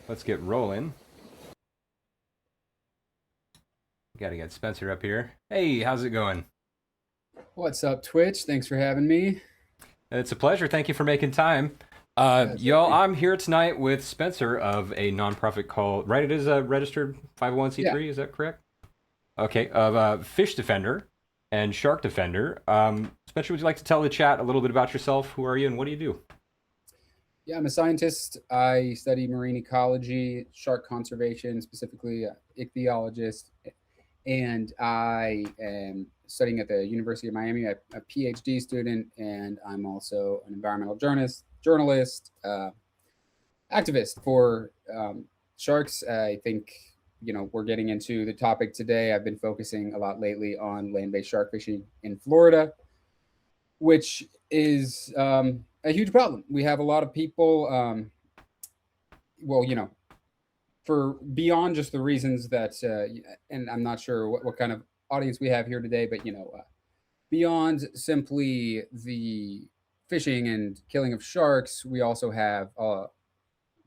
Let's get rolling. Gotta get Spencer up here. Hey, how's it going? What's up, Twitch? Thanks for having me. It's a pleasure. Thank you for making time. Y'all, Absolutely. I'm here tonight with Spencer of a nonprofit called, right, it is a registered Yeah. 501c3, is that correct? Okay, of Fish Defender and Shark Defender. Spencer, would you like to tell the chat a little bit about yourself? Who are you and what do you do? Yeah, I'm a scientist. I study marine ecology, shark conservation, specifically ichthyologist, and I am studying at the University of Miami. I'm a PhD student, and I'm also an environmental journalist, activist for sharks. I think we're getting into the topic today. I've been focusing a lot lately on land-based shark fishing in Florida, which is a huge problem. We have a lot of people, well, for beyond just the reasons that, and I'm not sure what kind of audience we have here today, but beyond simply the fishing and killing of sharks, we also have a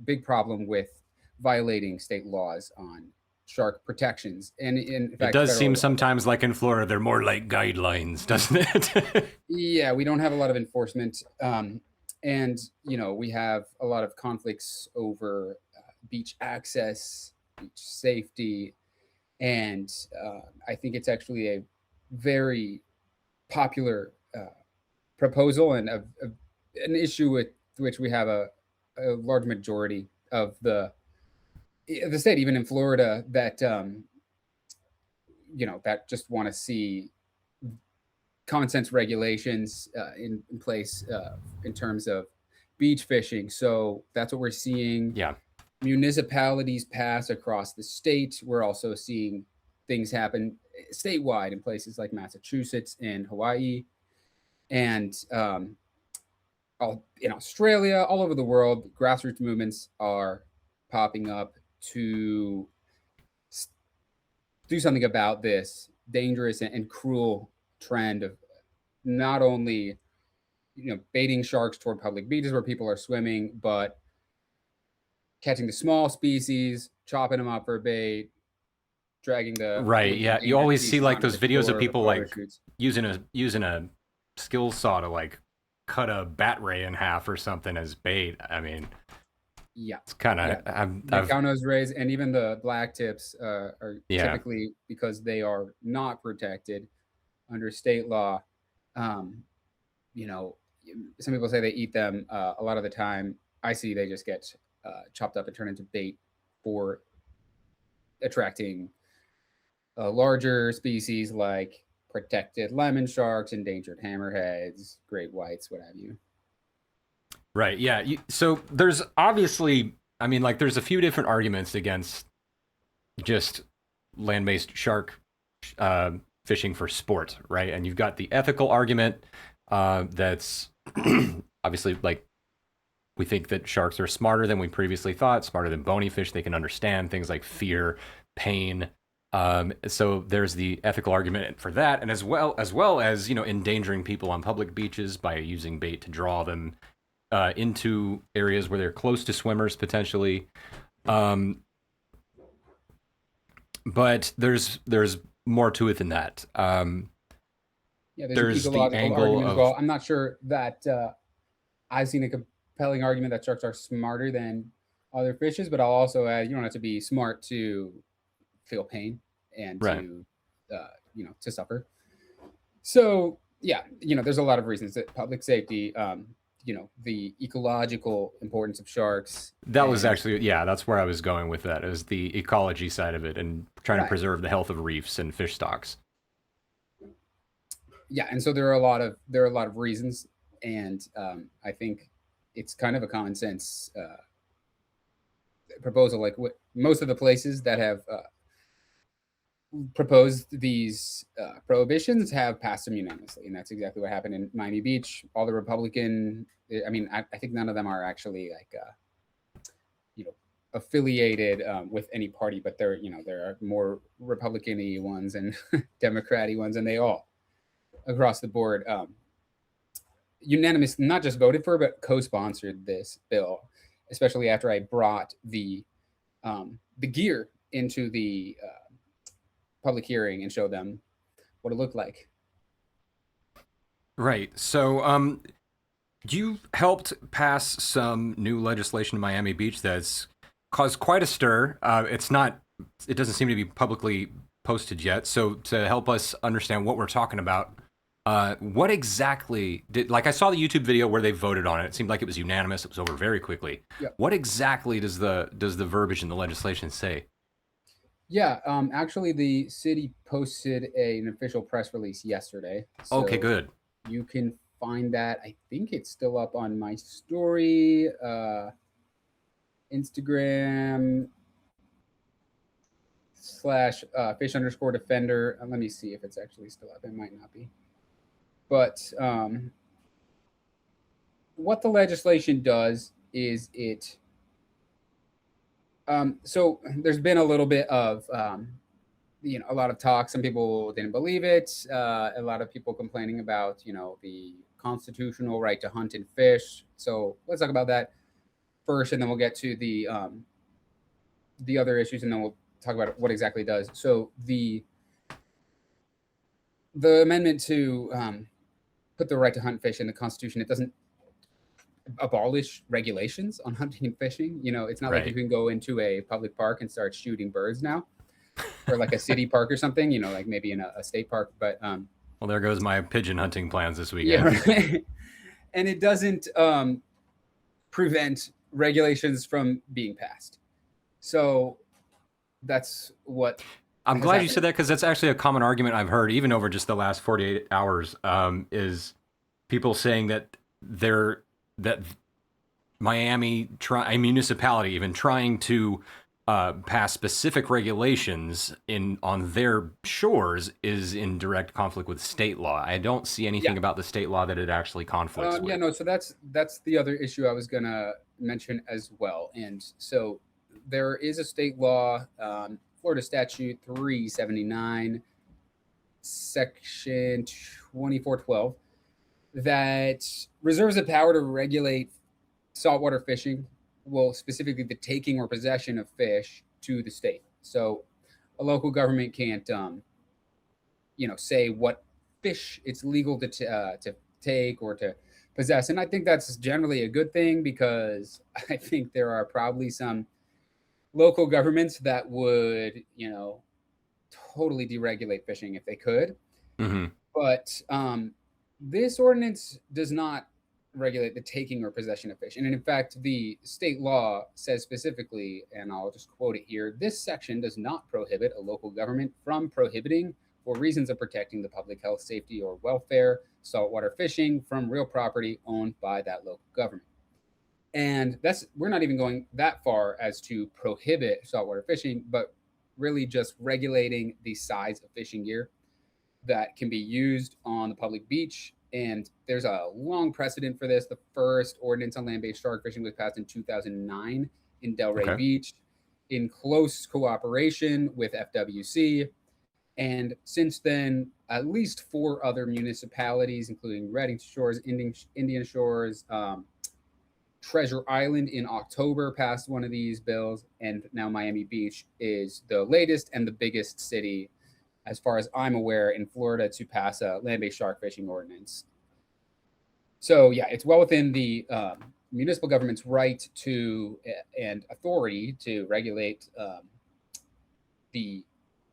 big problem with violating state laws on shark protections, and in It fact, does seem federal laws. sometimes like in Florida, they're more like guidelines, doesn't it? Yeah, we don't have a lot of enforcement, and we have a lot of conflicts over beach access, beach safety, and I think it's actually a very popular proposal and an issue with which we have a large majority of the state, even in Florida, that that just want to see common sense regulations in place in terms of beach fishing. So that's what we're seeing. Yeah. Municipalities pass across the state. We're also seeing things happen statewide in places like Massachusetts and Hawaii, and in Australia, all over the world. Grassroots movements are popping up to do something about this dangerous and cruel trend of not only baiting sharks toward public beaches where people are swimming, but catching the small species, chopping them up for bait, dragging the Right. the Yeah. You endangered always see species like onto those the videos of shore with people photo like shoots. using a skill saw to like cut a bat ray in half or something as bait. I mean, Yeah, it's kind of yeah. The I've cow-nose rays and even the black tips are yeah. typically, because they are not protected under state law. Um, you know, some people say they eat them. A lot of the time, I see they just get chopped up and turned into bait for attracting larger species like protected lemon sharks, endangered hammerheads, great whites, what have you. Right. Yeah. So there's obviously, I mean, like there's a few different arguments against just land-based shark uh, fishing for sport, right? And you've got the ethical argument that's obviously like we think that sharks are smarter than we previously thought, smarter than bony fish. They can understand things like fear, pain. So there's the ethical argument for that, and as endangering people on public beaches by using bait to draw them into areas where they're close to swimmers potentially. Um, but there's more to it than that. Yeah, there's an There's the ecological angle argument as of well. I'm not sure that I've seen a compelling argument that sharks are smarter than other fishes, but I'll also add you don't have to be smart to feel pain and right. to to suffer. So yeah, there's a lot of reasons that public safety, the ecological importance of sharks, That was and actually, yeah, that's where I was going with that, is the ecology side of it and trying to right, preserve the health of reefs and fish stocks. yeah, and so there are a lot of reasons, and I think it's kind of a common sense proposal. Like what most of the places that have proposed these prohibitions have passed them unanimously, and that's exactly what happened in Miami Beach. All the Republican, I mean, I think none of them are actually like you know affiliated with any party, but there are more Republican-y ones and Democrat-y ones, and they all across the board unanimous, not just voted for, but co-sponsored this bill, especially after I brought the the gear into the public hearing and show them what it looked like. Right. So, you helped pass some new legislation in Miami Beach that's caused quite a stir. It doesn't seem to be publicly posted yet. So, to help us understand what we're talking about, what exactly like I saw the YouTube video where they voted on it. It seemed like it was unanimous. It was over very quickly. Yep. What exactly does the verbiage in the legislation say? Yeah, actually, the city posted an official press release yesterday, Okay, so good. you can find that. I think it's still up on my story, Instagram slash fish underscore defender. Let me see if it's actually still up. It might not be, but what the legislation does is so there's been a little bit of a lot of talk. Some people didn't believe it. A lot of people complaining about the constitutional right to hunt and fish. So let's talk about that first, and then we'll get to the other issues, and then we'll talk about what exactly it does. So the amendment to put the right to hunt and fish in the Constitution, it doesn't abolish regulations on hunting and fishing. It's not like you Right. can go into a public park and start shooting birds now, or like a city park or something. Like maybe in a state park. But Well, there goes my pigeon hunting plans this yeah, weekend. right. And it doesn't prevent regulations from being passed. So that's what I'm has glad you happened. said that because that's actually a common argument I've heard, even over just the last 48 hours, is people saying that that Miami, a municipality, even trying to pass specific regulations on their shores is in direct conflict with state law. I don't see anything Yeah. about the state law that it actually conflicts Yeah, with. no. So that's the other issue I was gonna mention as well. And so there is a state law, Florida Statute 379, Section 2412, that reserves the power to regulate saltwater fishing, well, specifically the taking or possession of fish to the state. So a local government can't, say what fish it's legal to take or to possess. And I think that's generally a good thing, because I think there are probably some local governments that would, totally deregulate fishing if they could. Hmm. But this ordinance does not regulate the taking or possession of fish. And in fact, the state law says specifically, and I'll just quote it here, this section does not prohibit a local government from prohibiting, for reasons of protecting the public health, safety, or welfare, saltwater fishing from real property owned by that local government. And we're not even going that far as to prohibit saltwater fishing, but really just regulating the size of fishing gear that can be used on the public beach. And there's a long precedent for this. The first ordinance on land-based shark fishing was passed in 2009 in Delray Okay. Beach in close cooperation with FWC. And since then, at least 4 other municipalities, including Reddington Shores, Indian Shores, Treasure Island in October passed one of these bills. And now Miami Beach is the latest and the biggest city, as far as I'm aware, in Florida to pass a land-based shark fishing ordinance. So yeah, it's well within the municipal government's right to and authority to regulate the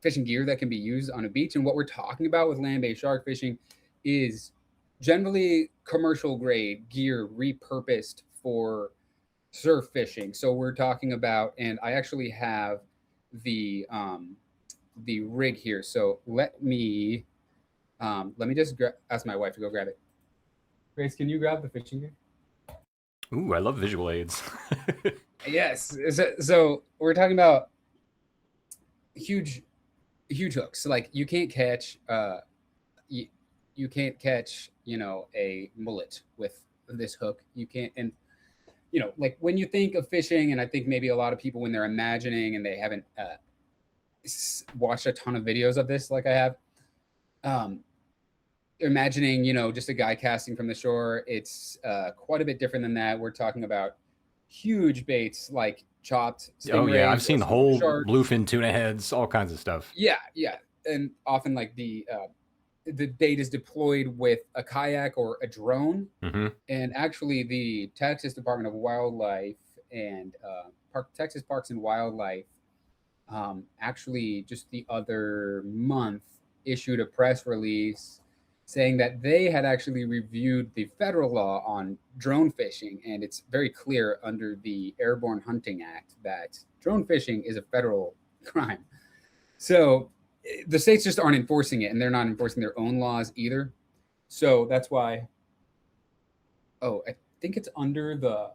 fishing gear that can be used on a beach. And what we're talking about with land-based shark fishing is generally commercial grade gear repurposed for surf fishing. So we're talking about, and I actually have the rig here. So let me just ask my wife to go grab it. Grace, can you grab the fishing gear? Ooh, I love visual aids. Yes. So we're talking about huge hooks. Like you can't catch you can't catch a mullet with this hook. You can't. And like when you think of fishing, and I think maybe a lot of people, when they're imagining and they haven't watched a ton of videos of this like I have, imagining just a guy casting from the shore. It's quite a bit different than that. We're talking about huge baits like chopped Oh yeah, stingrays I've or seen smoked whole sharks. bluefin tuna heads, all kinds of stuff. Yeah, yeah, and often like the bait is deployed with a kayak or a drone. Hmm. And actually, the Texas Department of Wildlife and Texas Parks and Wildlife actually just the other month issued a press release saying that they had actually reviewed the federal law on drone fishing, and it's very clear under the Airborne Hunting Act that drone fishing is a federal crime. So the states just aren't enforcing it, and they're not enforcing their own laws either. So that's why. Oh, I think it's under the.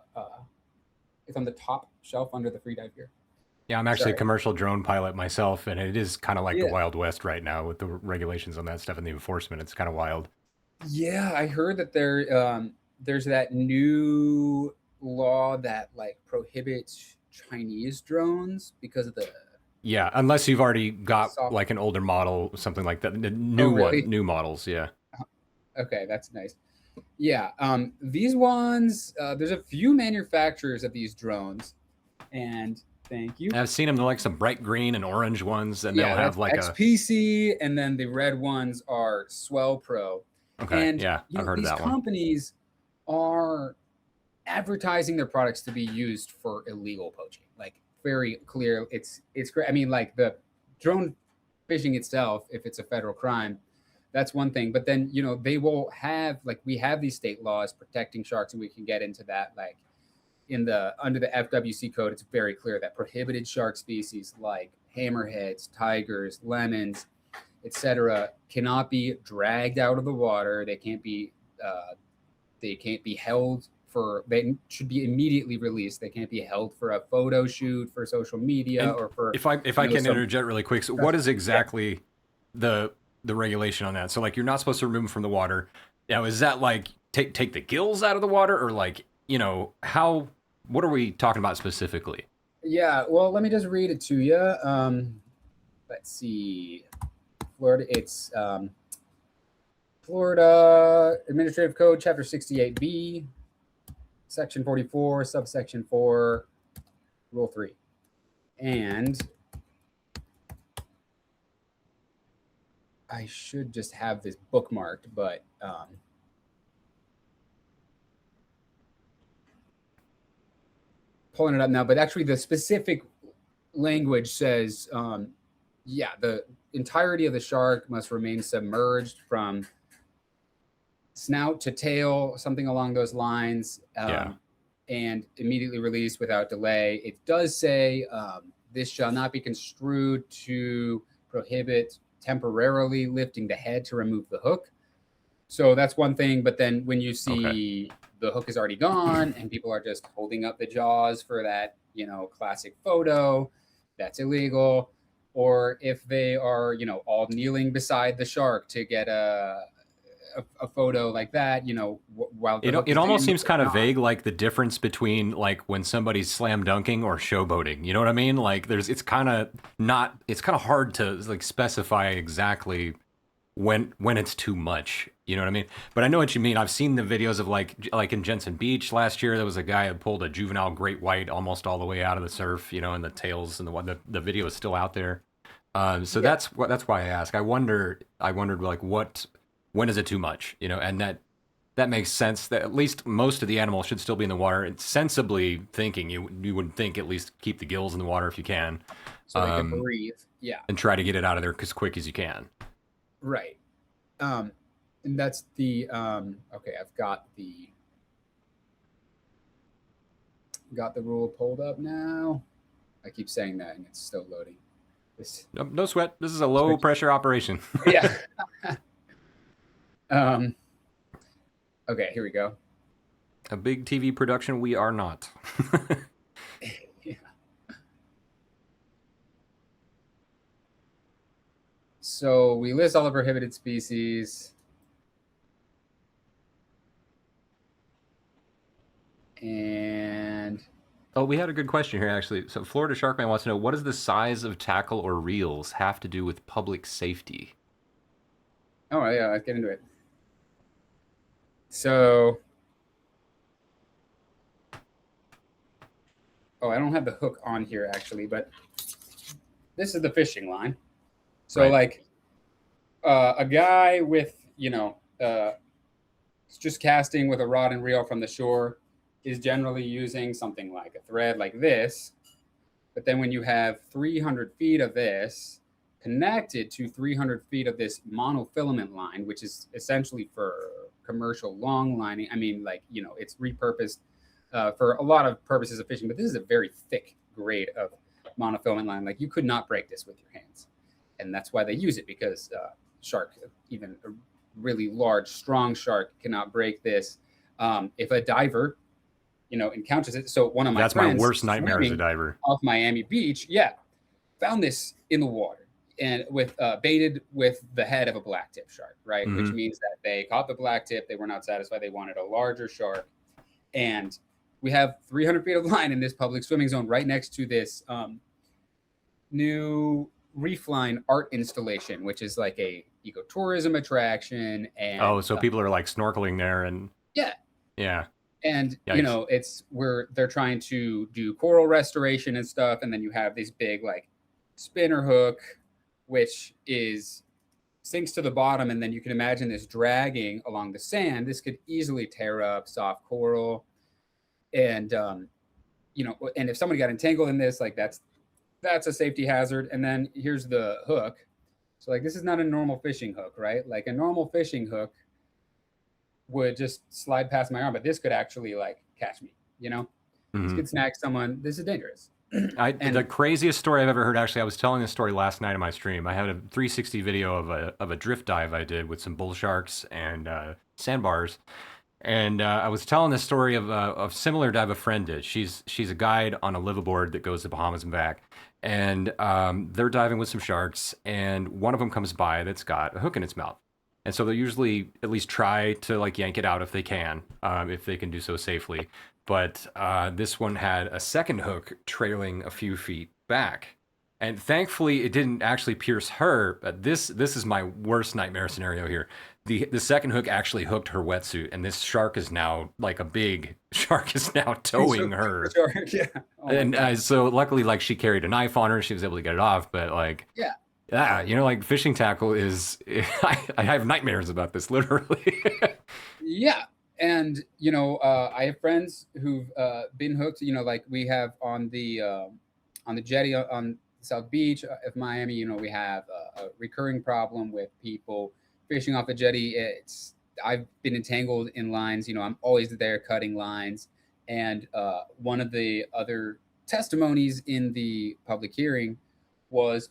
It's on the top shelf under the free dive gear. Yeah, I'm actually a Sorry. commercial drone pilot myself, and it is kind of like the Yeah. Wild West right now with the regulations on that stuff and the enforcement. It's kind of wild. Yeah, I heard that there's that new law that like prohibits Chinese drones because of the Yeah, unless you've already got soft. like an older model, something like that. The Oh, new really? models. Yeah. Okay, that's nice. Yeah, these ones, there's a few manufacturers of these drones, and thank you. I've seen them. They're like some bright green and orange ones, and they'll Yeah, have that's like a. XPC, and then the red ones are Swell Pro. Okay, And yeah, I've heard of these that one. companies are advertising their products to be used for illegal poaching. Like very clear, it's great. I mean, like the drone fishing itself, if it's a federal crime, that's one thing. But then they will have like we have these state laws protecting sharks, and we can get into that. Like in the under the FWC code, it's very clear that prohibited shark species like hammerheads, tigers, lemons, etc., cannot be dragged out of the water. They can't be held for. They should be immediately released. They can't be held for a photo shoot for social media And or for if I can some. interject really quick, so what is Yeah, exactly the regulation on that? So like you're not supposed to remove them from the water. Now is that like take the gills out of the water, or like how? What are we talking about specifically? yeah. Well, let me just read it to you. Let's see. Florida. It's Florida Administrative Code, Chapter 68B, Section 44, Subsection 4, Rule 3. And I should just have this bookmarked, but pulling it up now. But actually, the specific language says, yeah, the entirety of the shark must remain submerged from snout to tail, something along those lines, Yeah. and immediately released without delay. It does say this shall not be construed to prohibit temporarily lifting the head to remove the hook. So that's one thing. But then when you Okay. see the hook is already gone and people are just holding up the jaws for that, classic photo, that's illegal. Or if they are, all kneeling beside the shark to get a photo like that, while the It hook it is almost in, seems it's kind of not. vague, like the difference between like when somebody's slam dunking or showboating. You know what I mean? Like it's kind of not. It's kind of hard to like specify exactly when it's too much. You know what I mean? But I know what you mean. I've seen the videos of like in Jensen Beach last year, there was a guy who pulled a juvenile great white almost all the way out of the surf. And the tails and the video is still out there. So Yeah. that's why I ask. I wondered like when is it too much? And that makes sense. That at least most of the animals should still be in the water. And sensibly thinking, you would think at least keep the gills in the water if you can, So they could breathe. Yeah. and try to get it out of there as quick as you can. Right. Um, and that's the okay. I've got the rule pulled up now. I keep saying that, and it's still loading. This No sweat. This is a low switch. pressure operation. Yeah. um. Okay. Here we go. A big TV production. We are not. Yeah. So we list all the prohibited species. And Oh, we had a good question here actually. So Florida Sharkman wants to know, what does the size of tackle or reels have to do with public safety? oh yeah, let's get into it. So oh, I don't have the hook on here actually, but this is the fishing line. So Right. like a guy with just casting with a rod and reel from the shore is generally using something like a thread like this. But then when you have 300 feet of this connected to 300 feet of this monofilament line, which is essentially for commercial long lining, I mean, like, it's repurposed for a lot of purposes of fishing, but this is a very thick grade of monofilament line. Like, you could not break this with your hands. And that's why they use it, because shark, even a really large, strong shark, cannot break this. If a diver encounters it. So one of my That's my friends worst nightmare as a swimming diver. off Miami Beach, yeah, found this in the water and with baited with the head of a blacktip shark, right? Which Mm-hmm. means that they caught the blacktip, they were not satisfied, they wanted a larger shark, and we have 300 feet of line in this public swimming zone right next to this new reef line art installation, which is like a ecotourism attraction, Oh, and so people are like snorkeling there, and yeah, yeah, and yikes. it's where they're trying to do coral restoration and stuff, and then you have this big like spinner hook which is sinks to the bottom, and then you can imagine this dragging along the sand. This could easily tear up soft coral, and and if somebody got entangled in this, like that's a safety hazard. And then here's the hook. So like, this is not a normal fishing hook, right? Like a normal fishing hook would just slide past my arm, but this could actually like catch me. This Mm-hmm. could snag someone. This is dangerous. The And craziest story I've ever heard. Actually, I was telling this story last night in my stream. I had a 360 video of a drift dive I did with some bull sharks and sandbars, and I was telling this story of a similar dive a friend did. She's a guide on a liveaboard that goes to Bahamas and back, and they're diving with some sharks, and one of them comes by that's got a hook in its mouth. And so they'll usually at least try to like yank it out if they can do so safely. But this one had a second hook trailing a few feet back, and thankfully it didn't actually pierce her. But this is my worst nightmare scenario here. The second hook actually hooked her wetsuit, and this shark is now like a big shark is now towing her. yeah. Oh my And god. so luckily, like she carried a knife on her, she was able to get it off. But like, Yeah. yeah, like fishing tackle is. I have nightmares about this literally. Yeah. And I have friends who've been hooked. Like we have on the jetty on South Beach of Miami. We have a recurring problem with people fishing off the jetty. I've been entangled in lines. I'm always there cutting lines. And one of the other testimonies in the public hearing was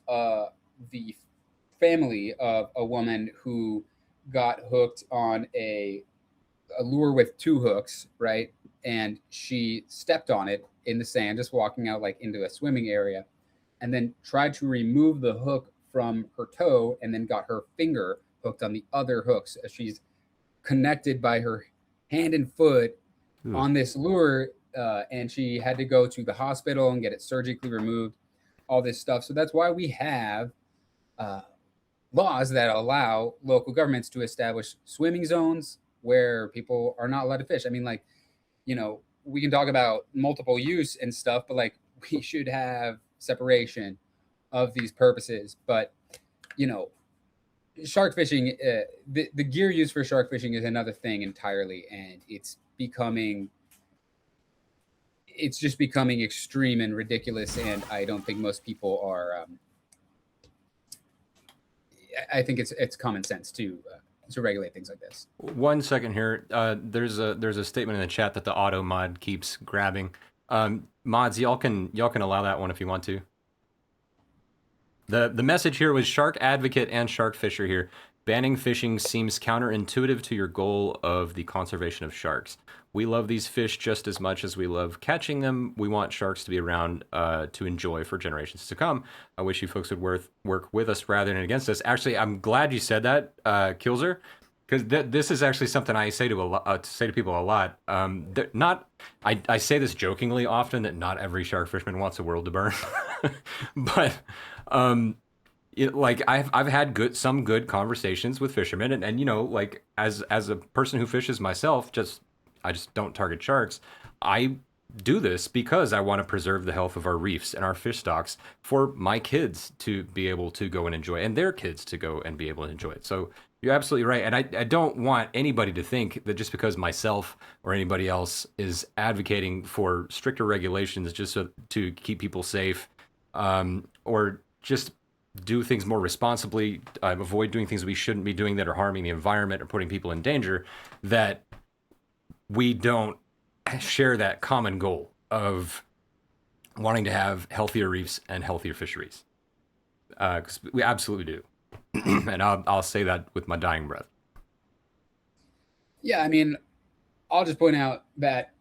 the family of a woman who got hooked on a lure with two hooks, right? And she stepped on it in the sand, just walking out like into a swimming area, and then tried to remove the hook from her toe, and then got her finger hooked on the other hooks as she's connected by her hand and foot Ooh. on this lure. And she had to go to the hospital and get it surgically removed, all this stuff. So that's why we have uh, laws that allow local governments to establish swimming zones where people are not allowed to fish. I mean, like, we can talk about multiple use and stuff, but like, we should have separation of these purposes. But, you know, shark fishing, the gear used for shark fishing is another thing entirely. And it's just becoming extreme and ridiculous. And I don't think most people are, I think it's common sense to regulate things like this. 1 second here. There's a statement in the chat that the auto mod keeps grabbing. Mods, y'all can allow that one if you want to. The message here was shark advocate and shark fisher here. Banning fishing seems counterintuitive to your goal of the conservation of sharks. We love these fish just as much as we love catching them. We want sharks to be around to enjoy for generations to come. I wish you folks would work with us rather than against us. Actually, I'm glad you said that, Kilzer, because this is actually something I say to people a lot. I say this jokingly often that not every shark fisherman wants the world to burn, but like I've had some good conversations with fishermen, and like as a person who fishes myself, I just don't target sharks. I do this because I want to preserve the health of our reefs and our fish stocks for my kids to be able to go and enjoy, and their kids to go and be able to enjoy it. So you're absolutely right. And I don't want anybody to think that just because myself or anybody else is advocating for stricter regulations just to keep people safe, or just do things more responsibly, avoid doing things we shouldn't be doing that are harming the environment or putting people in danger, that we don't share that common goal of wanting to have healthier reefs and healthier fisheries. Because we absolutely do. And I'll say that with my dying breath. Yeah, I mean, I'll just point out that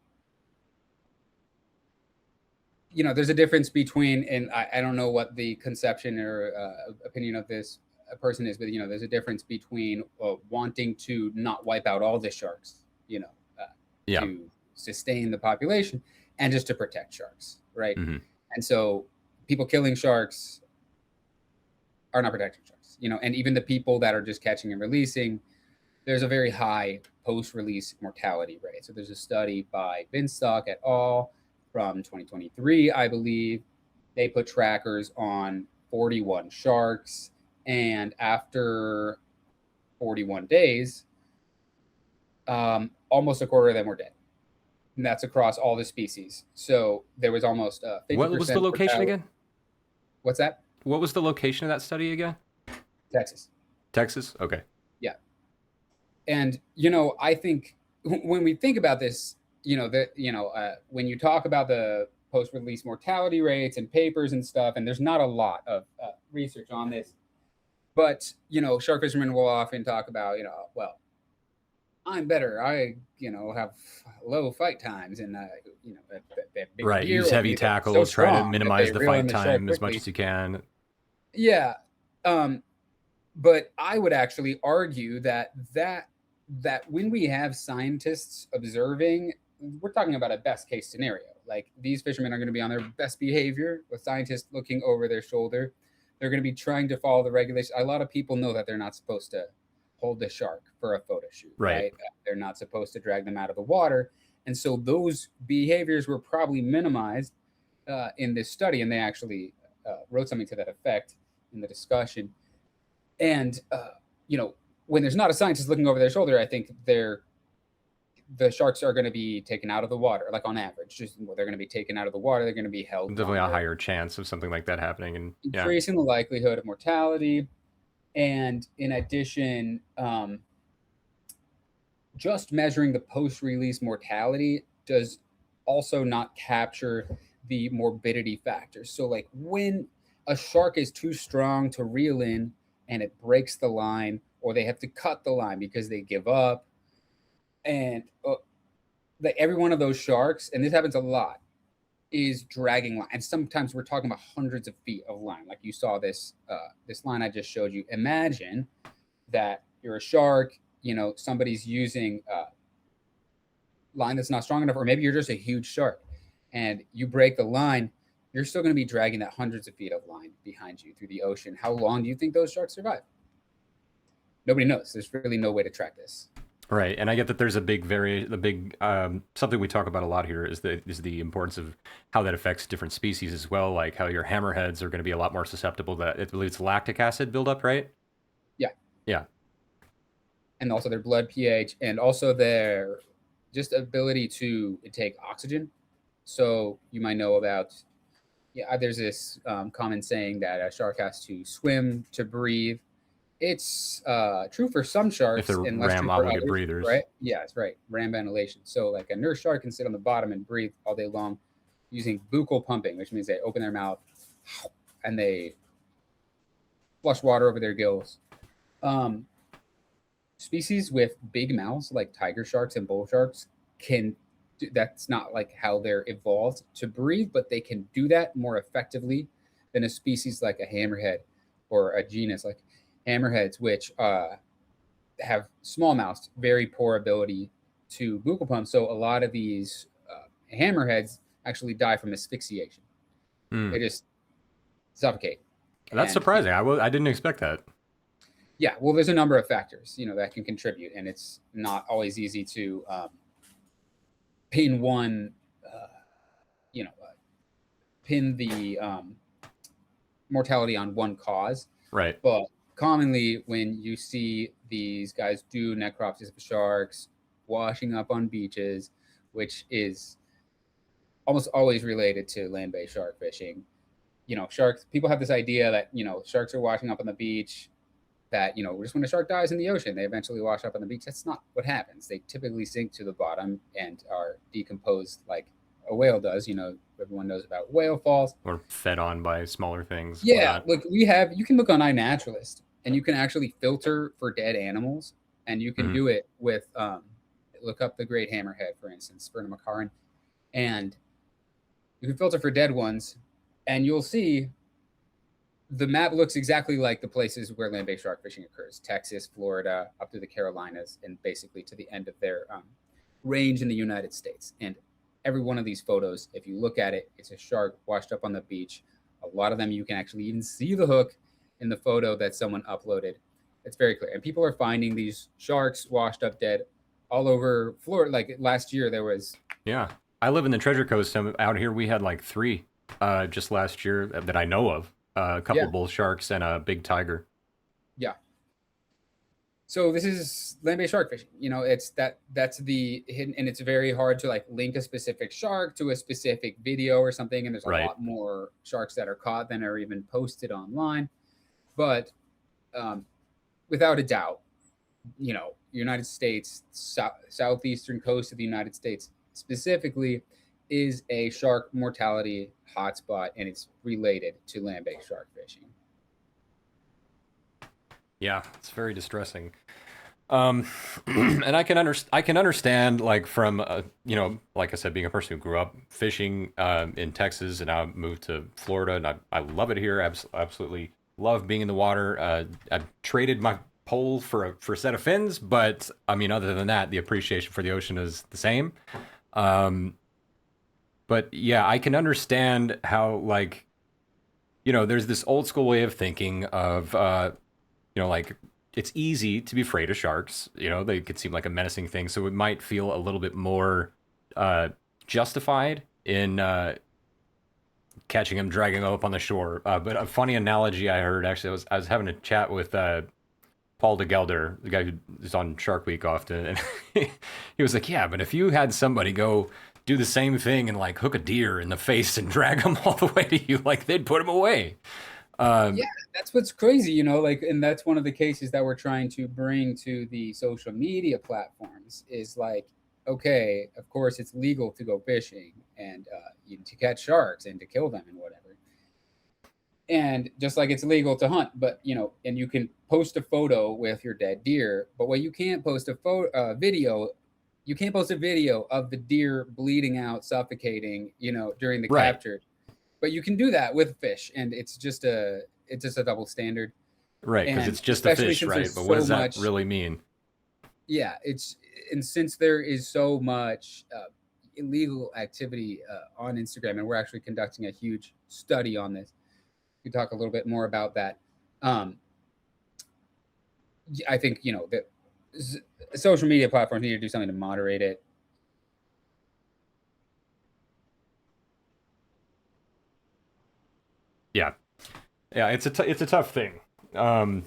there's a difference between, and I don't know what the conception or opinion of this person is, but there's a difference between wanting to not wipe out all the sharks, Yeah. to sustain the population, and just to protect sharks, right? Mm-hmm. And so people killing sharks are not protecting sharks, and even the people that are just catching and releasing, there's a very high post-release mortality rate. So there's a study by Binstock et al. From 2023, I believe. They put trackers on 41 sharks, and after 41 days, almost a quarter of them were dead. And that's across all the species. So there was almost 50%. What was the location mortality. again? What's that? What was the location of that study again? Texas. Texas? Okay. Yeah. And, I think when we think about this, when you talk about the post-release mortality rates and papers and stuff, and there's not a lot of research on this, but, shark fishermen will often talk about, well, I'm better. I, have low fight times and, right. Use heavy tackles, try to minimize the fight time as much as you can. Yeah. But I would actually argue that when we have scientists observing, we're talking about a best case scenario. Like, these fishermen are going to be on their best behavior with scientists looking over their shoulder. They're going to be trying to follow the regulations. A lot of people know that they're not supposed to hold the shark for a photo shoot, right? They're not supposed to drag them out of the water. And so those behaviors were probably minimized in this study. And they actually wrote something to that effect in the discussion. And, when there's not a scientist looking over their shoulder, I think the sharks are going to be taken out of the water, like on average. They're going to be taken out of the water. They're going to be held. Definitely a higher chance of something like that happening, and increasing the likelihood of mortality. And in addition, just measuring the post-release mortality does also not capture the morbidity factors. So, like, when a shark is too strong to reel in and it breaks the line, or they have to cut the line because they give up, and like every one of those sharks, and this happens a lot, is dragging line. And sometimes we're talking about hundreds of feet of line. Like you saw this line I just showed you. Imagine that you're a shark, somebody's using line that's not strong enough, or maybe you're just a huge shark and you break the line. You're still going to be dragging that hundreds of feet of line behind you through the ocean. How long do you think those sharks survive? Nobody knows. There's really no way to track this. Right, and I get that there's something we talk about a lot here is the importance of how that affects different species as well, like how your hammerheads are going to be a lot more susceptible to, I believe it's lactic acid buildup, right? Yeah. Yeah. And also their blood pH, and also their just ability to take oxygen. So you might know about, there's this common saying that a shark has to swim to breathe. It's true for some sharks and less true for others, breathers. right? Yeah, it's right. Ram ventilation. So like a nurse shark can sit on the bottom and breathe all day long using buccal pumping, which means they open their mouth and they flush water over their gills. Species with big mouths like tiger sharks and bull sharks that's not like how they're evolved to breathe, but they can do that more effectively than a species like a hammerhead or a genus like hammerheads, which have small mouths, very poor ability to buccal pump. So a lot of these hammerheads actually die from asphyxiation. They just suffocate. That's surprising. I didn't expect that. Yeah, well, there's a number of factors, that can contribute, and it's not always easy to pin one pin the mortality on one cause, Right. but commonly when you see these guys do necropsies of sharks washing up on beaches, which is almost always related to land-based shark fishing. Sharks, people have this idea that, sharks are washing up on the beach, that, just when a shark dies in the ocean, they eventually wash up on the beach. That's not what happens. They typically sink to the bottom and are decomposed like a whale does. Everyone knows about whale falls. Or fed on by smaller things, Yeah, whatnot. look, you can look on iNaturalist and you can actually filter for dead animals, and you can Hmm. do it with look up the great hammerhead, for instance, Spermacaren, and you can filter for dead ones, and you'll see the map looks exactly like the places where land-based shark fishing occurs: Texas, Florida, up to the Carolinas, and basically to the end of their range in the United States. And every one of these photos, if you look at it, it's a shark washed up on the beach. A lot of them, you can actually even see the hook in the photo that someone uploaded. It's very clear. And people are finding these sharks washed up dead all over Florida. Like last year, there was. Yeah. I live in the Treasure Coast. Out here, we had like three just last year that I know of. A couple Yeah, bull sharks and a big tiger. yeah. So this is land-based shark fishing. That's the hidden, and it's very hard to like link a specific shark to a specific video or something. And there's a Right. lot more sharks that are caught than are even posted online. But um, without a doubt, United States, southeastern coast of the United States specifically, is a shark mortality hotspot, and it's related to land-based shark fishing. Yeah, it's very distressing. Um, and I can understand like from like I said, being a person who grew up fishing in Texas and now moved to Florida, and I love it here. Absolutely love being in the water. I've traded my pole for a set of fins, but I mean, other than that, the appreciation for the ocean is the same. Um, but yeah, I can understand how like there's this old school way of thinking of like it's easy to be afraid of sharks. They could seem like a menacing thing, so it might feel a little bit more uh, justified in catching them, dragging them up on the shore. But a funny analogy I heard actually I was having a chat with Paul DeGelder, the guy who's on Shark Week often, and he was like, "Yeah, but if you had somebody go do the same thing and like hook a deer in the face and drag him all the way to you, like they'd put him away." Um, Yeah, that's what's crazy, like, and that's one of the cases that we're trying to bring to the social media platforms is like, okay, of course it's legal to go fishing and to catch sharks and to kill them and whatever. And just like it's legal to hunt, but and you can post a photo with your dead deer, but what you can't post a photo, video, you can't post a video of the deer bleeding out, suffocating, during the right, capture. But you can do that with fish, and it's just a double standard. right, because And it's just a especially fish, since right? there's But what so does that much, really mean? yeah, and since there is so much illegal activity on Instagram, and we're actually conducting a huge study on this. We talk a little bit more about that. Um, I think that social media platforms need to do something to moderate it. Yeah, yeah, it's a tough thing. Um,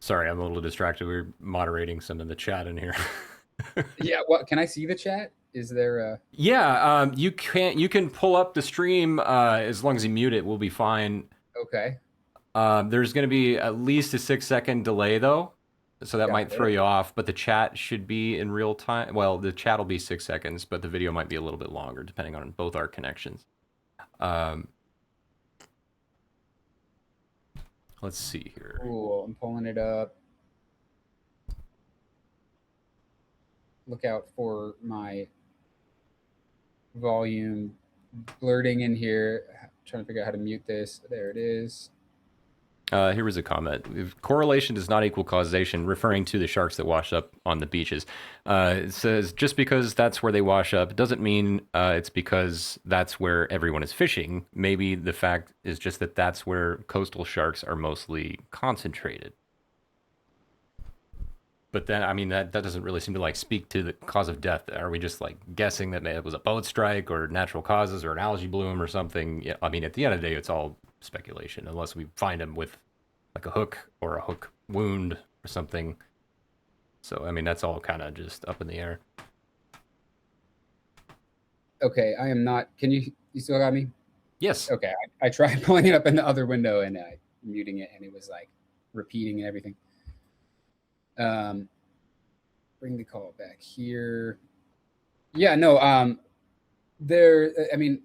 Sorry, I'm a little distracted. We are moderating some in the chat in here. Yeah, what can I see the chat? Is there a Yeah, you can pull up the stream as long as you mute it, we'll be fine. okay? There's going to be at least a 6 second delay though, so that might Got throw it. you off. But the chat should be in real time. Well, the chat will be 6 seconds, but the video might be a little bit longer depending on both our connections. Um, let's see here. Cool. I'm pulling it up. Look out for my volume blurting in here. I'm trying to figure out how to mute this. There it is. Here was a comment. Correlation does not equal causation, referring to the sharks that wash up on the beaches. It says just because that's where they wash up doesn't mean it's because that's where everyone is fishing. Maybe the fact is just that that's where coastal sharks are mostly concentrated. But then, I mean, that doesn't really seem to like speak to the cause of death. Are we just like guessing that it was a boat strike or natural causes or an algae bloom or something? Yeah, I mean, at the end of the day, it's all speculation unless we find him with like a hook or a hook wound or something. So, I mean, that's all kind of just up in the air. Okay, I am not. Can you still got me? Yes. Okay, I tried pulling it up in the other window and muting it, and it was like repeating and everything. Bring the call back here. Yeah, no. There. I mean,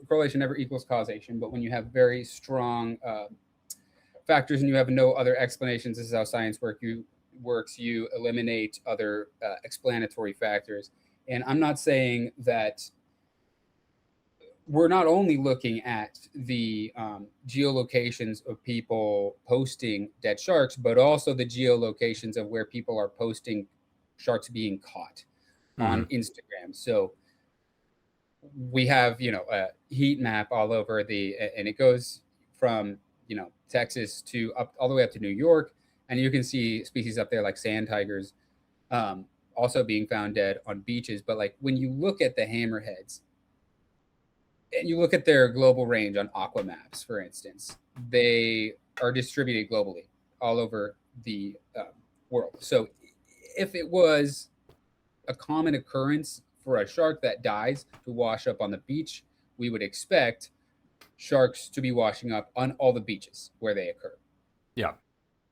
correlation never equals causation, but when you have very strong factors and you have no other explanations, this is how science works. You eliminate other explanatory factors, and I'm not saying that we're not only looking at the geolocations of people posting dead sharks, but also the geolocations of where people are posting sharks being caught on Instagram. So we have, a heat map all over and it goes from, Texas to up all the way up to New York. And you can see species up there like sand tigers also being found dead on beaches. But like when you look at the hammerheads, and you look at their global range on aqua maps, for instance, they are distributed globally all over the world. So if it was a common occurrence for a shark that dies to wash up on the beach, we would expect sharks to be washing up on all the beaches where they occur. Yeah.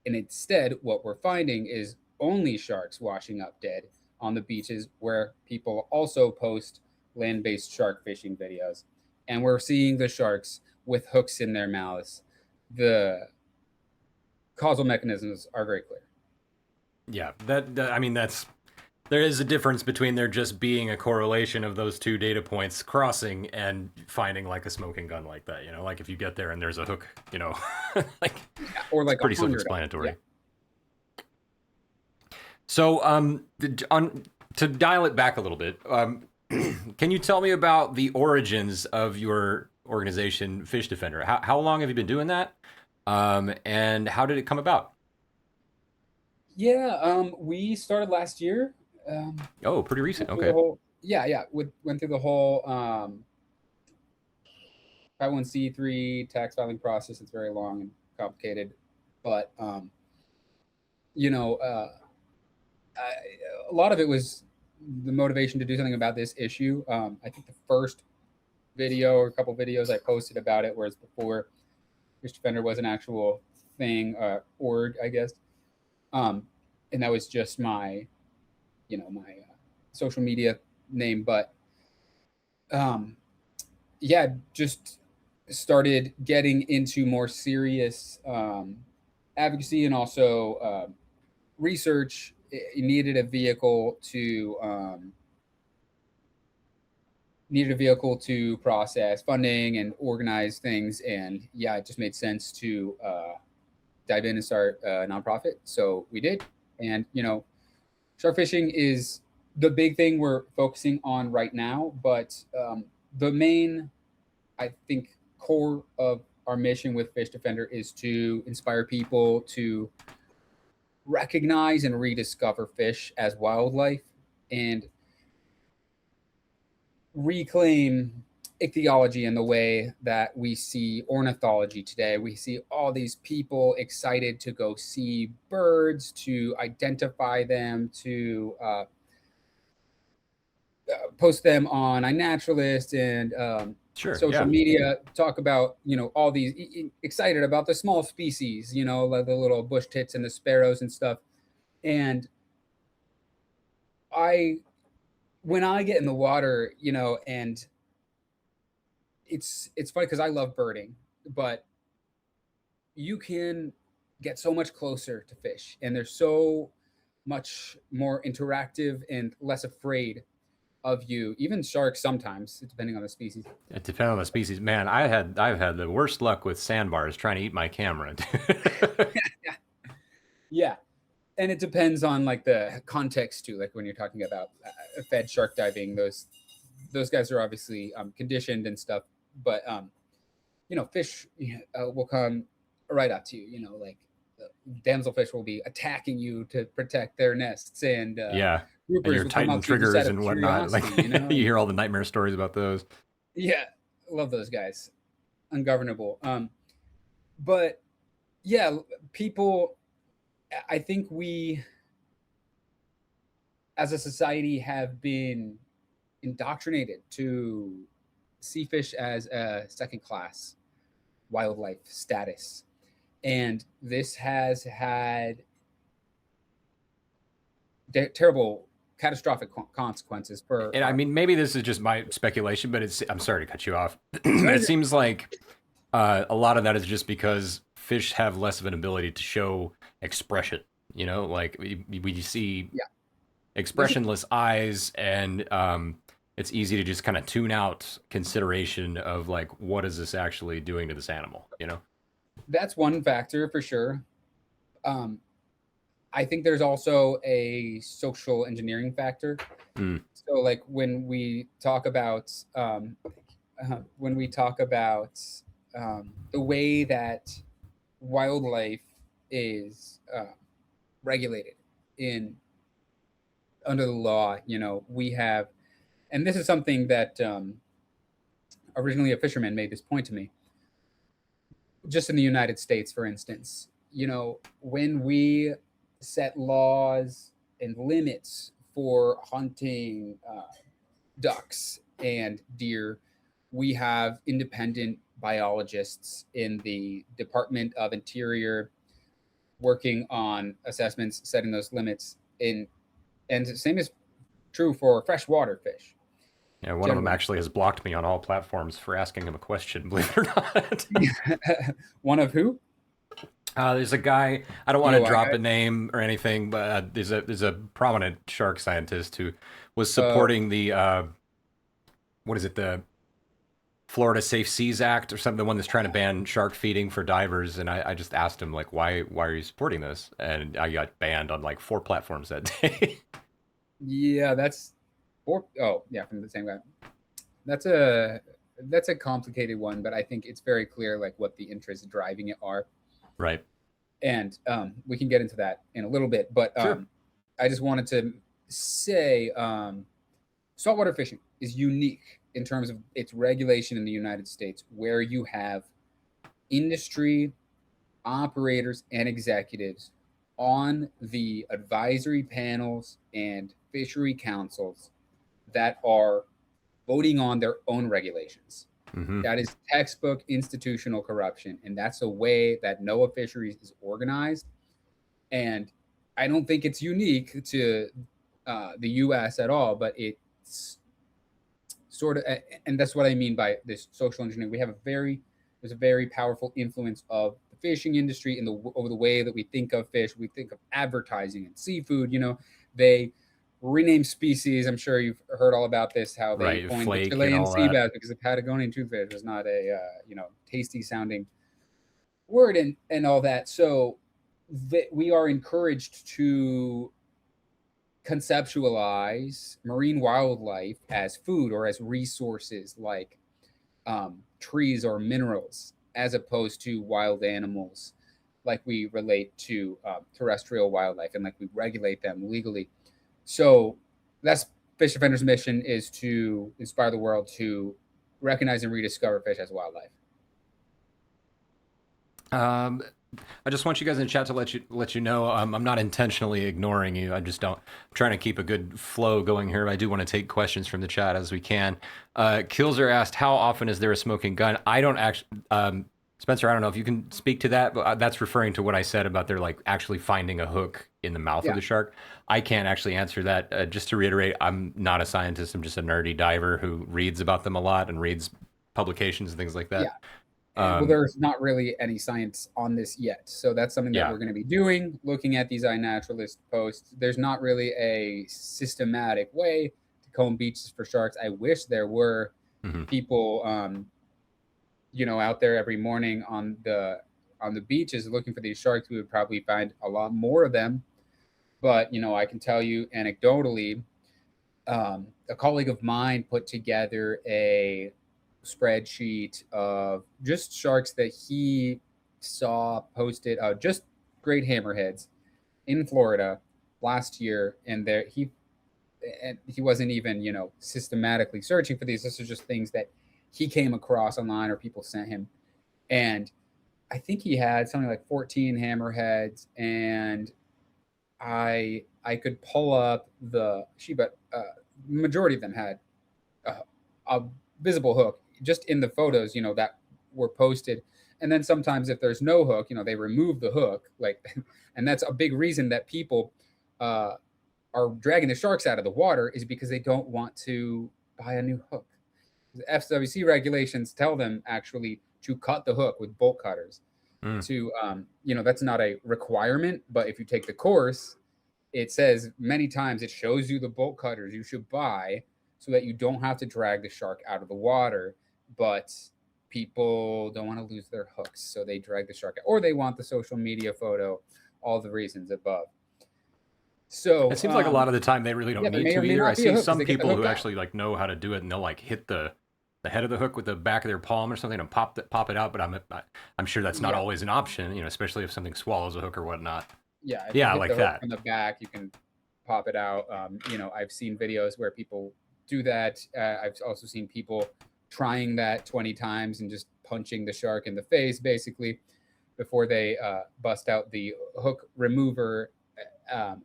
And instead, what we're finding is only sharks washing up dead on the beaches where people also post land-based shark fishing videos. And we're seeing the sharks with hooks in their mouths. The causal mechanisms are very clear. Yeah, I mean, there is a difference between there just being a correlation of those two data points crossing and finding like a smoking gun like that. Like if you get there and there's a hook, like or like pretty self-explanatory. Yeah. So, to dial it back a little bit, can you tell me about the origins of your organization, Fish Defender? How long have you been doing that? And how did it come about? Yeah, we started last year. Oh, pretty recent. Okay. Went through the whole 501c3 tax filing process. It's very long and complicated, but a lot of it was the motivation to do something about this issue. I think the first video or a couple videos I posted about it, whereas before Fish Defender was an actual thing, org, I guess. And that was just my, my social media name. But just started getting into more serious advocacy and also research. It needed a vehicle to process funding and organize things, and it just made sense to dive in and start a nonprofit. So we did, and shark fishing is the big thing we're focusing on right now. But the main, I think, core of our mission with Fish Defender is to inspire people to recognize and rediscover fish as wildlife and reclaim ichthyology in the way that we see ornithology today. We see all these people excited to go see birds, to identify them, to post them on iNaturalist and social media, talk about, all these excited about the small species, like the little bush tits and the sparrows and stuff. And when I get in the water, and it's funny because I love birding, but you can get so much closer to fish, and they're so much more interactive and less afraid of you. Even sharks sometimes, depending on the species. It depends on the species. Man, I've had the worst luck with sandbars trying to eat my camera. Yeah. And it depends on like the context too. Like when you're talking about fed shark diving, those guys are obviously conditioned and stuff. But fish will come right up to you. Like damselfish will be attacking you to protect their nests, and Yeah. And groupers your will come Titan up to you just out triggers of and whatnot. Like curiosity, you hear all the nightmare stories about those. Yeah, love those guys. Ungovernable. But yeah, people, I think we as a society have been indoctrinated to see fish as a second class wildlife status. And this has had terrible, catastrophic consequences for And I our. mean, maybe this is just my speculation, but I'm sorry to cut you off. But No, it seems like a lot of that is just because fish have less of an ability to show expression. Like we see yeah, there's a, expressionless eyes, and it's easy to just kind of tune out consideration of like what is this actually doing to this animal. that's one factor for sure. Um, I think there's also a social engineering factor. Mm. So, like when we talk about the way that wildlife is regulated in under the law, we have, and this is something that originally a fisherman made this point to me. Just in the United States, for instance, when we set laws and limits for hunting ducks and deer, we have independent biologists in the Department of Interior working on assessments, setting those limits in, and the same is true for freshwater fish. Yeah, one of them Generally, actually has blocked me on all platforms for asking him a question, believe it or not. one of who? There's a guy, I don't want to DOI drop guy. a name or anything, but there's a prominent shark scientist who was Oh, supporting the what is it, the Florida Safe Seas Act or something, the one that's trying to ban shark feeding for divers. And I just asked him like, why are you supporting this? And I got banned on like 4 platforms that day. yeah, that's four. Oh, yeah, from the same guy. That's a that's a complicated one, but I think it's very clear like what the interests driving it are, Right. and we can get into that in a little bit. But Sure. I just wanted to say saltwater fishing is unique in terms of its regulation in the United States, where you have industry operators and executives on the advisory panels and fishery councils that are voting on their own regulations. Mm-hmm. That is textbook institutional corruption. And that's the way that NOAA Fisheries is organized. And I don't think it's unique to the US at all, but it's sort of, and that's what I mean by this social engineering. There's a very powerful influence of the fishing industry in over the way that we think of fish. We think of advertising and seafood. They rename species. I'm sure you've heard all about this. How they Right. coined the Flake and Chilean all sea that. bass because the Patagonian toothfish was not a tasty sounding word and all that. So we are encouraged to conceptualize marine wildlife as food or as resources like trees or minerals, as opposed to wild animals, like we relate to terrestrial wildlife and like we regulate them legally. So that's Fish Defender's mission, is to inspire the world to recognize and rediscover fish as wildlife. Um, I just want you guys in the chat to let you know I'm not intentionally ignoring you. I just don't. I'm trying to keep a good flow going here. I do want to take questions from the chat as we can. Kilzer asked, "How often is there a smoking gun?" I don't actually. Spencer, I don't know if you can speak to that, but that's referring to what I said about they're like actually finding a hook in the mouth of Yeah, the shark. I can't actually answer that. Just to reiterate, I'm not a scientist. I'm just a nerdy diver who reads about them a lot and reads publications and things like yeah. that. And well, Um, there's not really any science on this yet. So that's something that yeah. we're going to be doing, looking at these iNaturalist posts. There's not really a systematic way to comb beaches for sharks. I wish there were Hmm. people, out there every morning on the beaches looking for these sharks. We would probably find a lot more of them. But I can tell you anecdotally, a colleague of mine put together a spreadsheet of just sharks that he saw posted just great hammerheads in Florida last year, and he wasn't even systematically searching for these. This is just things that he came across online or people sent him, and I think he had something like 14 hammerheads, and I could pull up the sheet, but majority of them had a visible hook just in the photos, that were posted. And then sometimes if there's no hook, they remove the hook, like, and that's a big reason that people uh, are dragging the sharks out of the water is because they don't want to buy a new hook. The FWC regulations tell them actually to cut the hook with bolt cutters. Mm. To that's not a requirement, but if you take the course, it says many times, it shows you the bolt cutters you should buy so that you don't have to drag the shark out of the water. But people don't want to lose their hooks, so they drag the shark out, or they want the social media photo, all the reasons above. So It seems like a lot of the time they really don't yeah, there need may or to may either. I not be a see hook 'cause some they get the people who hook out. actually like know how to do it, and they'll like hit the head of the hook with the back of their palm or something and pop it out. But I'm sure that's not Yeah. always an option, especially if something swallows a hook or whatnot. Yeah, if you Yeah, hit like the hook that. from the back, you can pop it out. I've seen videos where people do that. I've also seen people trying that 20 times and just punching the shark in the face, basically, before they bust out the hook remover.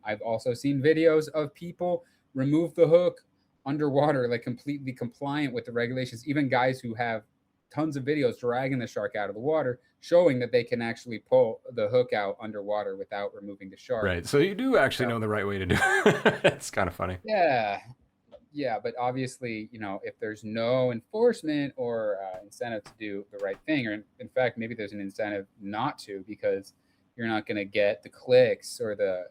I've also seen videos of people remove the hook underwater, like completely compliant with the regulations. Even guys who have tons of videos dragging the shark out of the water, showing that they can actually pull the hook out underwater without removing the shark. Right. So you do actually So, know the right way to do it. It's kind of funny. yeah, but obviously, if there's no enforcement or incentive to do the right thing, or in fact, maybe there's an incentive not to, because you're not going to get the clicks or the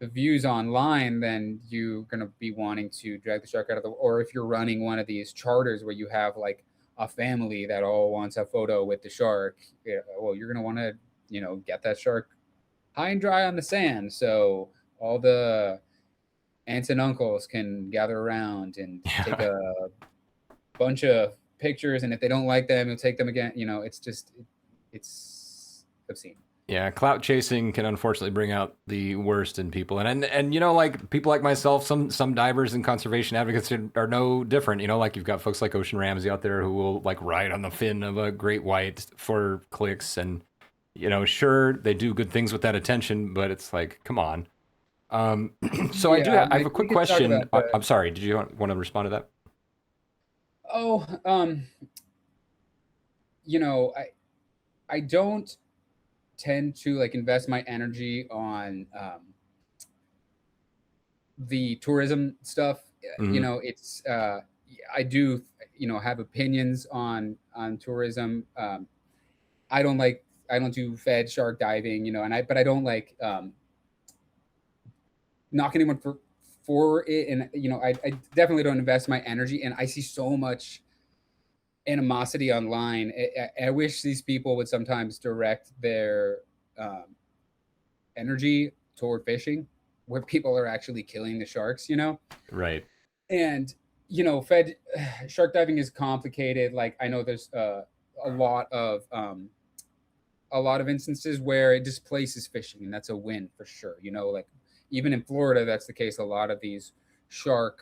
views online, then you're going to be wanting to drag the shark out of the. Or if you're running one of these charters where you have like a family that all wants a photo with the shark, well, you're going to want to, get that shark high and dry on the sand, so all the aunts and uncles can gather around and take Yeah. a bunch of pictures, and if they don't like them, you'll take them again. It's just it's obscene. Yeah, clout chasing can unfortunately bring out the worst in people, and like people like myself, some divers and conservation advocates are no different. Like you've got folks like Ocean Ramsey out there who will like ride on the fin of a great white for clicks, and sure they do good things with that attention, but it's like, come on. So Yeah, I have a we quick could talk question. about the. I'm sorry, did you want to respond to that? Oh, I don't tend to like invest my energy on the tourism stuff. Mm-hmm. It's I do have opinions on tourism. I don't like I don't do fed shark diving, but I don't like knock anyone for it, and I definitely don't invest my energy, and I see so much animosity online. I wish these people would sometimes direct their um, energy toward fishing, where people are actually killing the sharks. Right. And fed shark diving is complicated. Like, I know there's a lot of instances where it displaces fishing, and that's a win for sure. Like even in Florida, that's the case. A lot of these shark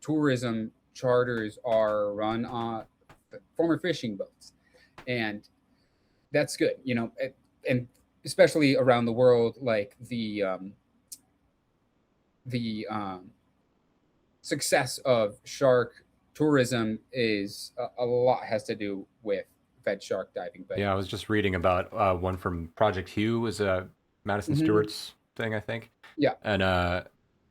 tourism charters are run on former fishing boats, and that's good. And especially around the world, like the success of shark tourism is a lot has to do with fed shark diving. But Yeah, I was just reading about one from Project Hugh, was Madison mhm, Stewart's thing, I think, yeah, and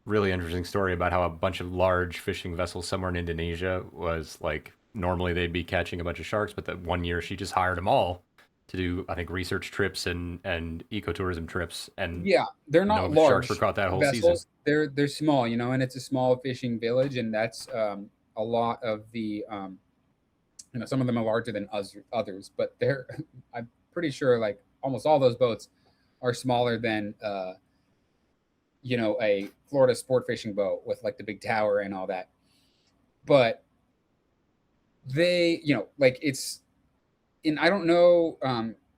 really interesting story about how a bunch of large fishing vessels somewhere in Indonesia was like normally they'd be catching a bunch of sharks, but that one year she just hired them all to do, I think, research trips and ecotourism trips, and yeah, they're not no sharks were large caught that whole season. vessels. They're small, and it's a small fishing village, and that's a lot of the some of them are larger than others, but they're I'm pretty sure like almost all those boats are smaller than a Florida sport fishing boat with like the big tower and all that. But they, like it's, and I don't know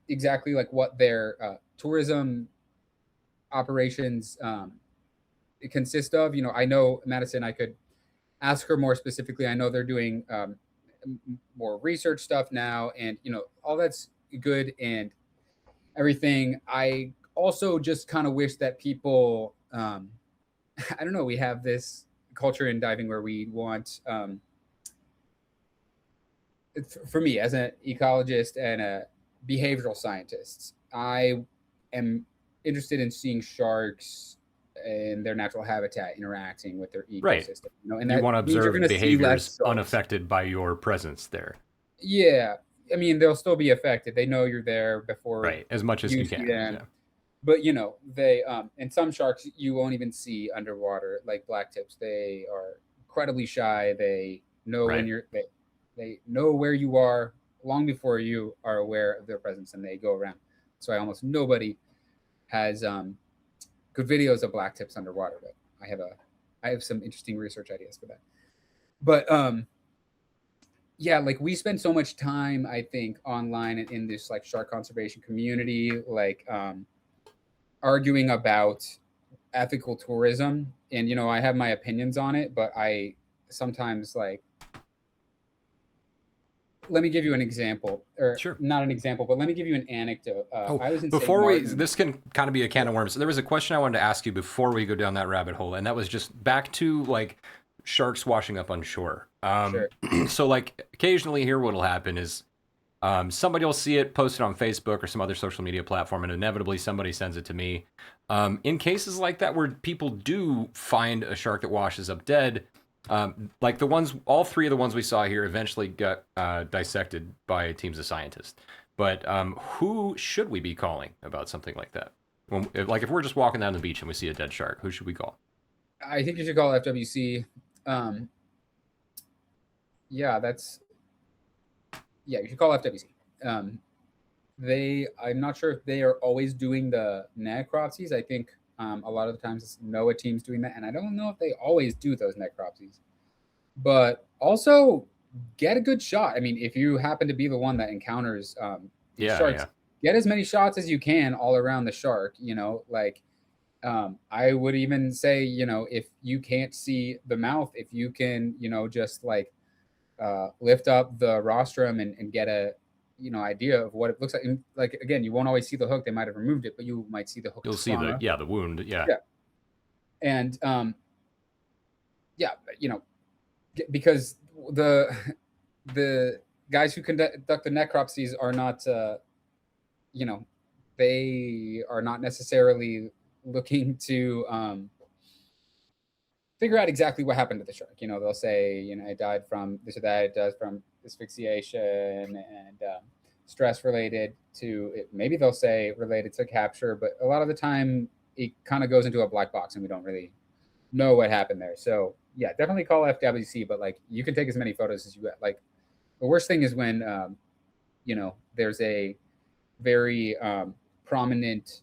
exactly like what their tourism operations consist of. I know Madison. I could ask her more specifically. I know they're doing more research stuff now, and all that's good and everything. I also just kind of wish that people, I don't know, we have this culture in diving where we want, for me as an ecologist and a behavioral scientist, I am interested in seeing sharks and their natural habitat interacting with their Right. ecosystem. And You that want to means you're observe going to see less behaviors sharks. unaffected by your presence there. Yeah, I mean they'll still be affected. They know you're there before Right. As much as you you see can. them. Yeah. But they and some sharks you won't even see underwater, like black tips. They are incredibly shy. They know when Right. they know where you are long before you are aware of their presence, and they go around. So almost nobody has good videos of black tips underwater. But I have some interesting research ideas for that. But yeah, like we spend so much time, I think, online and in this like shark conservation community, like arguing about ethical tourism. And I have my opinions on it, but I sometimes like, let me give you an example, or Sure. not an example, but let me give you an anecdote. Oh, I was in St. before Martin. this can kind of be a can Yeah, of worms. There was a question I wanted to ask you before we go down that rabbit hole, and that was just back to like sharks washing up on shore. sure. So like occasionally here, what'll happen is somebody will see it posted on Facebook or some other social media platform, and inevitably somebody sends it to me. In cases like that where people do find a shark that washes up dead, like all three of the ones we saw here eventually got dissected by teams of scientists. But who should we be calling about something like that? If we're just walking down the beach and we see a dead shark, who should we call? I think you should call FWC. Um, yeah, you should call FWC. Um, I'm not sure if they are always doing the necropsies. I think a lot of the times it's NOAA teams doing that, and I don't know if they always do those necropsies. But also get a good shot. I mean, if you happen to be the one that encounters these sharks, get as many shots as you can all around the shark. I would even say, if you can't see the mouth, if you can, just like lift up the rostrum and get a idea of what it looks like. And like again, you won't always see the hook; they might have removed it, but you might see the hook. You'll see the wound. Yeah. Yeah. And because the guys who conduct the necropsies are not, they are not necessarily looking to figure out exactly what happened to the shark. They'll say, it died from this or that, it does from asphyxiation and stress related to it. Maybe they'll say related to capture, but a lot of the time it kind of goes into a black box and we don't really know what happened there. So yeah, definitely call FWC, but like you can take as many photos as you get. Like the worst thing is when, there's a very prominent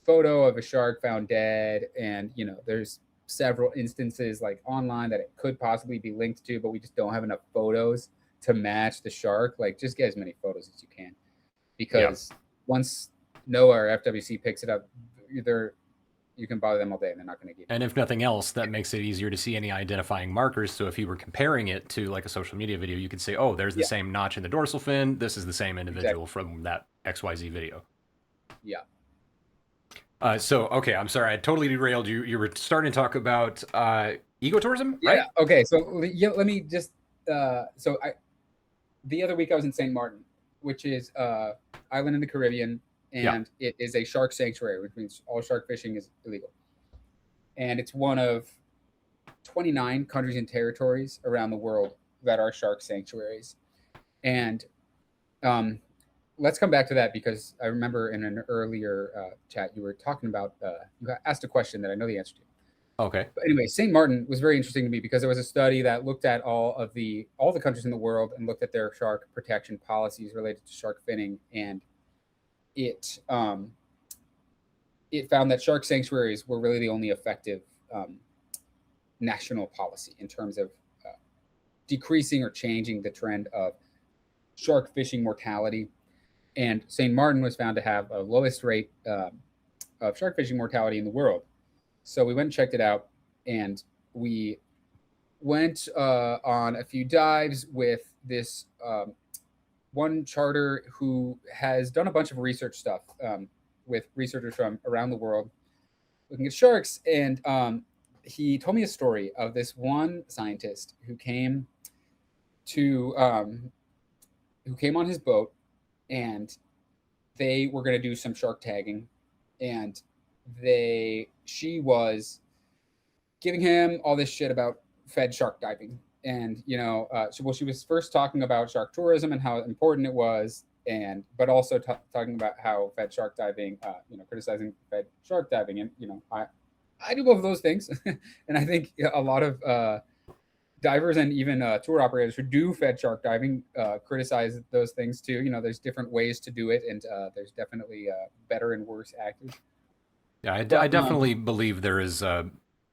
photo of a shark found dead, and there's several instances like online that it could possibly be linked to, but we just don't have enough photos to match the shark. Like just get as many photos as you can, because once NOAA or FWC picks it up, you can bother them all day and they're not going to give you. And if nothing else, that makes it easier to see any identifying markers. So if you were comparing it to like a social media video, you could say, oh, there's the same notch in the dorsal fin. This is the same individual from that XYZ video. Yeah. Okay, I'm sorry, I totally derailed you. You were starting to talk about ecotourism, right? Yeah. Okay. So let me just. The other week I was in St. Martin, which is island in the Caribbean, and it is a shark sanctuary, which means all shark fishing is illegal. And it's one of 29 countries and territories around the world that are shark sanctuaries. And let's come back to that, because I remember in an earlier chat you were talking about, you asked a question that I know the answer to. Okay. But anyway, St. Martin was very interesting to me because there was a study that looked at all the countries in the world and looked at their shark protection policies related to shark finning, and it found that shark sanctuaries were really the only effective national policy in terms of decreasing or changing the trend of shark fishing mortality. And St. Martin was found to have a lowest rate of shark fishing mortality in the world. So we went and checked it out, and we went on a few dives with this one charter who has done a bunch of research stuff with researchers from around the world looking at sharks. And he told me a story of this one scientist to who came on his boat, and they were going to do some shark tagging, and she was giving him all this shit about fed shark diving. And she was first talking about shark tourism and how important it was, and but also talking about how fed shark diving, criticizing fed shark diving. And I do both of those things, and I think a lot of divers and even tour operators who do fed shark diving criticize those things too. There's different ways to do it, and there's definitely better and worse actors. Yeah, I But definitely believe there is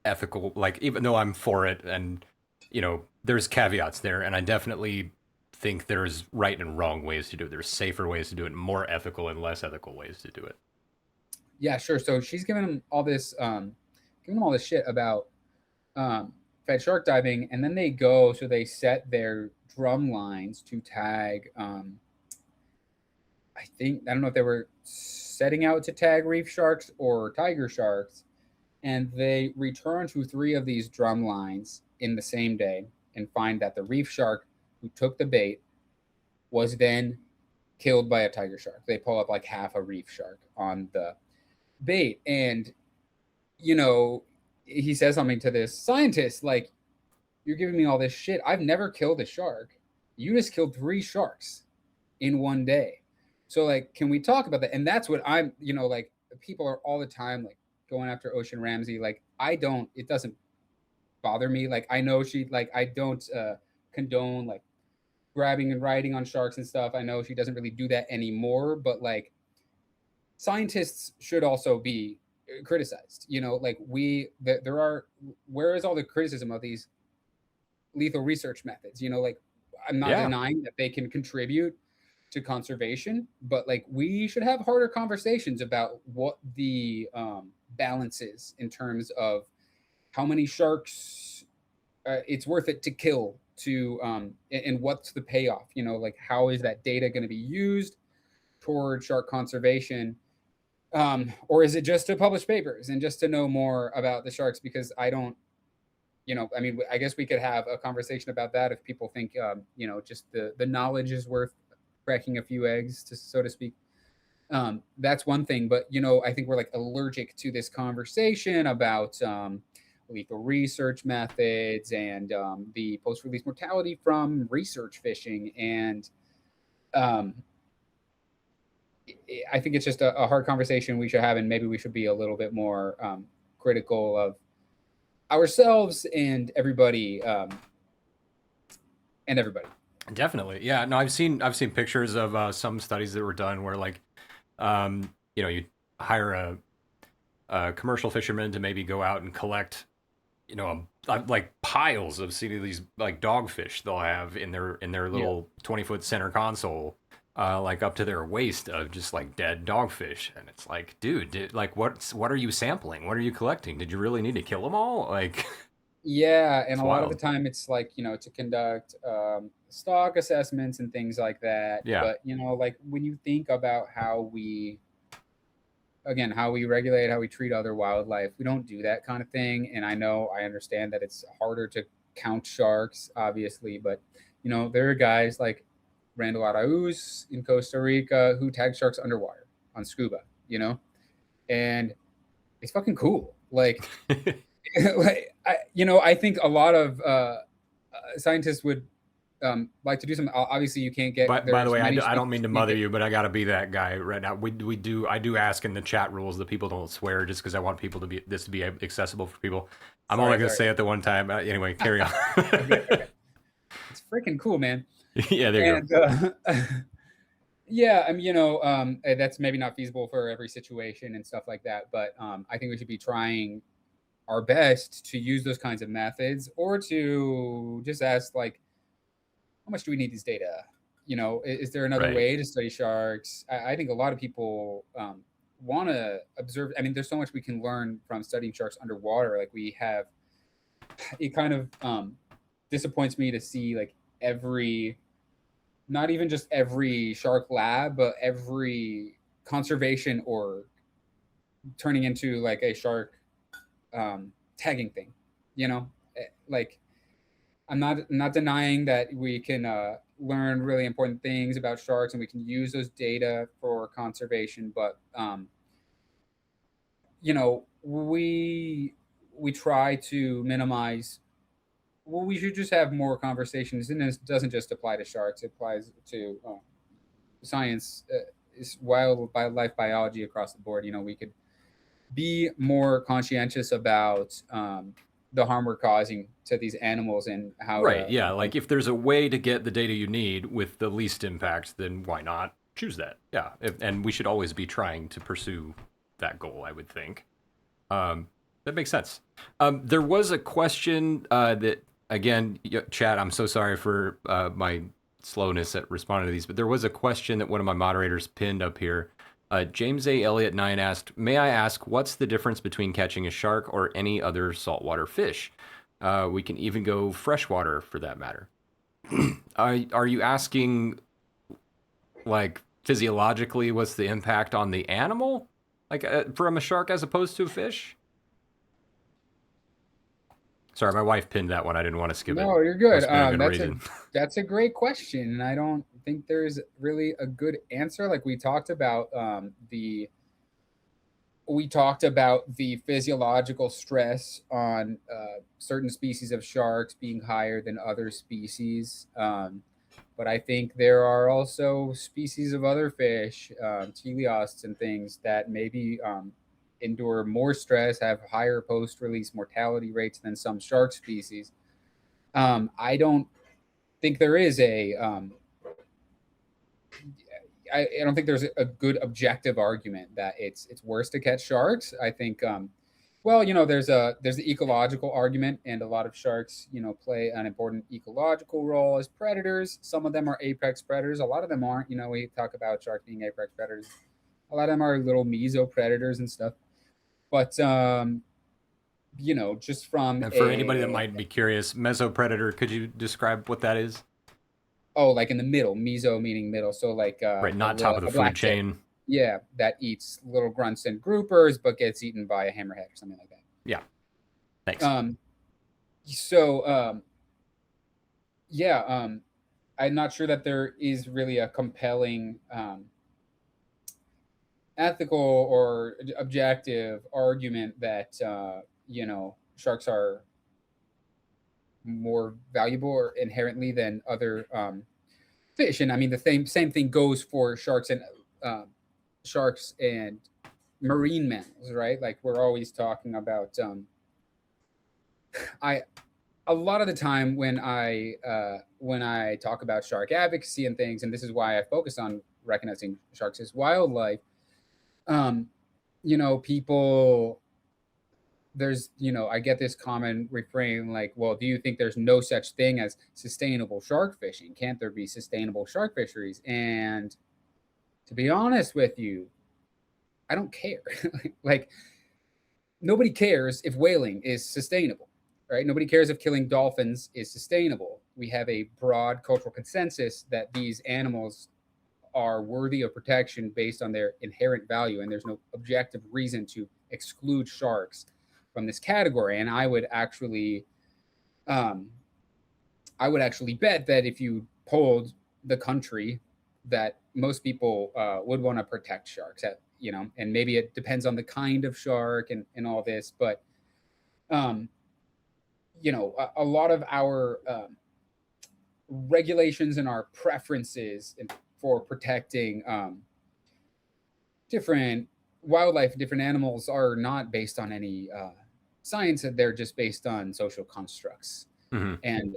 ethical, like, even though I'm for it, and there's caveats there, and I definitely think there's right and wrong ways to do it. There's safer ways to do it, and more ethical and less ethical ways to do it. yeah, sure. So she's giving him all this, shit about fed shark diving, and then they set their drum lines to tag. I don't know if they were setting out to tag reef sharks or tiger sharks, and they return to 3 of these drum lines in the same day and find that the reef shark who took the bait was then killed by a tiger shark. They pull up like half a reef shark on the bait, and he says something to this scientist like, "You're giving me all this shit. I've never killed a shark. You just killed 3 sharks in one day. So like, can we talk about that?" And that's what I'm, like, people are all the time like going after Ocean Ramsey. Like, it doesn't bother me. Like, I know I don't condone like grabbing and riding on sharks and stuff. I know she doesn't really do that anymore, but like, scientists should also be criticized. Like where is all the criticism of these lethal research methods? Like, I'm not Yeah, denying that they can contribute to conservation, but like, we should have harder conversations about what the balance is in terms of how many sharks it's worth it to kill to and what's the payoff. Like, how is that data going to be used toward shark conservation, or is it just to publish papers and just to know more about the sharks? Because I don't, I mean, I guess we could have a conversation about that if people think just the knowledge is worth cracking a few eggs, to so to speak. That's one thing, but I think we're like allergic to this conversation about lethal research methods and the post-release mortality from research fishing. And I think it's just a hard conversation we should have, and maybe we should be a little bit more critical of ourselves and everybody. definitely. Yeah, no, I've seen pictures of some studies that were done where, like, you hire a commercial fisherman to maybe go out and collect, like piles of, see, these like dogfish they'll have in their Yeah. little 20-foot center console, like up to their waist, of just like dead dogfish. And it's like, dude, like, what are you sampling? What are you collecting? Did you really need to kill them all? Like, Yeah, and it's a lot of the wild. time it's like, to conduct stock assessments and things like that. Yeah, But, like, when you think about how we regulate, how we treat other wildlife, we don't do that kind of thing. And I understand that it's harder to count sharks, obviously, but, there are guys like Randall Arauz in Costa Rica who tag sharks underwater on scuba, and it's fucking cool. Like, I think a lot of scientists would like to do some. Obviously, you can't get by the there's way, many I don't species mean you to can't mother get. you, but I gotta be that guy right now. I do ask in the chat rules that people don't swear, just because I want people to be this to be accessible for people. I'm only Sorry, gonna sorry. say it the one time. Anyway, carry on. Okay, okay. It's freaking cool, man. Yeah, there you And yeah, I mean, that's maybe not feasible for every situation and stuff like that. But I think we should be trying our best to use those kinds of methods, or to just ask like, how much do we need this data is there another Right. way to study sharks? I think a lot of people want to observe. I mean, there's so much we can learn from studying sharks underwater. Like we have, it kind of disappoints me to see like every, not even just every shark lab, but every conservation org turning into like a shark tagging thing. Like I'm not denying that we can learn really important things about sharks and we can use those data for conservation, but we try to minimize. Well, we should just have more conversations, and this doesn't just apply to sharks; it applies to science, is wildlife biology across the board. We could be more conscientious about the harm we're causing to these animals and how Right. to Yeah. Like if there's a way to get the data you need with the least impact, then why not choose that? Yeah. And we should always be trying to pursue that goal, I would think. That makes sense. There was a question that, again, chat, I'm so sorry for my slowness at responding to these, but there was a question that one of my moderators pinned up here. James A. Elliott 9 asked, may I ask what's the difference between catching a shark or any other saltwater fish? We can even go freshwater for that matter. Are you asking, like, physiologically, what's the impact on the animal? Like, from a shark as opposed to a fish? Sorry, my wife pinned that one. I didn't want to skip it. No, you're good. Must have been a good reason. That's a great question, and I don't think there's really a good answer. Like we talked about the physiological stress on certain species of sharks being higher than other species. But I think there are also species of other fish, teleosts and things that maybe endure more stress, have higher post-release mortality rates than some shark species. I don't think there is I don't think there's a good objective argument that it's worse to catch sharks. I think well, there's the ecological argument, and a lot of sharks, play an important ecological role as predators. Some of them are apex predators. A lot of them aren't. We talk about sharks being apex predators. A lot of them are little meso predators and stuff. But just from And for anybody that might be curious, mesopredator, could you describe what that is? like in the middle, meso meaning middle. So like Right, not top of the a food black tip. chain. Yeah, that eats little grunts and groupers, but gets eaten by a hammerhead or something like that. Yeah. Thanks. So yeah, I'm not sure that there is really a compelling ethical or objective argument that sharks are more valuable or inherently than other fish. And I mean the same thing goes for sharks and marine mammals, right? Like we're always talking about I a lot of the time when I talk about shark advocacy and things, and this is why I focus on recognizing sharks as wildlife. People, I get this common refrain like, well, do you think there's no such thing as sustainable shark fishing? Can't there be sustainable shark fisheries? And to be honest with you, I don't care. Like, nobody cares if whaling is sustainable, right? Nobody cares if killing dolphins is sustainable. We have a broad cultural consensus that these animals are worthy of protection based on their inherent value, and there's no objective reason to exclude sharks from this category. And I would actually bet that if you polled the country, that most people would want to protect sharks. And maybe it depends on the kind of shark and all this, but a lot of our regulations and our preferences for protecting different wildlife, different animals are not based on any science. They're just based on social constructs. Mm-hmm. And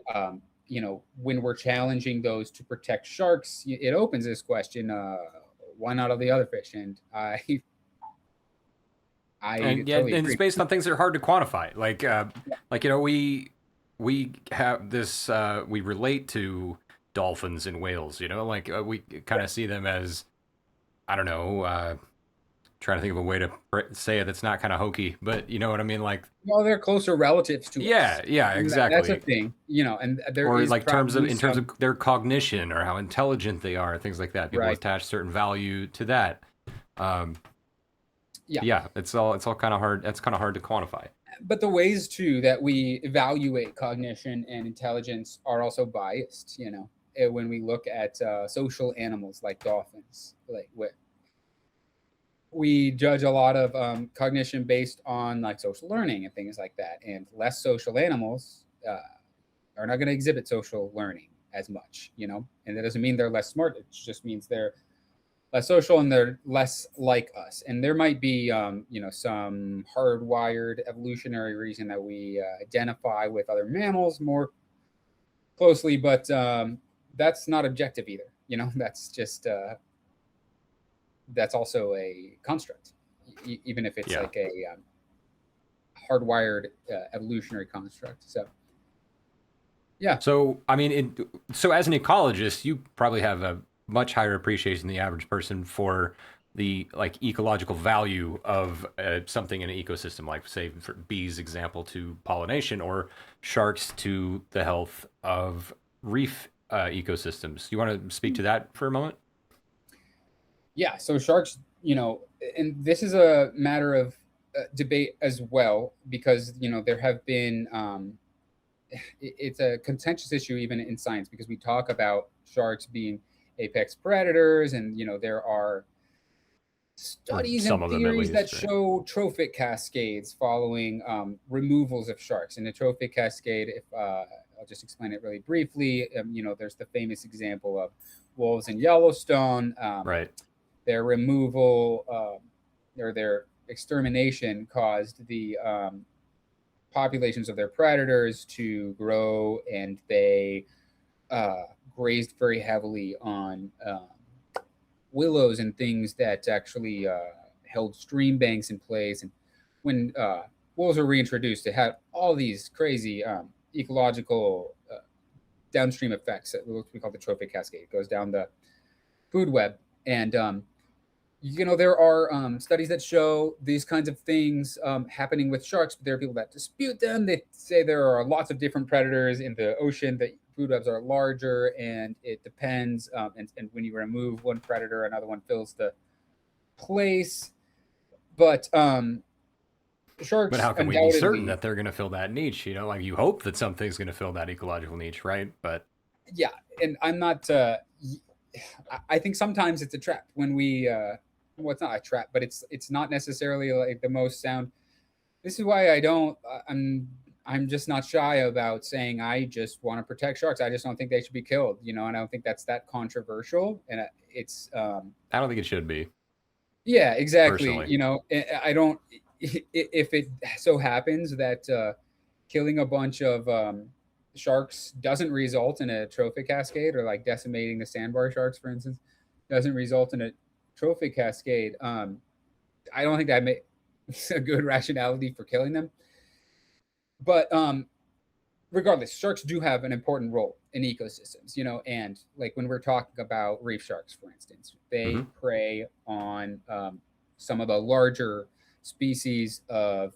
when we're challenging those to protect sharks, it opens this question: why not all the other fish? And And yeah, totally and agree. it's based on things that are hard to quantify. Like we have this. We relate to dolphins and whales. Like we kind of see them as, I don't know, trying to think of a way to say it that's not kind of hokey, but you know what I mean? Like, Well, they're closer relatives to us. yeah, And that's a exactly. thing, and there Or is like probably in terms some of their cognition or how intelligent they are, things like that. People right. attach certain value to that. Um, Yeah. yeah, it's all kind of hard. That's kind of hard to quantify. But the ways too that we evaluate cognition and intelligence are also biased. When we look at social animals like dolphins, like we judge a lot of cognition based on like social learning and things like that, and less social animals are not going to exhibit social learning as much. And that doesn't mean they're less smart. It just means they're less social and they're less like us. And there might be, some hardwired evolutionary reason that we identify with other mammals more closely, but that's not objective either. That's just that's also a construct, even if it's Yeah. like a hardwired evolutionary construct. So, yeah. So I mean, so as an ecologist, you probably have a much higher appreciation than the average person for the like ecological value of something in an ecosystem, like say for bees example to pollination, or sharks to the health of reef ecosystems. You want to speak to that for a moment? Yeah. So sharks, and this is a matter of debate as well, because there have been it's a contentious issue even in science, because we talk about sharks being apex predators, and there are Or studies some and of them at theories that least, right? show trophic cascades following removals of sharks. And the trophic cascade, if I'll just explain it really briefly, there's the famous example of wolves in Yellowstone. Right. Their removal or their extermination caused the populations of their predators to grow, and they uh, grazed very heavily on willows and things that actually held stream banks in place. And when wolves were reintroduced, it had all these crazy ecological downstream effects that we call the trophic cascade. It goes down the food web. And there are studies that show these kinds of things happening with sharks, but there are people that dispute them. They say there are lots of different predators in the ocean. The food webs are larger, and it depends. And when you remove one predator, another one fills the place. But But sharks how can we be certain undoubtedly, that they're going to fill that niche? Like you hope that something's going to fill that ecological niche, right? But yeah. And I'm not. I think sometimes it's a trap when we. Well, it's not a trap, but it's not necessarily like the most sound. This is why I don't. I'm just not shy about saying I just want to protect sharks. I just don't think they should be killed. And I don't think that's that controversial. And it's I don't think it should be, yeah, exactly. personally. I don't. If it so happens that killing a bunch of sharks doesn't result in a trophic cascade, or like decimating the sandbar sharks, for instance, doesn't result in a trophic cascade, I don't think that makes a good rationality for killing them. But regardless, sharks do have an important role in ecosystems, and like when we're talking about reef sharks, for instance, they Hmm. prey on some of the larger species of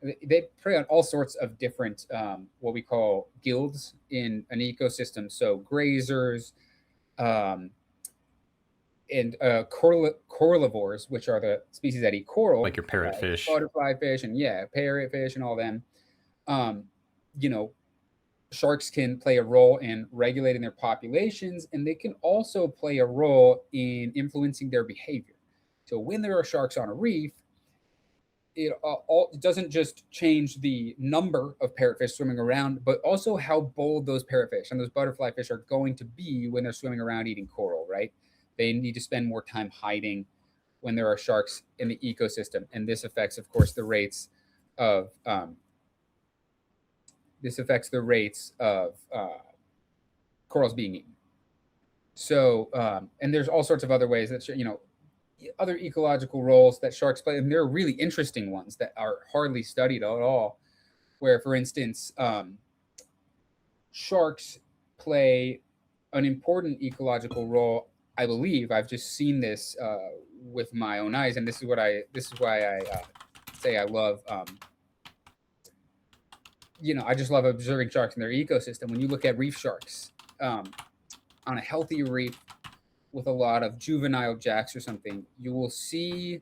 they prey on all sorts of different what we call guilds in an ecosystem. So grazers, um, and corallivores, which are the species that eat Like coral, your like parrotfish. butterfly fish and yeah, parrotfish and all them. Um, you know, Sharks can play a role in regulating their populations, and they can also play a role in influencing their behavior. So when there are sharks on a reef, it doesn't just change the number of parrotfish swimming around, but also how bold those parrotfish and those butterfly fish are going to be when they're swimming around eating coral, right? They need to spend more time hiding when there are sharks in the ecosystem, and this affects, of course, the rates of corals being eaten. So, and there's all sorts of other ways that other ecological roles that sharks play, and they're really interesting ones that are hardly studied at all. Where, for instance, sharks play an important ecological role. I believe I've just seen this with my own eyes, and this is why I say I love. I just love observing sharks in their ecosystem. When you look at reef sharks um, on a healthy reef with a lot of juvenile jacks or something, you will see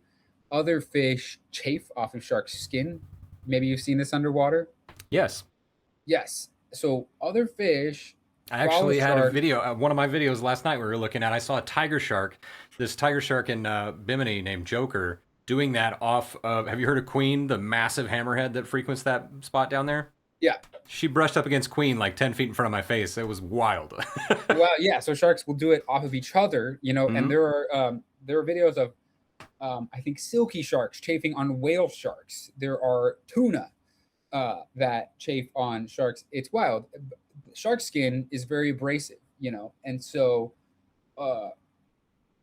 other fish chafe off of shark's skin. Maybe you've seen this underwater. Yes. Yes. So other fish I follow actually had a shark. video, one of my videos last night we were looking at. I saw a tiger shark, this tiger shark in Bimini named Joker, doing that off of. Have you heard of Queen, the massive hammerhead that frequents that spot down there? Yeah. She brushed up against Queen like 10 feet in front of my face. It was wild. Well, yeah. So sharks will do it off of each other, and Hmm. there are videos of I think silky sharks chafing on whale sharks. There are tuna that chafe on sharks. It's wild. Shark skin is very abrasive, and so uh,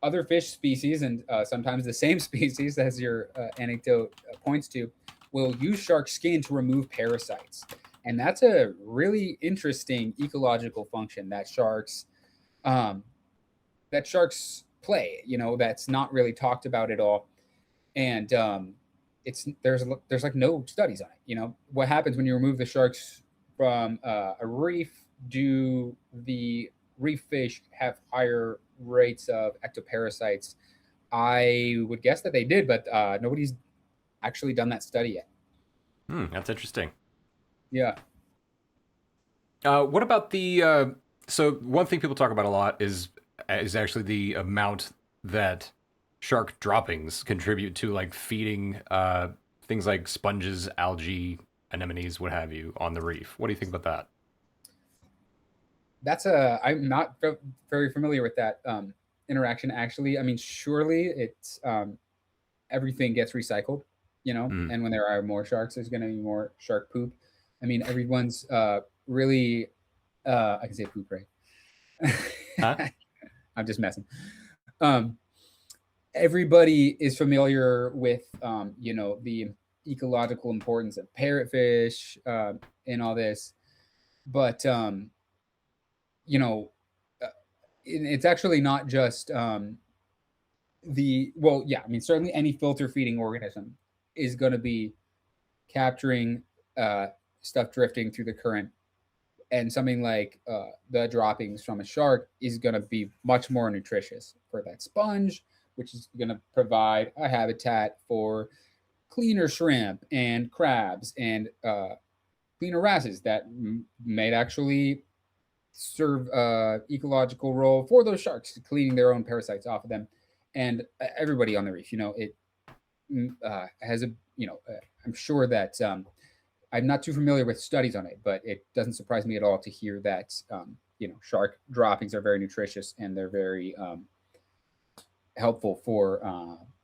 other fish species and sometimes the same species, as your anecdote points to, will use shark skin to remove parasites, and that's a really interesting ecological function um, that sharks play. That's not really talked about at all, and it's there's like no studies on it. What happens when you remove the sharks from a reef? Do the reef fish have higher rates of ectoparasites? I would guess that they did, but nobody's actually done that study yet. That's interesting. Yeah. What about the? So one thing people talk about a lot is actually the amount that shark droppings contribute to like feeding things like sponges, algae, anemones, what have you, on the reef. What do you think about that? I'm not very familiar with that interaction, actually. I mean, surely it's everything gets recycled, Mm. and when there are more sharks, there's going to be more shark poop. I mean, everyone's really, I can say poop, Huh? right? I'm just messing. Um, Everybody is familiar with, the ecological importance of parrotfish and all this, but you know, uh, it's actually not just well, yeah, I mean, certainly any filter feeding organism is going to be capturing uh, stuff drifting through the current, and something like the droppings from a shark is going to be much more nutritious for that sponge, which is going to provide a habitat for cleaner shrimp and crabs and cleaner wrasses that might actually serve ecological role for those sharks, cleaning their own parasites off of them, and everybody on the reef. It has a I'm sure that I'm not too familiar with studies on it, but it doesn't surprise me at all to hear that shark droppings are very nutritious and they're very helpful for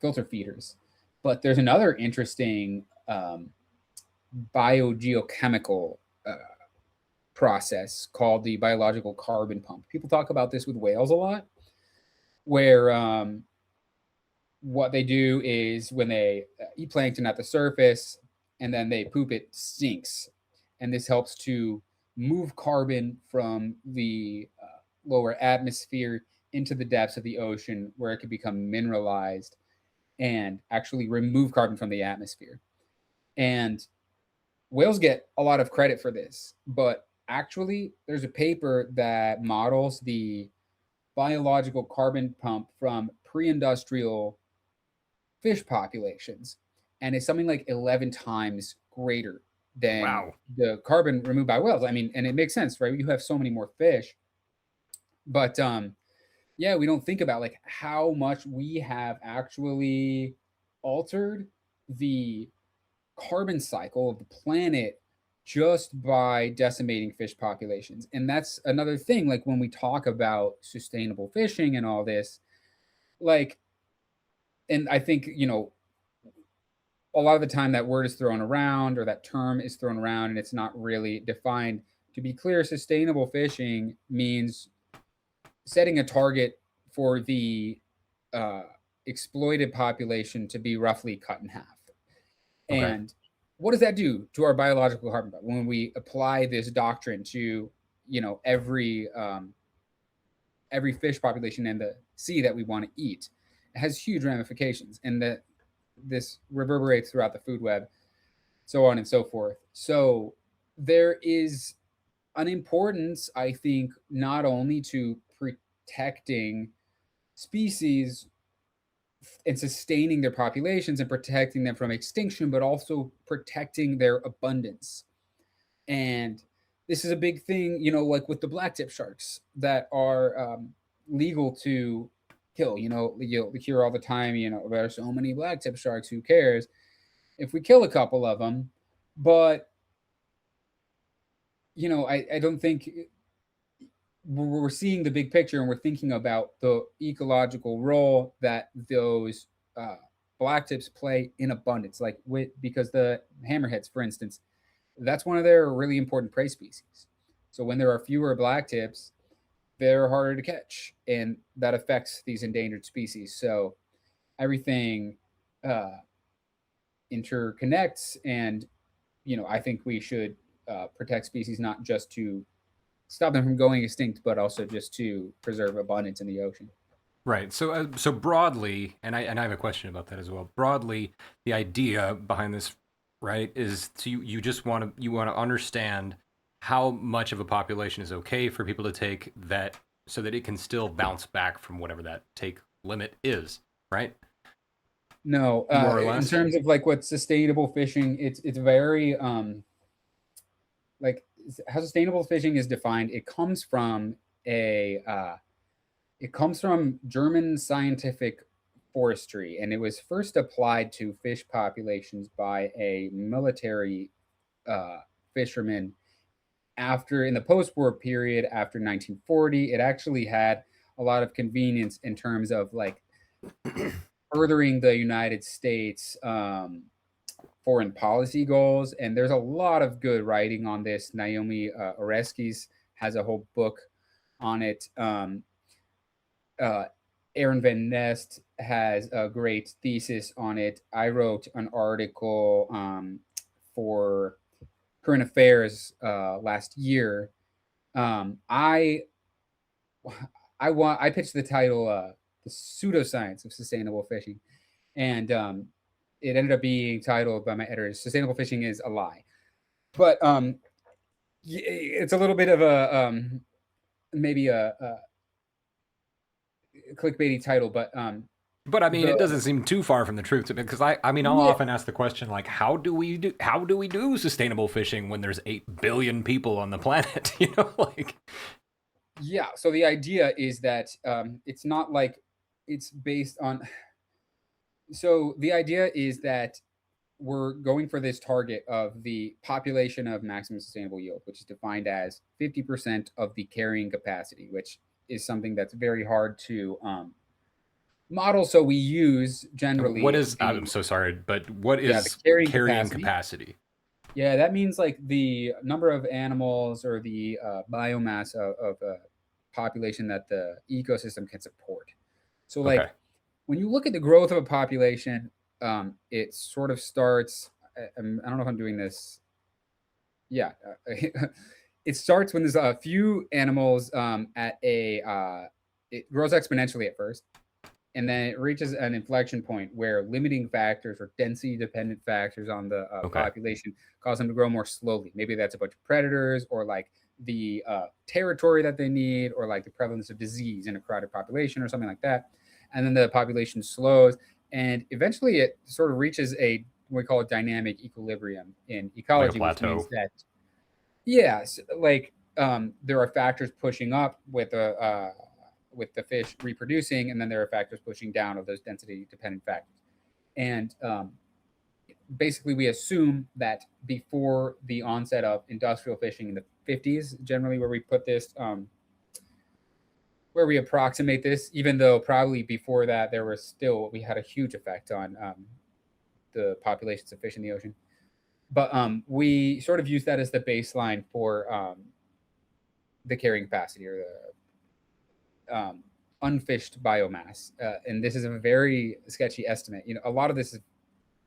filter feeders. But there's another interesting biogeochemical uh, process called the biological carbon pump. People talk about this with whales a lot, where what they do is when they eat plankton at the surface and then they poop, it sinks. And this helps to move carbon from the lower atmosphere into the depths of the ocean where it could become mineralized and actually remove carbon from the atmosphere. And whales get a lot of credit for this, but actually, there's a paper that models the biological carbon pump from pre industrial fish populations, and it's something like 11 times greater than Wow. the carbon removed by whales. I mean, and it makes sense, right? You have so many more fish, but yeah, we don't think about like how much we have actually altered the carbon cycle of the planet just by decimating fish populations. And that's another thing, like when we talk about sustainable fishing and all this, like, and I think, a lot of the time that word is thrown around or that term is thrown around and it's not really defined. To be clear, sustainable fishing means setting a target for the uh, exploited population to be roughly cut in half. Okay. And what does that do to our biological carbon when we apply this doctrine to, every fish population in the sea that we want to eat. It has huge ramifications, and that this reverberates throughout the food web, so on and so forth. So there is an importance, I think, not only to protecting species and sustaining their populations and protecting them from extinction, but also protecting their abundance. And this is a big thing, like with the blacktip sharks that are legal to kill. You'll hear all the time, there are so many blacktip sharks, who cares if we kill a couple of them? But, I don't think we're seeing the big picture, and we're thinking about the ecological role that those black tips play in abundance, because the hammerheads, for instance, that's one of their really important prey species. So when there are fewer black tips, they're harder to catch, and that affects these endangered species. So everything uh, interconnects, and I think we should protect species, not just to stop them from going extinct, but also just to preserve abundance in the ocean. Right. So broadly, and I have a question about that as well. Broadly, the idea behind this, right, is you want to understand how much of a population is okay for people to take, that so that it can still bounce back from whatever that take limit is, right? No, More or in less. terms of like what sustainable fishing, it's very like how sustainable fishing is defined. It comes from German scientific forestry, and it was first applied to fish populations by a military uh, fisherman after in the post-war period after 1940. It actually had a lot of convenience in terms of like furthering the United States foreign policy goals. And there's a lot of good writing on this. Naomi Oreskes has a whole book on it. Uh, Aaron Van Nest has a great thesis on it. I wrote an article for Current Affairs last year. I pitched the title "The Pseudoscience of Sustainable Fishing," and it ended up being titled by my editors "Sustainable Fishing is a Lie." But it's a little bit of a maybe a clickbaity title, but But I mean, the it doesn't seem too far from the truth to me, because I mean, I'll yeah, often ask the question, like, how do we do sustainable fishing when there's 8 billion people on the planet? Like, yeah. So the idea is that it's not like it's based on. So the idea is that we're going for this target of the population of maximum sustainable yield, which is defined as 50% of the carrying capacity, which is something that's very hard to model. So we use what generally is? I'm so sorry, but what the is carrying carrying capacity. capacity? Yeah, that means like the number of animals or the biomass of a population that the ecosystem can support. So, Okay. like, when you look at the growth of a population, it sort of starts. I don't know if I'm doing this. Yeah, it starts when there's a few animals at a. It grows exponentially at first, and then it reaches an inflection point where limiting factors or density dependent factors on the Okay. population cause them to grow more slowly. Maybe that's a bunch of predators, or like the territory that they need, or like the prevalence of disease in a crowded population or something like that. And then the population slows, and eventually it sort of reaches a what we call a dynamic equilibrium in Like a ecology, which means plateau. that yes, like there are factors pushing up with the fish reproducing, and then there are factors pushing down of those density dependent factors. And basically, we assume that before the onset of industrial fishing in the 50s, generally where we put this, where we approximate this, even though probably before that there was still we had a huge effect on the populations of fish in the ocean. But we sort of use that as the baseline for the carrying capacity or the unfished biomass. And this is a very sketchy estimate. A lot of this is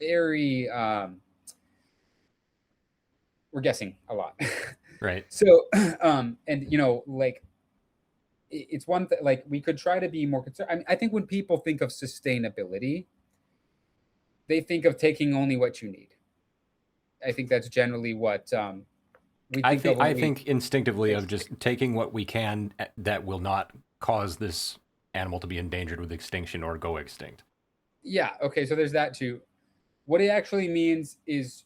very, we're guessing a lot. Right. So, and like it's one thing, like we could try to be more concerned. I mean, I think when people think of sustainability, they think of taking only what you need. I think that's generally what we I think of think when I we think instinctively think of just taking what we can that will not cause this animal to be endangered with extinction or go extinct. yeah, okay, so there's that too. What it actually means is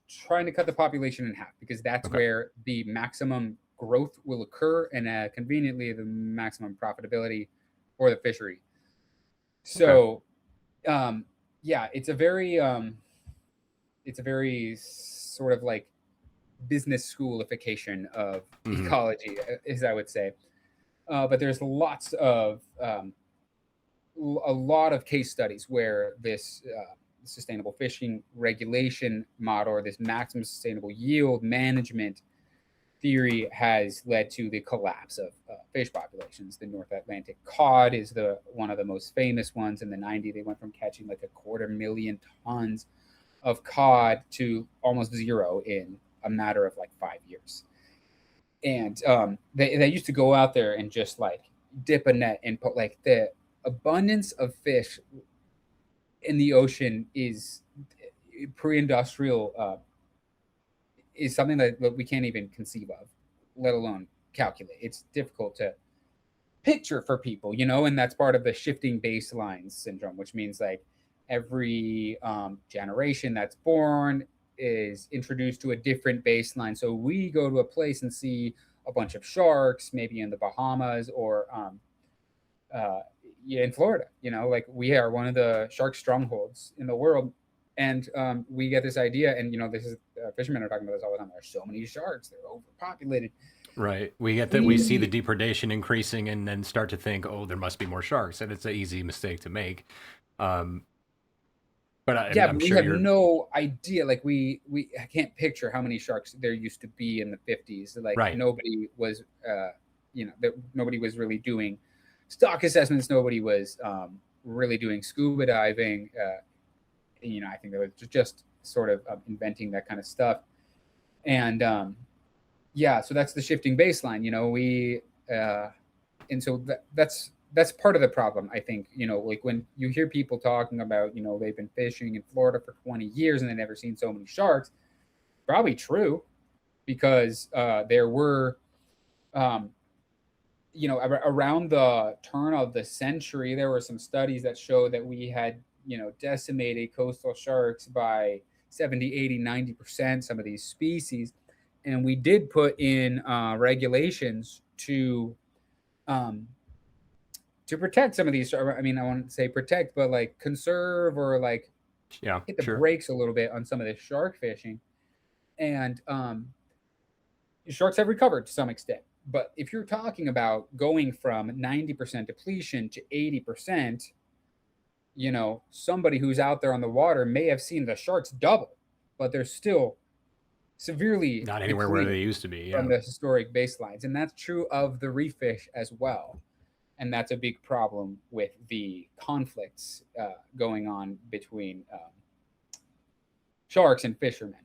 trying to cut the population in half because that's Okay. where the maximum growth will occur and conveniently the maximum profitability for the fishery. Okay. So, um, yeah, it's a very sort of like business schoolification of Hmm. ecology, as I would say. But there's lots of a lot of case studies where this sustainable fishing regulation model or this maximum sustainable yield management theory has led to the collapse of fish populations. The North Atlantic cod is the one of the most famous ones. In the 90s, they went from catching like 250,000 tons of cod to almost zero in a matter of like 5 years. And they used to go out there and just like dip a net and put like the abundance of fish in the ocean is pre-industrial is something that we can't even conceive of, let alone calculate. It's difficult to picture for people, and that's part of the shifting baselines syndrome, which means like every generation that's born is introduced to a different baseline. So we go to a place and see a bunch of sharks, maybe in the Bahamas or uh, yeah, in Florida. Like we are one of the shark strongholds in the world, and we get this idea, and this is fishermen are talking about this all the time. There's so many sharks; they're overpopulated. Right. We get that we see the We depredation increasing and then start to think, oh, there must be more sharks, and it's an easy mistake to make. Um, but Yeah, I'm but we sure have you're no idea. Like we I can't picture how many sharks there used to be in the 50s. Like right. nobody was, nobody was really doing stock assessments. Nobody was really doing scuba diving. I think they were just sort of inventing that kind of stuff. And yeah, so that's the shifting baseline. Uh, and so that's part of the problem. I think like when you hear people talking about they've been fishing in Florida for 20 years and they've never seen so many sharks, probably true because there were um, around the turn of the century there were some studies that show that we had decimated coastal sharks by 70, 80, 90%, some of these species, and we did put in regulations um, to protect some of these. I mean, I wouldn't say protect, but like conserve or like Yeah, hit the sure. brakes a little bit on some of this shark fishing. And sharks have recovered to some extent. But if you're talking about going from 90% depletion to 80%, somebody who's out there on the water may have seen the sharks double, but they're still severely Not anywhere where depleted they used to be. from Yeah. the historic baselines. And that's true of the reef fish as well. And that's a big problem with the conflicts going on between sharks and fishermen.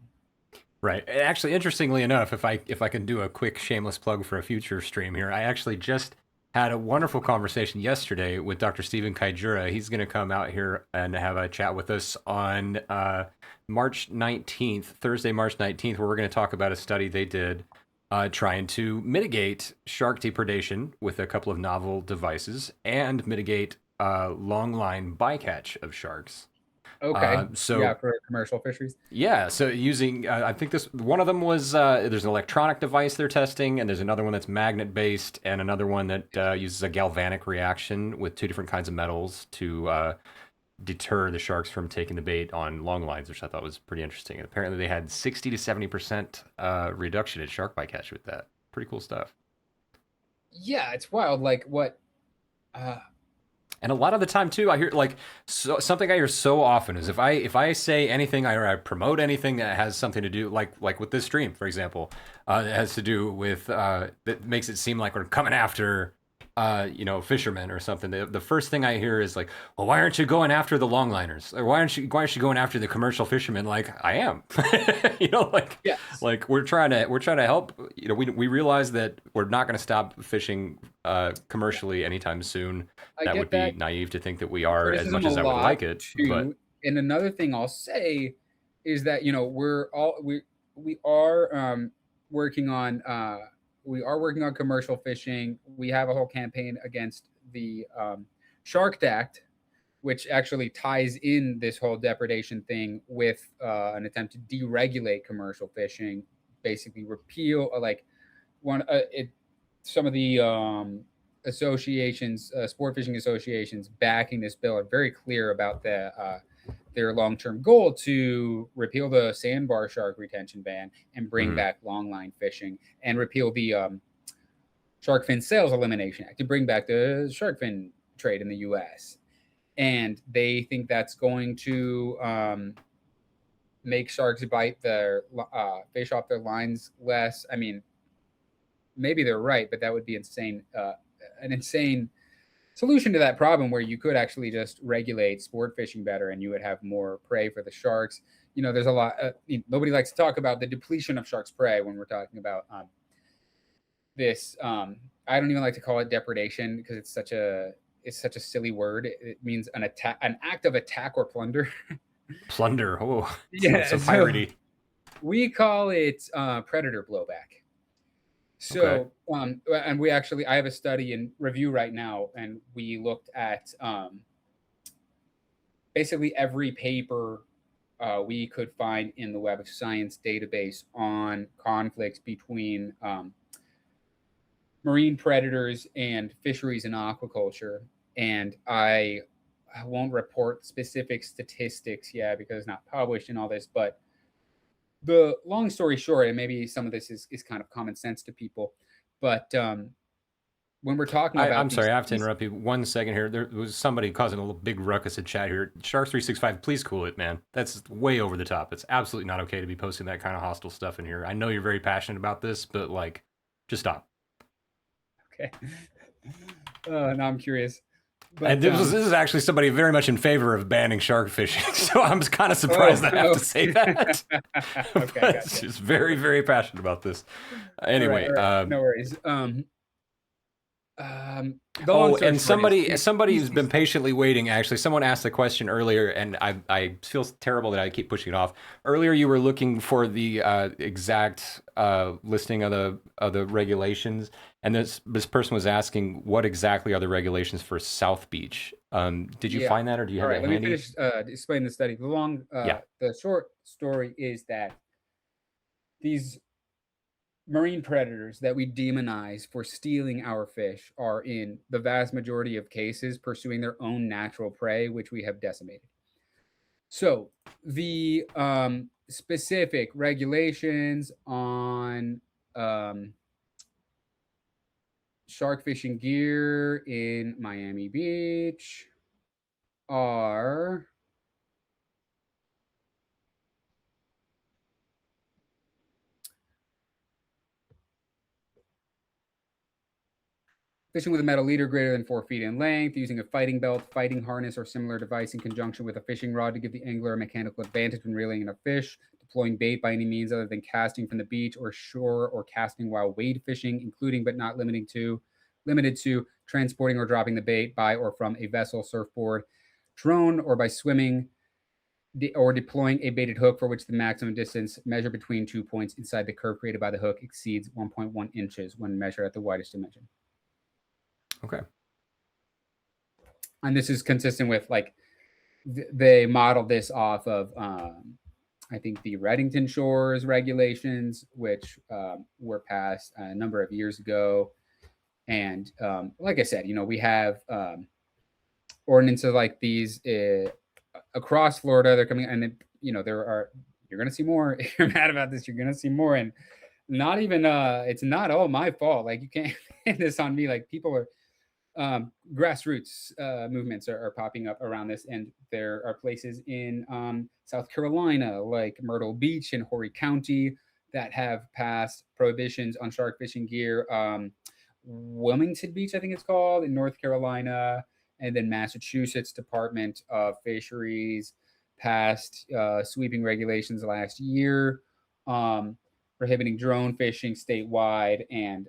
Right. Actually, interestingly enough, if I can do a quick shameless plug for a future stream here, I actually just had a wonderful conversation yesterday with Dr. Stephen Kaijura. He's going to come out here and have a chat with us on March 19th, Thursday, March 19th, where we're going to talk about a study they did trying to mitigate shark depredation with a couple of novel devices and mitigate long line bycatch of sharks. Okay. Yeah, So for commercial fisheries. yeah, so using I think this one of them was there's an electronic device they're testing, and there's another one that's magnet based, and another one that uses a galvanic reaction with two different kinds of metals to deter the sharks from taking the bait on long lines, which I thought was pretty interesting. And apparently, they had 60 to 70% reduction in shark bycatch with that. Pretty cool stuff. Yeah, it's wild. Like what? Uh, And a lot of the time too, I hear like something I hear so often is if I say anything or I promote anything that has something to do like with this stream, for example, that has to do with that makes it seem like we're coming after fishermen or something, the first thing I hear is like, well, why aren't you going after the longliners? Or why aren't you going after the commercial fishermen? Like I am, Yes, like we're trying to help. We realize that we're not going to stop fishing yeah, commercially anytime soon. I That get would be that naive to think that we are, as criticism much a as I would lot like it. But too. And another thing I'll say is that we are working on commercial fishing. We have a whole campaign against the Shark Act, which actually ties in this whole depredation thing with an attempt to deregulate commercial fishing, basically repeal one it some of the associations, sport fishing associations backing this bill are very clear about their long-term goal to repeal the sandbar shark retention ban and bring mhm. back longline fishing and repeal the Shark Fin Sales Elimination Act to bring back the shark fin trade in the U.S. And they think that's going to make sharks bite their fish off their lines less. I mean, maybe they're right, but that would be insane. An insane solution to that problem where you could actually just regulate sport fishing better and you would have more prey for the sharks. There's a lot. Nobody likes to talk about the depletion of sharks' prey when we're talking about this. I don't even like to call it depredation because it's such a silly word. It means an act of attack or plunder. Plunder. Oh, Yeah, some so piratey. we call it predator blowback. Okay. And I have a study in review right now, and we looked at basically every paper we could find in the Web of Science database on conflicts between marine predators and fisheries and aquaculture. And I won't report specific statistics yet because it's not published and all this, but the long story short, and maybe some of this is kind of common sense to people, but when we're talking I'm about sorry, these, I have to these interrupt you 1 second here. There was somebody causing a little big ruckus in chat here. Shark 365, please cool it, man. That's way over the top. It's absolutely not okay to be posting that kind of hostile stuff in here. I know you're very passionate about this, but like, just stop. okay, now I'm curious, And but this is actually somebody very much in favor of banning shark fishing, so I'm kind of oh, surprised that I have to say okay, that. okay, But gotcha. she's very, very passionate about this. All Anyway, right, no worries. The long oh, story and short is somebody these who's been these patiently waiting. Actually, someone asked a question earlier, and I feel terrible that I keep pushing it off. Earlier, you were looking for the exact listing of the regulations, and this person was asking what exactly are the regulations for South Beach. Did you Yeah. find that, or do you All have right. that Let me handy? finish explaining the study. Yeah. The short story is that these marine predators that we demonize for stealing our fish are, in the vast majority of cases, pursuing their own natural prey, which we have decimated. So the specific regulations on um, shark fishing gear in Miami Beach are fishing with a metal leader greater than 4 feet in length, using a fighting belt, fighting harness, or similar device in conjunction with a fishing rod to give the angler a mechanical advantage when reeling in a fish, deploying bait by any means other than casting from the beach or shore, or casting while wade fishing, including but not limited to transporting or dropping the bait by or from a vessel, surfboard, drone, or by swimming or deploying a baited hook for which the maximum distance measured between 2 points inside the curve created by the hook exceeds 1.1 inches when measured at the widest dimension. Okay. And this is consistent with they modeled this off of I think the Reddington Shores regulations, which were passed a number of years ago. And like I said, we have ordinances like these across Florida. They're coming, and you're going to see more. If you're mad about this, you're going to see more. And not even it's not all my fault. Like, you can't pin this on me. Like, people are grassroots movements are popping up around this, and there are places in South Carolina, like Myrtle Beach and Horry County, that have passed prohibitions on shark fishing gear. Wilmington Beach, I think it's called, in North Carolina, and then Massachusetts Department of Fisheries passed sweeping regulations last year, prohibiting drone fishing statewide, and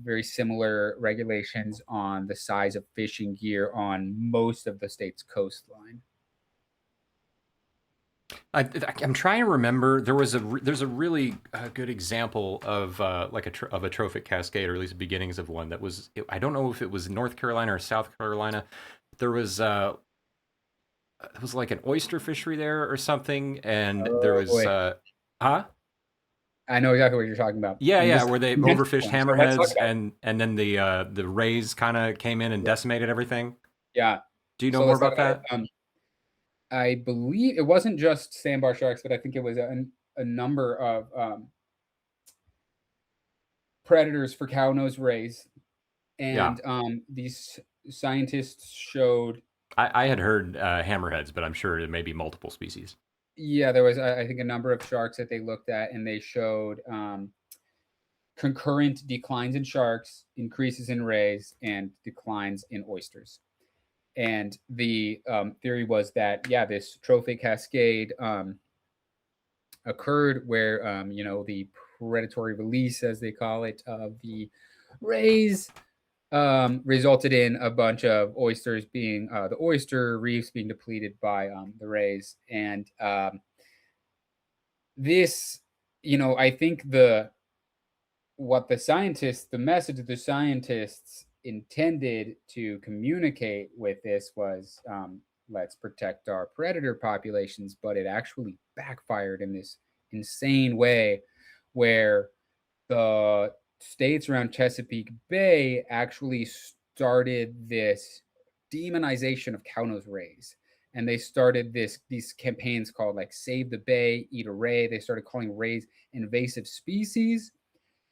very similar regulations on the size of fishing gear on most of the state's coastline. I'm trying to remember. There's a really good example of like of a trophic cascade, or at least beginnings of one that was. I don't know if it was North Carolina or South Carolina. There was it was like an oyster fishery there or something, and there Oh was boy, huh? I know exactly what you're talking about. Yeah, And yeah, this is where they overfished intentional. So let's look hammerheads, at it. and then the rays kind of came in and Yeah. decimated everything. Yeah. Do you know So more let's talk about about it. that? I believe it wasn't just sandbar sharks, but I think it was a number of predators for cow nose rays. Yeah, And these scientists showed, I had heard hammerheads, but I'm sure it may be multiple species. yeah, there was, I think, a number of sharks that they looked at, and they showed concurrent declines in sharks, increases in rays, and declines in oysters. And the theory was that, yeah, this trophic cascade occurred where, the predatory release, as they call it, of the rays resulted in a bunch of oysters being the oyster reefs being depleted by the rays, and this, I think the message the scientists intended to communicate with this was, let's protect our predator populations, but it actually backfired in this insane way, where the states around Chesapeake Bay actually started this demonization of cow nose rays. And they started these campaigns called like Save the Bay, Eat a Ray. They started calling rays invasive species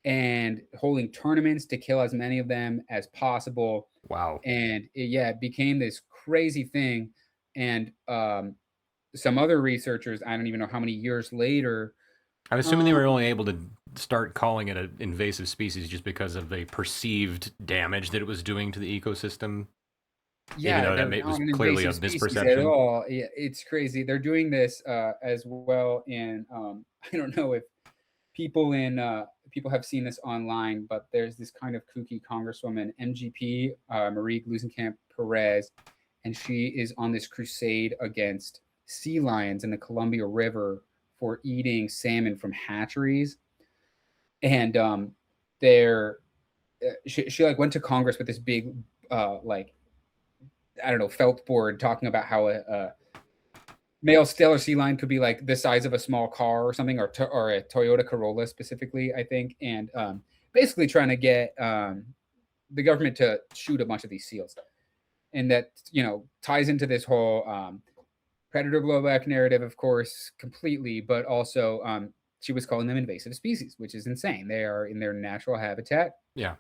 and holding tournaments to kill as many of them as possible. Wow. And it became this crazy thing. And some other researchers, I don't even know how many years later, I'm assuming they um, were only able to start calling it an invasive species just because of the perceived damage that it was doing to the ecosystem, even yeah, though they're was not an clearly a invasive species at misperception. all. Yeah, it's crazy. They're doing this as well in I don't know if people have seen this online, but there's this kind of kooky congresswoman, MGP Marie Gluesenkamp Perez, and she is on this crusade against sea lions in the Columbia River for eating salmon from hatcheries. And they're she like went to Congress with this big like, I don't know, felt board talking about how a male Steller sea lion could be like the size of a small car or something, or a Toyota Corolla specifically, I think, and basically trying to get the government to shoot a bunch of these seals, and that ties into this whole predator blowback narrative, of course, completely, but also she was calling them invasive species, which is insane. They are in their natural habitat, Yeah.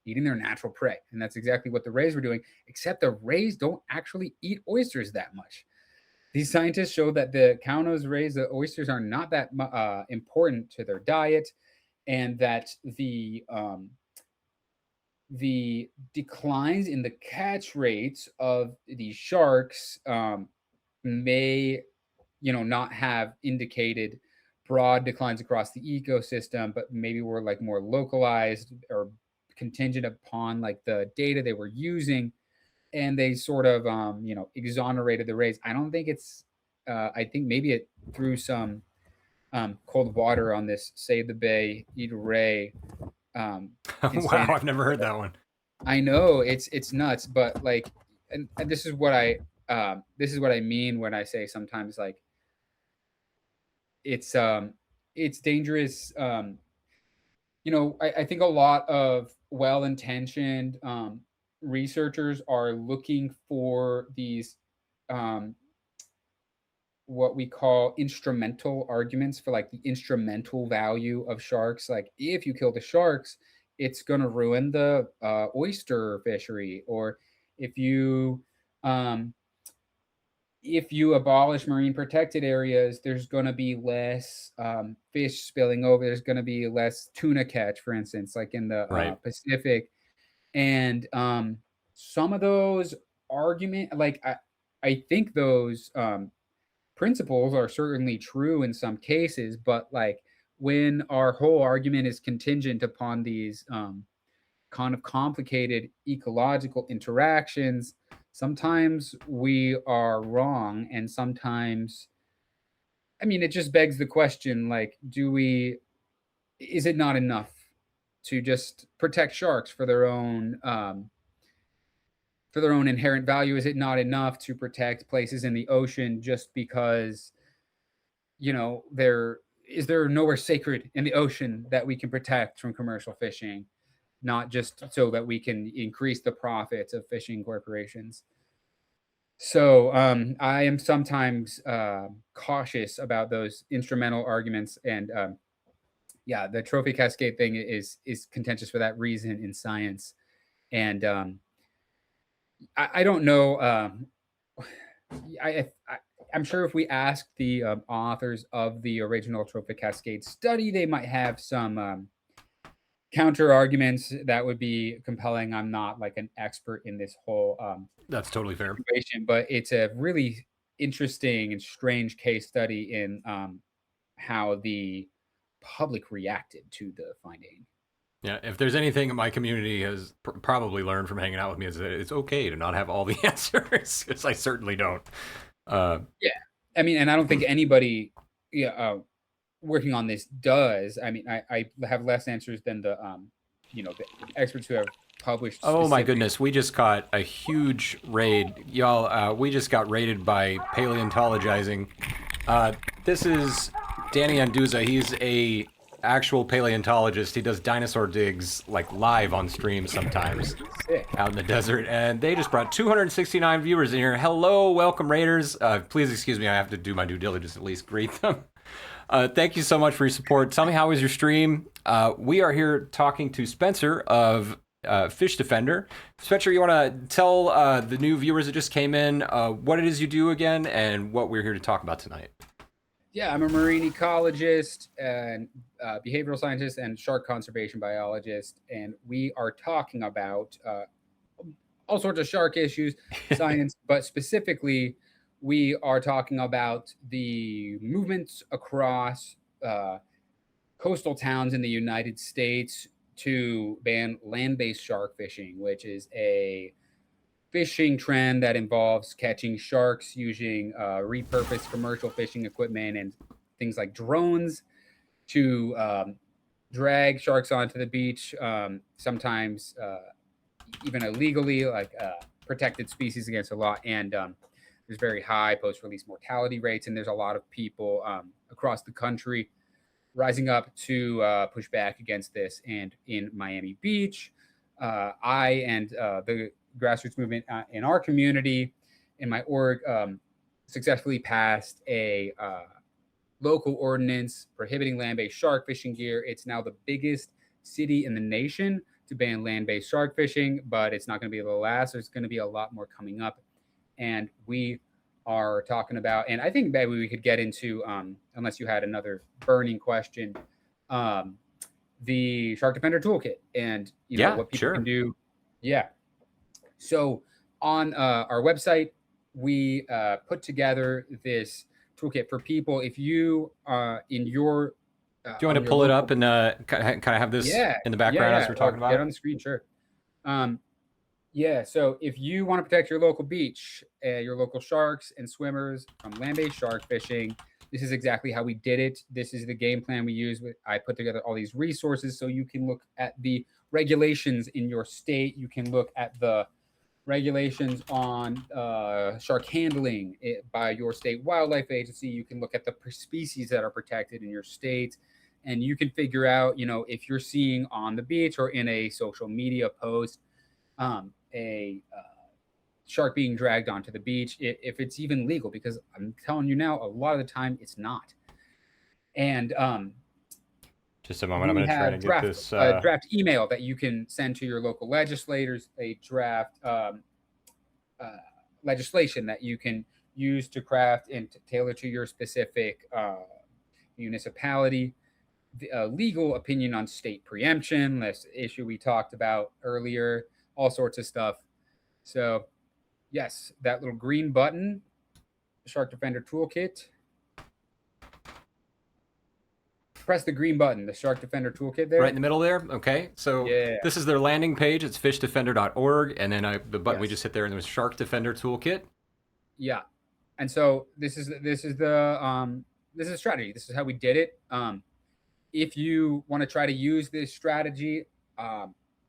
eating their natural prey, and that's exactly what the rays were doing. Except the rays don't actually eat oysters that much. These scientists showed that the cow nose rays, the oysters, are not that important to their diet, and that the declines in the catch rates of these sharks may, not have indicated broad declines across the ecosystem, but maybe were like more localized or contingent upon like the data they were using, and they sort of exonerated the rays. I don't think it's I think maybe it threw some cold water on this Save the Bay, Eat a Ray Wow, insanity. I've never heard that one. I know it's nuts, but like, and this is what I mean when I say sometimes like it's it's dangerous. I think a lot of well-intentioned researchers are looking for these um, what we call instrumental arguments for like the instrumental value of sharks. Like, if you kill the sharks, it's going to ruin the oyster fishery, or if you um, if you abolish marine protected areas, there's going to be less fish spilling over. There's going to be less tuna catch, for instance, like in the Right. Pacific. And some of those I think those principles are certainly true in some cases, but like when our whole argument is contingent upon these kind of complicated ecological interactions, sometimes we are wrong, and sometimes, I mean, it just begs the question, like, is it not enough to just protect sharks for their own inherent value? Is it not enough to protect places in the ocean just because, there nowhere sacred in the ocean that we can protect from commercial fishing, not just so that we can increase the profits of fishing corporations? So I am sometimes cautious about those instrumental arguments, and yeah, the trophy cascade thing is contentious for that reason in science. And I don't know. I I'm sure if we ask the authors of the original trophy cascade study, they might have some counter arguments that would be compelling. I'm not like an expert in this whole That's totally fair. situation, but it's a really interesting and strange case study in how the public reacted to the finding. Yeah, if there's anything my community has probably learned from hanging out with me is that it's okay to not have all the answers, because I certainly don't. Uh, Yeah, I mean, and I don't think anybody, yeah, working on this does. I mean, I have less answers than the experts who have published oh my specific. goodness, we just caught a huge raid, y'all. We just got raided by paleontologizing. This is Danny Anduza. He's a actual paleontologist. He does dinosaur digs like live on stream sometimes Sick. out in the desert, and they just brought 269 viewers in here. Hello, welcome raiders. Please excuse me, I have to do my due diligence, at least greet them. Thank you so much for your support. Tell me, how was your stream? We are here talking to Spencer of Fish Defender. Spencer, you want to tell the new viewers that just came in what it is you do again and what we're here to talk about tonight? Yeah, I'm a marine ecologist and behavioral scientist and shark conservation biologist, and we are talking about all sorts of shark issues, science, but specifically, we are talking about the movements across coastal towns in the United States to ban land-based shark fishing, which is a fishing trend that involves catching sharks using repurposed commercial fishing equipment and things like drones to drag sharks onto the beach, sometimes even illegally, like protected species against the law. And there's very high post-release mortality rates, and there's a lot of people across the country rising up to push back against this. And in Miami Beach, I and the grassroots movement in our community, in my org, successfully passed a local ordinance prohibiting land-based shark fishing gear. It's now the biggest city in the nation to ban land-based shark fishing, but it's not going to be the last. There's going to be a lot more coming up, and we are talking about, and I think maybe we could get into, unless you had another burning question, the Shark Defender Toolkit and Yeah, what people sure. can do. Yeah. So on our website, we put together this toolkit for people. If you in your Do you want to pull it up and kind of have this yeah, in the background as we're talking about get it? on the screen, sure. Yeah, so if you want to protect your local beach, your local sharks and swimmers from land-based shark fishing, this is exactly how we did it. This is the game plan we use. I put together all these resources so you can look at the regulations in your state. You can look at the regulations on shark handling by your state wildlife agency. You can look at the species that are protected in your state, and you can figure out, if you're seeing on the beach or in a social media post a shark being dragged onto the beach, if it's even legal, because I'm telling you now, a lot of the time it's not. And Just a moment. I'm we going to try to have get this. draft email that you can send to your local legislators, a draft legislation that you can use to craft and to tailor to your specific municipality. The legal opinion on state preemption, this issue we talked about earlier, all sorts of stuff. So yes, that little green button, Shark Defender Toolkit. Press the green button, the Shark Defender Toolkit there. Right in the middle there. Okay, so Yeah. this is their landing page. It's fishdefender.org, and then the button we Yes. just hit there, and there's Shark Defender Toolkit. Yeah, and so this is a strategy. This is how we did it. If you want to try to use this strategy,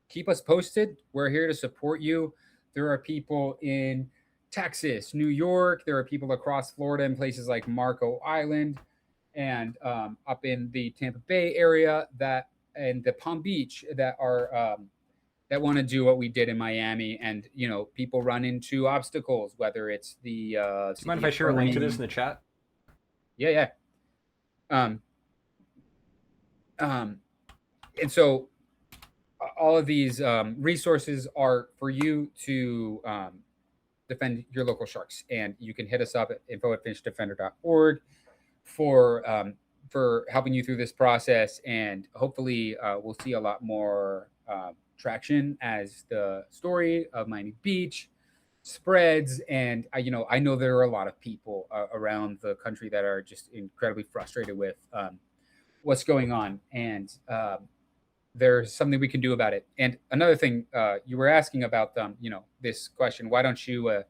keep us posted. We're here to support you. There are people in Texas, New York. There are people across Florida in places like Marco Island, and up in the Tampa Bay area and the Palm Beach that are that want to do what we did in Miami. And people run into obstacles, whether it's the Do you mind if I share a link to this in the chat? Yeah. Um, and so all of these resources are for you to defend your local sharks, and you can hit us up at info@fishdefender.org for helping you through this process, and hopefully we'll see a lot more traction as the story of Miami Beach spreads. And I know there are a lot of people around the country that are just incredibly frustrated with what's going on, and there's something we can do about it. And another thing, you were asking about this question, why don't you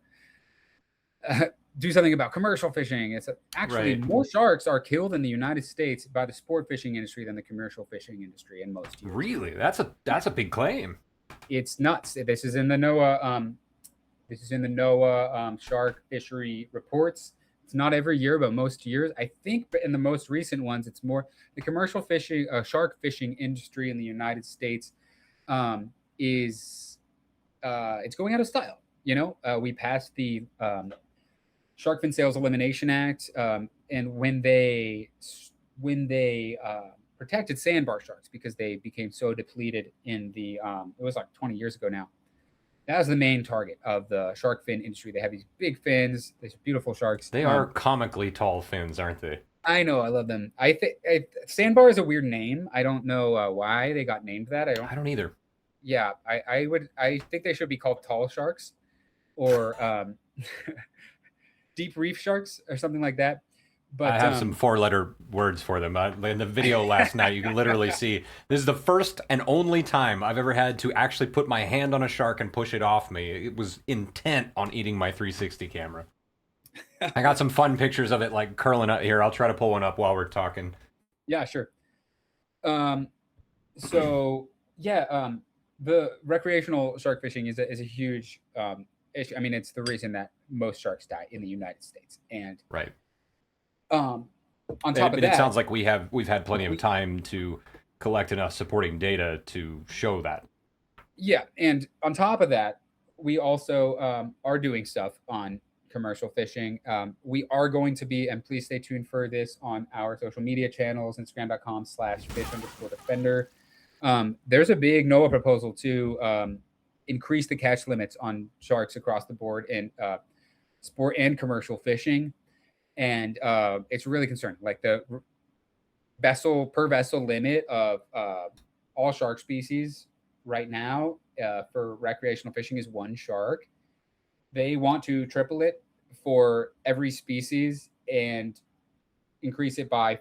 do something about commercial fishing? It's actually Right. more sharks are killed in the United States by the sport fishing industry than the commercial fishing industry in most years. Really? That's a big claim. It's nuts. This is in the NOAA shark fishery reports. It's not every year, but most years. I think in the most recent ones, it's more the commercial fishing, shark fishing industry in the United States is it's going out of style. We passed the Shark Fin Sales Elimination Act, and when they protected sandbar sharks because they became so depleted in the it was like 20 years ago now. That was the main target of the shark fin industry. They have these big fins, these beautiful sharks. They are comically tall fins, aren't they? I know, I love them. I think sandbar is a weird name. I don't know why they got named that. I don't either. Yeah, I think they should be called tall sharks, or deep reef sharks, or something like that. But I have some 4-letter words for them. In the video last night, you can literally see this is the first and only time I've ever had to actually put my hand on a shark and push it off me. It was intent on eating my 360 camera. I got some fun pictures of it like curling up here. I'll try to pull one up while we're talking. Yeah, sure. So yeah, the recreational shark fishing is a huge issue. I mean, it's the reason that most sharks die in the United States. And right. On top of that, it sounds like we've had plenty of time to collect enough supporting data to show that. Yeah, and on top of that, we also are doing stuff on commercial fishing. We are going to be, and please stay tuned for this on our social media channels, Instagram.com/fish_defender. There's a big NOAA proposal to increase the catch limits on sharks across the board in sport and commercial fishing. And it's really concerning. Like the vessel per vessel limit of all shark species right now for recreational fishing is 1 shark. They want to triple it for every species and increase it by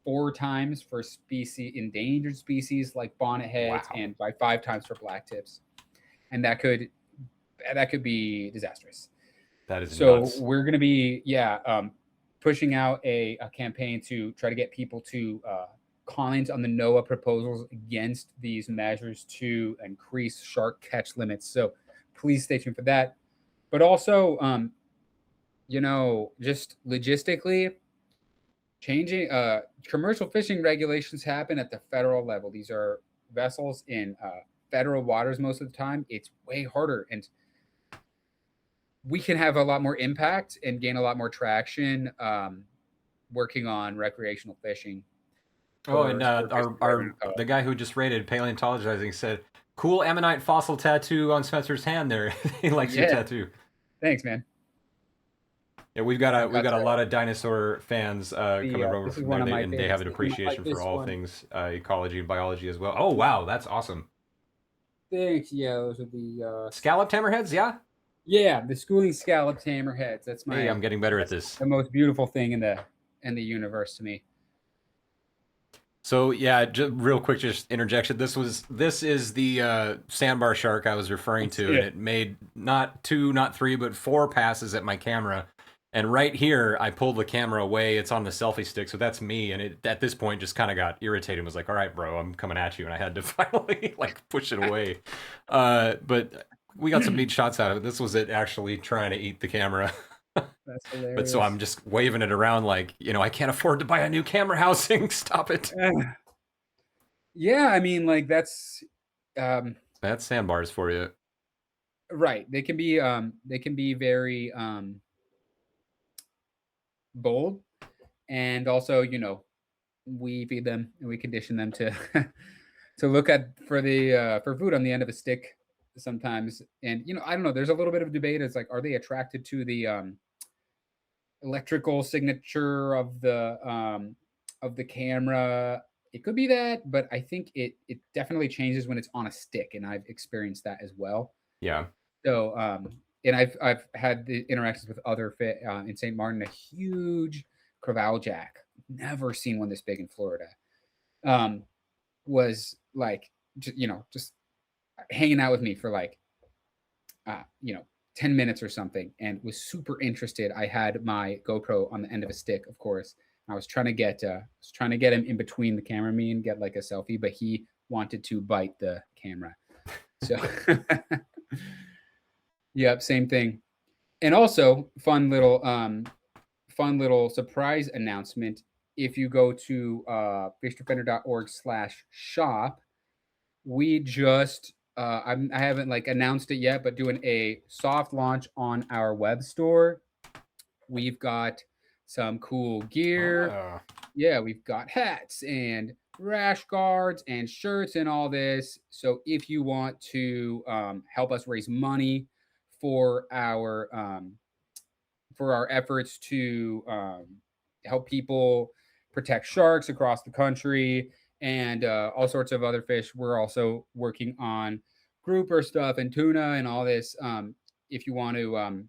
4 times for endangered species like bonnetheads, and by 5 times for blacktips. And that could be disastrous. That is so nuts. We're going to be pushing out a campaign to try to get people to comment on the NOAA proposals against these measures to increase shark catch limits. So please stay tuned for that. But also, just logistically, changing commercial fishing regulations happen at the federal level. These are vessels in federal waters most of the time. It's way harder, and we can have a lot more impact and gain a lot more traction working on recreational fishing. Oh, and the guy who just rated Paleontologizing said, "Cool ammonite fossil tattoo on Spencer's hand there." He likes your tattoo. Thanks, man. Yeah, we've got a lot of dinosaur fans coming over from there, and they have an appreciation for all things ecology and biology as well. Oh wow, that's awesome. Thanks. Yeah, those are the Scalloped hammerheads, yeah. yeah, the schooling scalloped hammerheads. Hey, I'm getting better at That's this. the most beautiful thing in the universe to me. So yeah, just real quick, just interjection. This is the sandbar shark I was referring Let's to, see and it. it made not two, not three, but four passes at my camera. And right here, I pulled the camera away. It's on the selfie stick, so that's me. And it at this point just kind of got irritated. And was like, "All right, bro, I'm coming at you," and I had to finally like push it away. But we got some neat shots out of it. This was it actually trying to eat the camera. That's But so I'm hilarious. just waving it around like, I can't afford to buy a new camera housing. Stop it. Yeah, I mean, like um, That's sandbars for you. right. They can be very bold, and also, we feed them and we condition them to to look at for food on the end of a stick sometimes. And I don't know. There's a little bit of debate. It's like, are they attracted to the electrical signature of the camera? It could be that, but I think it definitely changes when it's on a stick, and I've experienced that as well. Yeah. So, and I've had the interactions with other fit in St. Martin, a huge crevalle jack. Never seen one this big in Florida. Um, was like, just hanging out with me for like, uh, you know, 10 minutes or something, and was super interested. I had my GoPro on the end of a stick, of course. I was trying to get him in between the camera and me and get like a selfie, but he wanted to bite the camera. So, yep, same thing. And also, fun little surprise announcement. If you go to fishdefender.org/shop, we just I haven't like announced it yet, but doing a soft launch on our web store. We've got some cool gear. Oh. Yeah, we've got hats and rash guards and shirts and all this. So if you want to help us raise money for our efforts to help people protect sharks across the country and all sorts of other fish. We're also working on grouper stuff and tuna and all this. If you want to,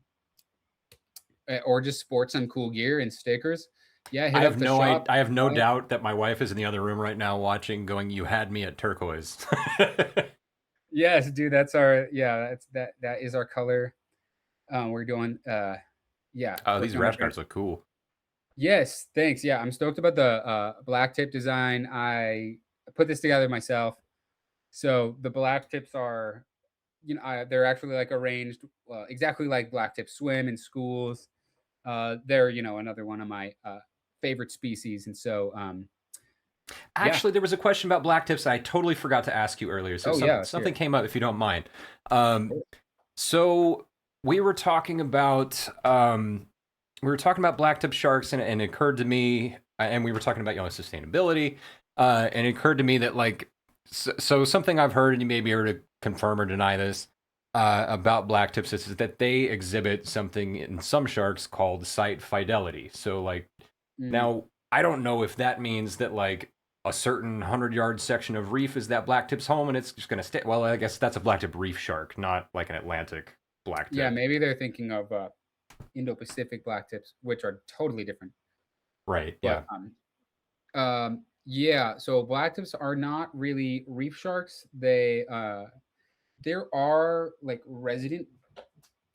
or just sport some cool gear and stickers, yeah, hit up the shop. I have no doubt that my wife is in the other room right now watching, going, "You had me at turquoise." Yes, dude, that's our yeah, that is our color. We're doing yeah, Oh, these working on our rash guards look cool. Yes, thanks. Yeah, I'm stoked about the black tip design. I put this together myself. So the black tips are, they're actually like arranged exactly like black tips swim in schools. They're another one of my favorite species, and so yeah. Actually, there was a question about black tips I totally forgot to ask you earlier. So Oh yeah, let's hear something it. came up, if you don't mind. Um, so we were talking about black tip sharks, and it occurred to me, and we were talking about sustainability, and it occurred to me that like so something I've heard, and you may be able to confirm or deny this about black tips is that they exhibit something in some sharks called site fidelity. So like Mm, now I don't know if that means that like a certain 100-yard section of reef is that black tip's home and it's just going to stay. Well, I guess that's a black tip reef shark, not like an Atlantic black yeah, tip. maybe they're thinking of Indo-Pacific black tips, which are totally different. Right. But Yeah. yeah, so black tips are not really reef sharks. There are like resident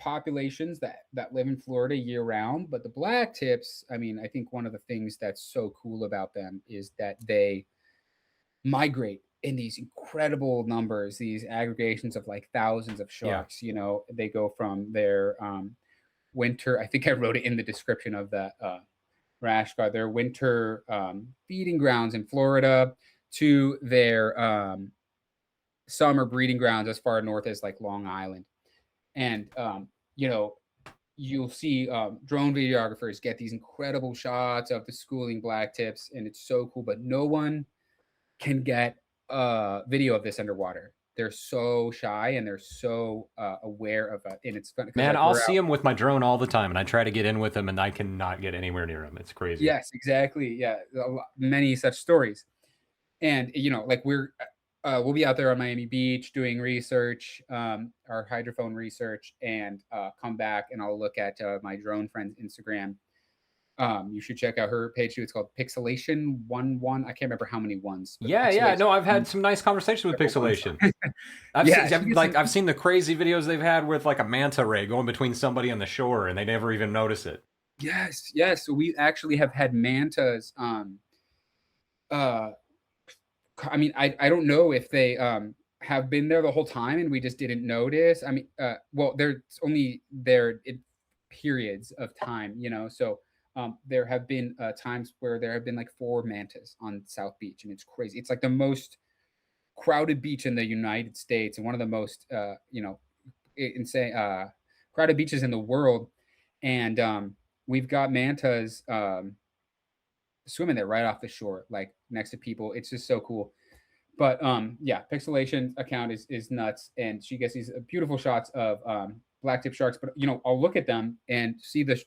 populations that live in Florida year round, but the black tips, I mean, I think one of the things that's so cool about them is that they migrate in these incredible numbers, these aggregations of like thousands of Yeah. sharks. They go from their winter, I think I wrote it in the description of that rash guard, their winter feeding grounds in Florida to their summer breeding grounds as far north as like Long Island. And you know, you'll see drone videographers get these incredible shots of the schooling black tips, and it's so cool. But no one can get video of this underwater. They're so shy and they're so aware of it, and it's fun because Man, like I'll we're see out. them with my drone all the time, and I try to get in with them, and I cannot get anywhere near them. It's crazy. Yes, exactly. Yeah, many such stories, and like we'll be out there on Miami Beach doing research, our hydrophone research, and come back and I'll look at my drone friend's Instagram. You should check out her page too. It's called Pixelation 11. I can't remember how many ones, but Yeah, yeah. Pixelation No, I've had some nice conversations with several ones. Pixelation. I've Yeah, seen, she gets some. I've seen the crazy videos they've had with like a manta ray going between somebody on the shore, and they never even notice it. Yes, yes. So we actually have had mantas. Uh, I mean, I don't know if they have been there the whole time and we just didn't notice. I mean, well, there's only there in periods of time, you know. So there have been times where there have been like four mantas on South Beach, and it's crazy. It's like the most crowded beach in the United States and one of the most, insane crowded beaches in the world. And we've got mantas swimming there right off the shore, like next to people. It's just so cool. But yeah, Pixelation account is nuts, and she gets these beautiful shots of black tip sharks. But you know, I'll look at them and see the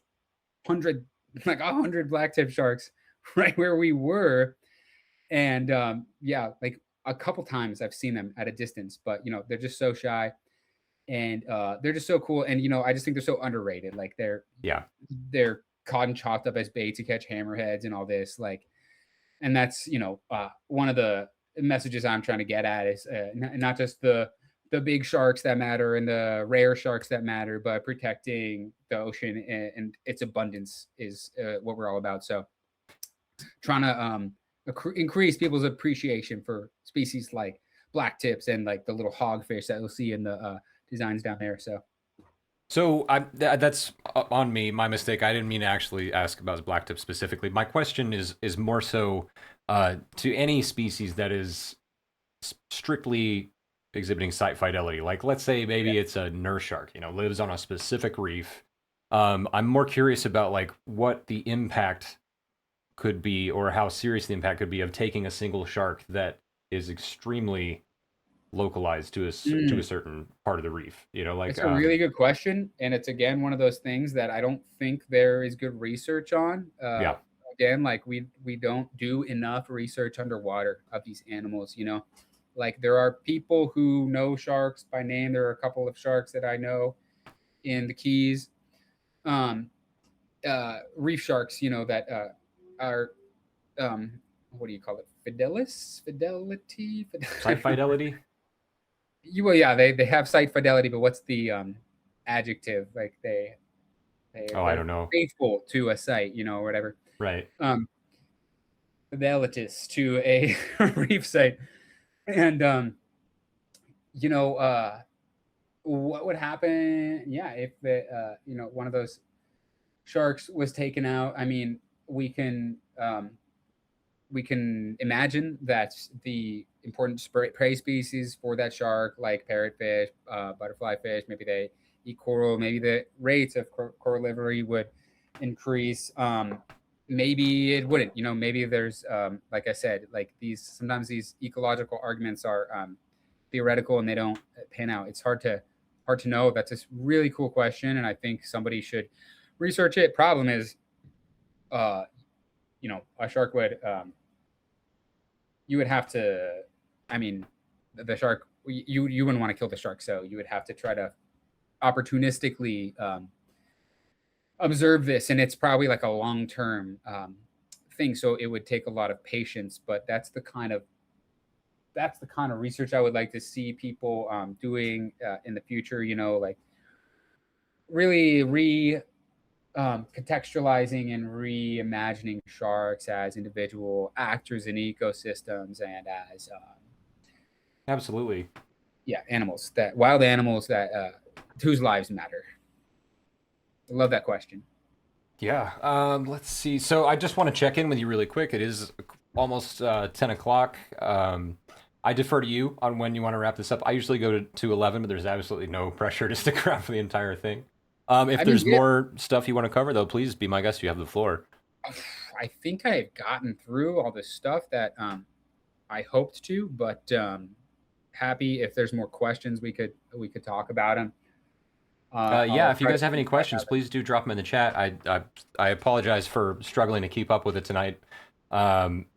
100, like 100 black tip sharks right where we were, and yeah, like a couple times I've seen them at a distance, but you know, they're just so shy, and they're just so cool, and you know, I just think they're so underrated. Like Yeah. they're caught and chopped up as bait to catch hammerheads and all this, like, and that's, you know, one of the messages I'm trying to get at is not just the big sharks that matter and the rare sharks that matter, but protecting the ocean and its abundance is what we're all about. So trying to increase people's appreciation for species like black tips and like the little hogfish that you'll see in the designs down there. So that's on me, my mistake. I didn't mean to actually ask about blacktip specifically. My question is more so to any species that is strictly exhibiting site fidelity. Like, let's say maybe Yeah. it's a nurse shark, you know, lives on a specific reef. I'm more curious about like what the impact could be, or how serious the impact could be of taking a single shark that is extremely localized to to a Mm. certain part of the reef. You know, like It's a really good question, and it's again one of those things that I don't think there is good research on. yeah, Again, like we don't do enough research underwater of these animals. You know, like there are people who know sharks by name. There are a couple of sharks that I know in the Keys, um, reef sharks. You know that are what do you call it? Fidelity. site fidelity. Well, yeah, they have site fidelity, but what's the adjective? Like Oh, I they're don't know. faithful to a site, you know, or whatever. Right. Um, Fidelitas to a reef site, and you know, what would happen? Yeah, if the you know, one of those sharks was taken out. I mean, we can imagine that the important prey species for that shark, like parrotfish, butterfly fish, maybe they eat coral, maybe the rates of corallivery would increase. Maybe it wouldn't. You know, maybe there's, like I said, like sometimes these ecological arguments are theoretical and they don't pan out. It's hard to know. That's a really cool question, and I think somebody should research it. Problem is, uh, you know, a shark would you would have to, I mean, the shark, you wouldn't want to kill the shark, so you would have to try to opportunistically observe this, and it's probably like a long term thing, so it would take a lot of patience. But that's the kind of research I would like to see people doing in the future. You know, like really contextualizing and reimagining sharks as individual actors in ecosystems and as Absolutely. yeah, animals, that wild animals that whose lives matter. I love that question. Yeah. Let's see. So I just want to check in with you really quick. It is almost 10 o'clock. I defer to you on when you want to wrap this up. I usually go to 11, but there's absolutely no pressure to stick around for the entire thing. If I mean, there's yeah, more stuff you want to cover, though, please be my guest. You have the floor. I think I've gotten through all the stuff that I hoped to, but happy if there's more questions we could talk about them. Yeah, I'll if you try to guys have any think back questions, out there. please do drop them in the chat. I apologize for struggling to keep up with it tonight. Um,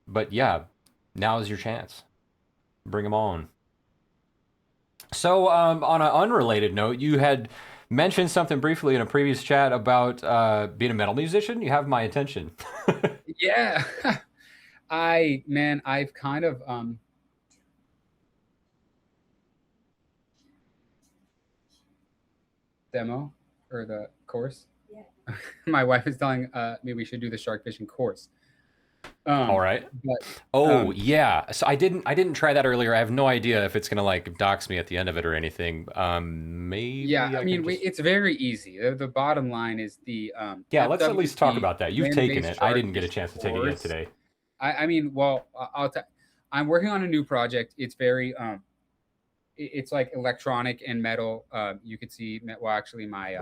but yeah, now is your chance. Bring them on. So, on an unrelated note, you had mentioned something briefly in a previous chat about being a metal musician. You have my attention. Yeah. I've kind of demo or the course. Yeah. My wife is telling me we should do the shark fishing course. All right. But Oh yeah. So I didn't try that earlier. I have no idea if it's gonna like dox me at the end of it or anything. yeah, Maybe I I can mean, just. it's very easy. The bottom line is the Yeah, let's at least talk FWC about that. You've taken land-based it. I shark didn't get a fishing chance to take it yet course. today. I mean, well, I'm working on a new project. It's very it's like electronic and metal. You could see, well, actually, my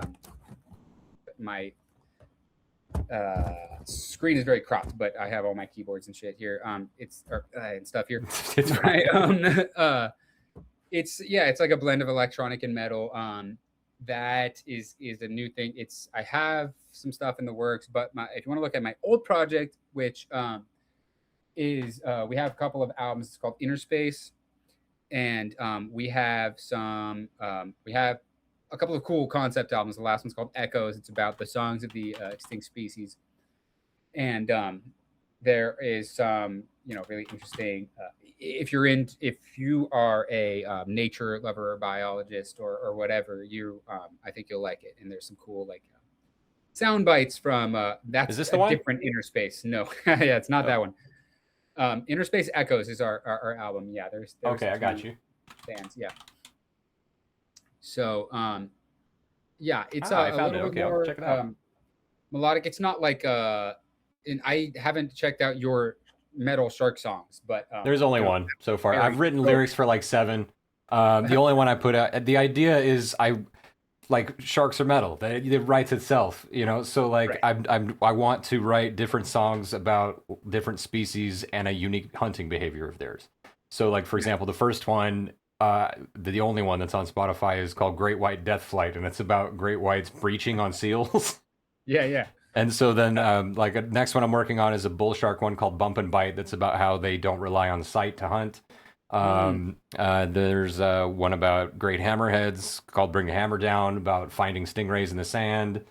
screen is very cropped, but I have all my keyboards and shit here. And stuff here. It's My, fine. it's like a blend of electronic and metal. That is a new thing. I have some stuff in the works, but if you want to look at my old project, which is we have a couple of albums. It's called Inner Space, and we have a couple of cool concept albums. The last one's called Echoes. It's about the songs of the extinct species, and there is some really interesting. If you are a nature lover or biologist or whatever, I think you'll like it. And there's some cool like sound bites from Is that's this a the one? different Inner Space. No, yeah, it's not that Oh, one. Inner Space Echoes is our album. Yeah, there's okay, I got two you. bands. Yeah. So yeah, it's Ah, I a found it. little bit Okay, I'll more check it out. melodic. It's not like and I haven't checked out your metal shark songs, but There's only one so far. very I've written so lyrics for like seven. The only one I put out. The idea is I like sharks are metal. It writes itself, you know. So like right. I want to write different songs about different species and a unique hunting behavior of theirs. So like for example, the first one, the only one that's on Spotify is called Great White Death Flight, and it's about great whites breaching on seals. Yeah, yeah. And so then, Uh, like a next one I'm working on is a bull shark one called Bump and Bite. That's about how they don't rely on sight to hunt. mm, There's one about great hammerheads called Bring the Hammer Down, about finding stingrays in the sand.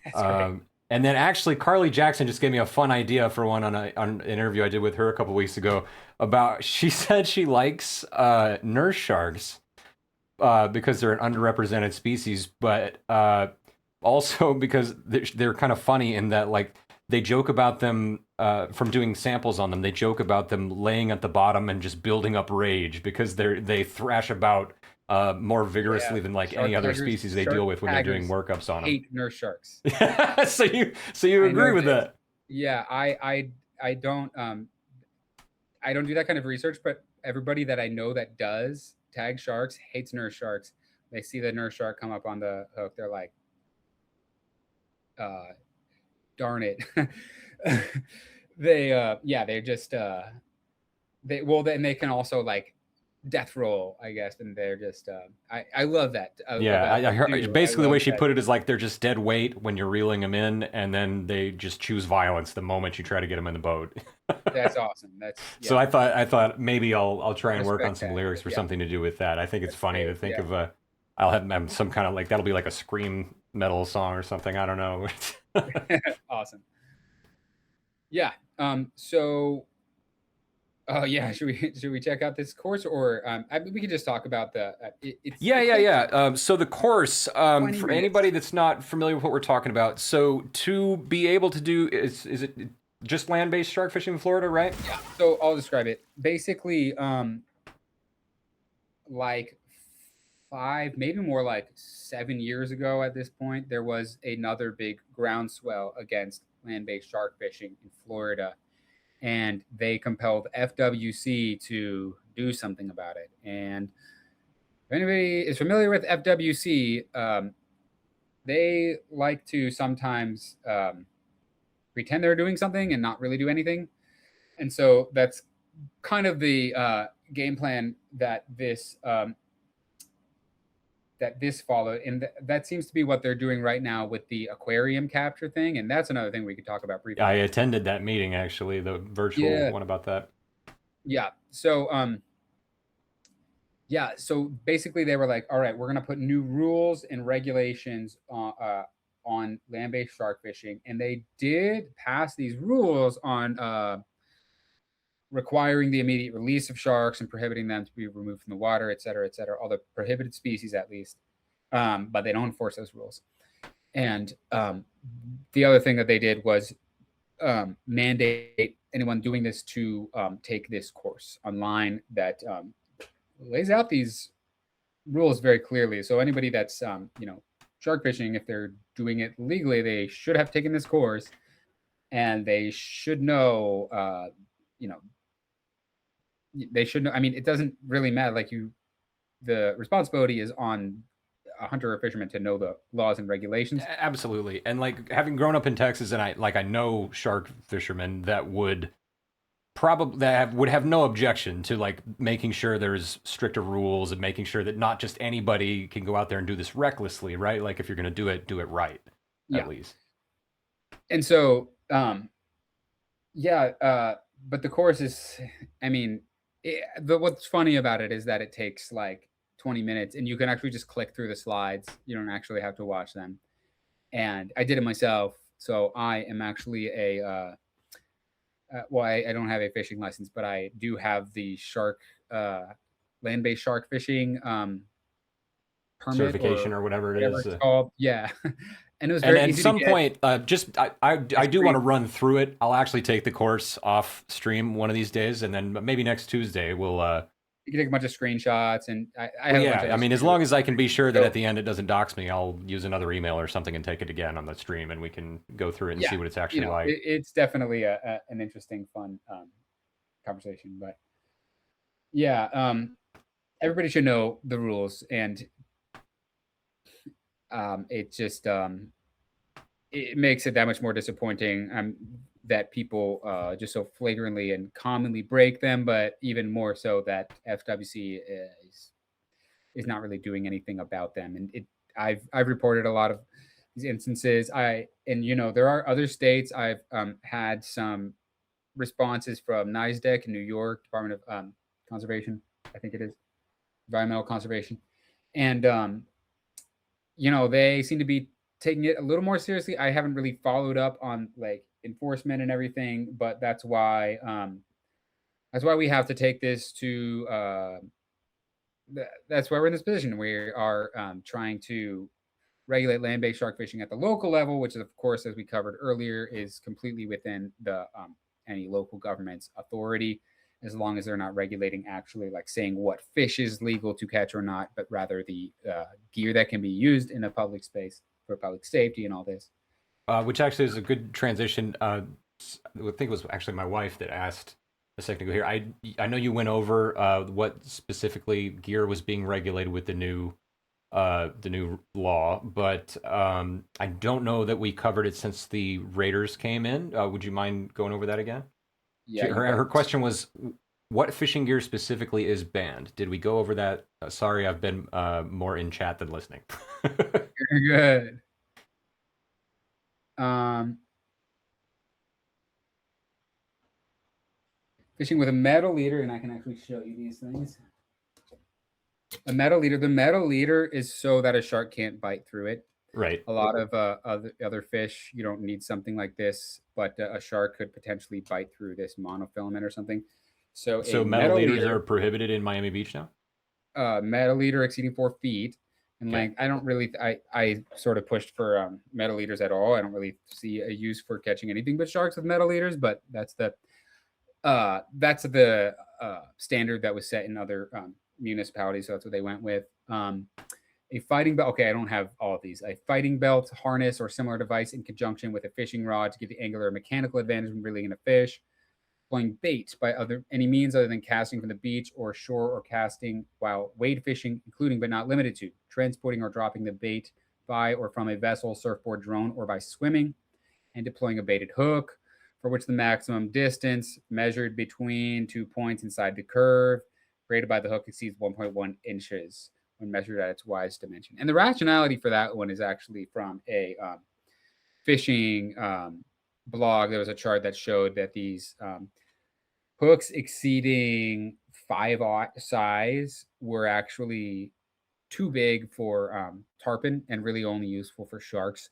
that's great. And then actually, Carly Jackson just gave me a fun idea for one on an interview I did with her a couple weeks ago. About she said she likes nurse sharks because they're an underrepresented species, but also because they're kind of funny in that like they joke about them from doing samples on them. They joke about them laying at the bottom and just building up rage because they thrash about more Yeah. vigorously than like any other species they deal Shark with when they're doing taggers workups on them. hate nurse sharks. So you I agree know with this. that? Yeah, I don't do that kind of research, but everybody that I know that does tag sharks hates nurse sharks. They see the nurse shark come up on the hook, they're like, uh, darn it. They're just then they can also like death roll, I guess, and they're just I love that Yeah, about I them heard too. I basically the way love she that. put it is like they're just dead weight when you're reeling them in, and then they just choose violence the moment you try to get them in the boat. That's awesome. So Yeah, I thought maybe I'll try and work on respect some that. lyrics for Yeah, something to do with that. I think it's that's funny to great. think Yeah, of a I'll have some kind of like that'll be like a scream metal song or something. I don't know. awesome. Yeah. So yeah, should we check out this course, or we could just talk about Yeah, it yeah, takes yeah. So the course, 20 for anybody minutes. that's not familiar with what we're talking about, so to be able to do is it just land-based shark fishing in Florida, right? Yeah. So I'll describe it. Basically, like 5, maybe more like 7 years ago at this point, there was another big groundswell against land-based shark fishing in Florida, and they compelled FWC to do something about it. And if anybody is familiar with FWC, they like to sometimes pretend they're doing something and not really do anything. And so that's kind of the game plan that this followed, and that seems to be what they're doing right now with the aquarium capture thing. And that's another thing we could talk about I briefly. attended that meeting actually, the virtual Yeah, one about that. yeah. So Yeah, so basically they were like, all right, we're going to put new rules and regulations on land-based shark fishing, and they did pass these rules on requiring the immediate release of sharks and prohibiting them to be removed from the water, et cetera, all the prohibited species at least. But they don't enforce those rules. And the other thing that they did was mandate anyone doing this to take this course online that lays out these rules very clearly. So anybody that's shark fishing, if they're doing it legally, they should have taken this course, and they should know, you know, they should know. I mean, it doesn't really matter. Like the responsibility is on a hunter or fisherman to know the laws and regulations. Absolutely. And like having grown up in Texas, and I know shark fishermen that would would have no objection to like making sure there's stricter rules and making sure that not just anybody can go out there and do this recklessly, right? Like if you're going to do it right, Yeah. at least. And so, yeah, but the course is, I mean, what's funny about it is that it takes like 20 minutes, and you can actually just click through the slides. You don't actually have to watch them. And I did it myself. So I am actually well, I don't have a fishing license, but I do have the land-based shark fishing permit Certification or whatever it whatever is. it's called. Yeah. And it was And very at easy to some get. point, I do free. want to run through it. I'll actually take the course off stream one of these days, and then maybe next Tuesday we'll. You can take a bunch of screenshots, and I have Well, a bunch yeah, of I mean, as history. long as I can be sure that So, at the end it doesn't dox me, I'll use another email or something and take it again on the stream, and we can go through it and yeah, see what it's actually like. it's definitely an interesting, fun conversation. But yeah, everybody should know the rules, and it just it makes it that much more disappointing that people just so flagrantly and commonly break them, but even more so that FWC is not really doing anything about them. And I've reported a lot of these instances. There are other states. I've had some responses from NISDEC in New York, Department of Conservation, I think it is, Environmental Conservation, and they seem to be taking it a little more seriously. I haven't really followed up on like enforcement and everything, but that's why we have to take this to that's why we're in this position. We are trying to regulate land-based shark fishing at the local level, which is, of course, as we covered earlier, is completely within the any local government's authority, as long as they're not regulating actually like saying what fish is legal to catch or not, but rather the gear that can be used in a public space for public safety and all this. Which actually is a good transition. I think it was actually my wife that asked a second ago here. I know you went over what specifically gear was being regulated with the new law, but I don't know that we covered it since the Raiders came in. Would you mind going over that again? Yeah, Her question was, what fishing gear specifically is banned? Did we go over that? Sorry, I've been more in chat than listening. You're good. Fishing with a metal leader, and I can actually show you these things. A metal leader. The metal leader is so that a shark can't bite through it. Right. A lot of other fish, you don't need something like this, but a shark could potentially bite through this monofilament or something. So So a metal leaders leader, are prohibited in Miami Beach now? metal leader exceeding 4 feet in Okay. length. I don't really, I sort of pushed for metal leaders at all. I don't really see a use for catching anything but sharks with metal leaders, but that's the standard that was set in other municipalities. So that's what they went with. A fighting belt. Okay, I don't have all of these. A fighting belt, harness, or similar device in conjunction with a fishing rod to give the angler a mechanical advantage when reeling in a fish. Pulling bait by any means other than casting from the beach or shore, or casting while wade fishing, including but not limited to transporting or dropping the bait by or from a vessel, surfboard, drone, or by swimming, and deploying a baited hook, for which the maximum distance measured between 2 points inside the curve created by the hook exceeds 1.1 inches when measured at its widest dimension. And the rationality for that one is actually from a fishing blog. There was a chart that showed that these hooks exceeding 5/0 size were actually too big for tarpon and really only useful for sharks.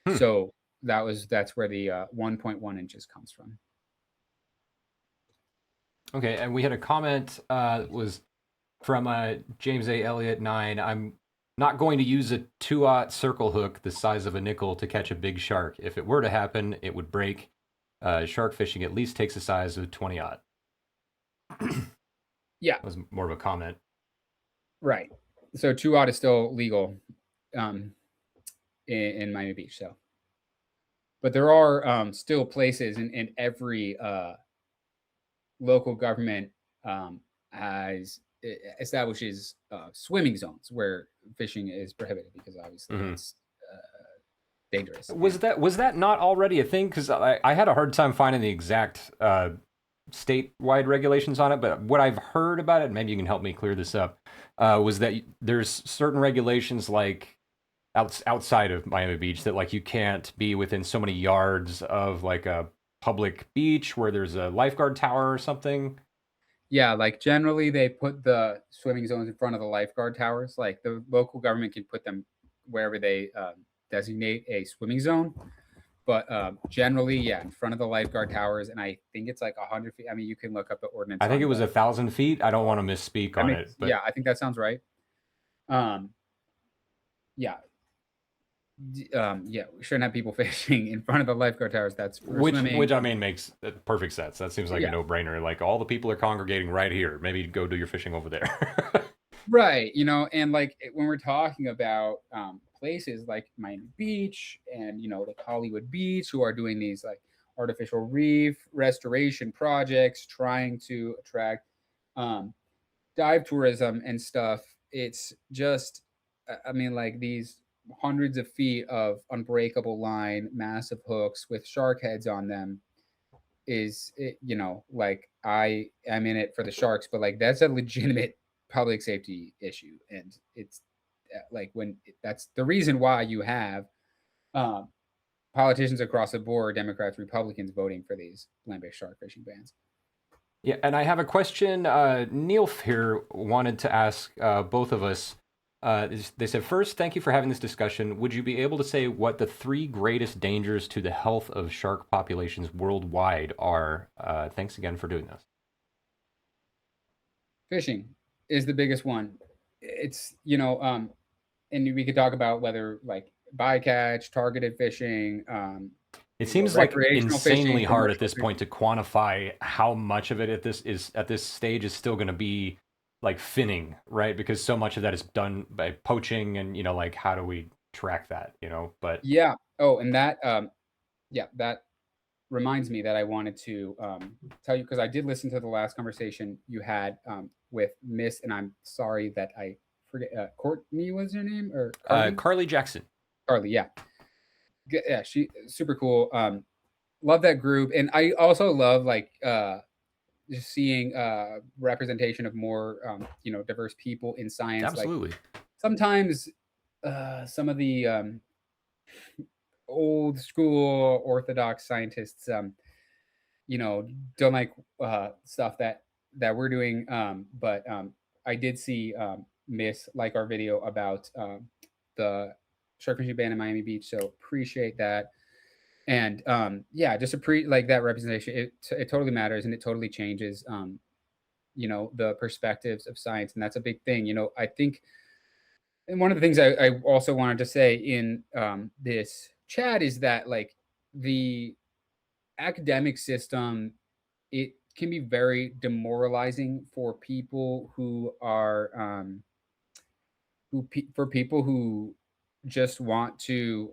Hmm. So that's where the 1.1 inches comes from. Okay, and we had a comment was from James A. Elliott 9. I'm not going to use a 2/0 circle hook the size of a nickel to catch a big shark. If it were to happen, it would break. Shark fishing at least takes the size of 20/0. Yeah, That was more of a comment. right. So 2/0 is still legal um, in Miami Beach. So, but there are still places in every local government has establishes swimming zones where fishing is prohibited because obviously Mhm. it's dangerous. Was that not already a thing? Because I had a hard time finding the exact statewide regulations on it, but what I've heard about it, maybe you can help me clear this up, was that there's certain regulations like outside of Miami Beach that like you can't be within so many yards of like a public beach where there's a lifeguard tower or something. Yeah, like generally they put the swimming zones in front of the lifeguard towers. Like the local government can put them wherever they designate a swimming zone. But generally, yeah, in front of the lifeguard towers, and I think it's like 100 feet. I mean, you can look up the ordinance I think it on was the. 1,000 feet. I don't want to misspeak That on makes it, but yeah, I think that sounds right. Um, yeah, yeah, we shouldn't have people fishing in front of the lifeguard towers. That's for which swimming. I mean makes perfect sense. That seems like a Yeah, no-brainer. Like all the people are congregating right here. Maybe go do your fishing over there. right. And like when we're talking about places like Miami Beach and like Hollywood Beach, who are doing these like artificial reef restoration projects, trying to attract um, dive tourism and stuff. It's just, I mean, like these hundreds of feet of unbreakable line, massive hooks with shark heads on them is, like I am in it for the sharks, but like that's a legitimate public safety issue. And it's like that's the reason why you have um, politicians across the board, Democrats, Republicans, voting for these land-based shark fishing bans. Yeah, and I have a question. Neil here wanted to ask both of us. They said, first, thank you for having this discussion. Would you be able to say what the three greatest dangers to the health of shark populations worldwide are? Thanks again for doing this. Fishing is the biggest one. It's and we could talk about whether like bycatch, targeted fishing, It seems like recreational fishing, insanely hard at commercial this fishing. point to quantify how much of it at this stage is still going to be like finning, right? Because so much of that is done by poaching, and like how do we track that? But Yeah. Oh, and that yeah, that reminds me that I wanted to tell you because I did listen to the last conversation you had with Miss, and I'm sorry that I forget Courtney was her name or Carly. Carly Jackson. Carly, yeah, yeah, she super cool. Love that group, and I also love like just seeing representation of more diverse people in science. Like Absolutely. sometimes some of the old school orthodox scientists don't like stuff that we're doing, but I did see Miss like our video about the shark fishing ban in Miami Beach, so appreciate that. And yeah, just like that representation, it totally matters, and it totally changes the perspectives of science, and that's a big thing. I think, and one of the things I also wanted to say in this chat is that like the academic system, it can be very demoralizing for people who are for people who just want to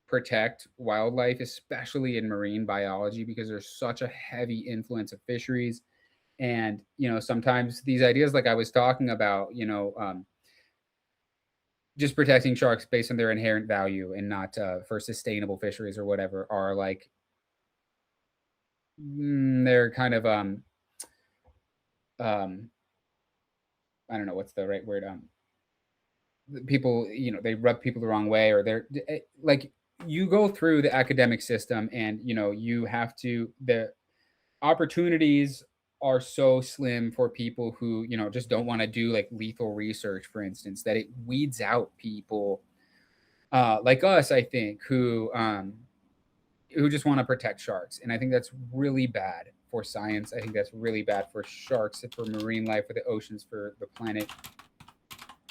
protect wildlife, especially in marine biology, because there's such a heavy influence of fisheries. And sometimes these ideas, like I was talking about, just protecting sharks based on their inherent value and not for sustainable fisheries or whatever, are like they're kind of um I don't know what's the right word. People, they rub people the wrong way, or they're like, you go through the academic system, and you have to the opportunities are so slim for people who, just don't want to do like lethal research, for instance, that it weeds out people like us, I think, who just want to protect sharks. And I think that's really bad for science. I think that's really bad for sharks, for marine life, for the oceans, for the planet.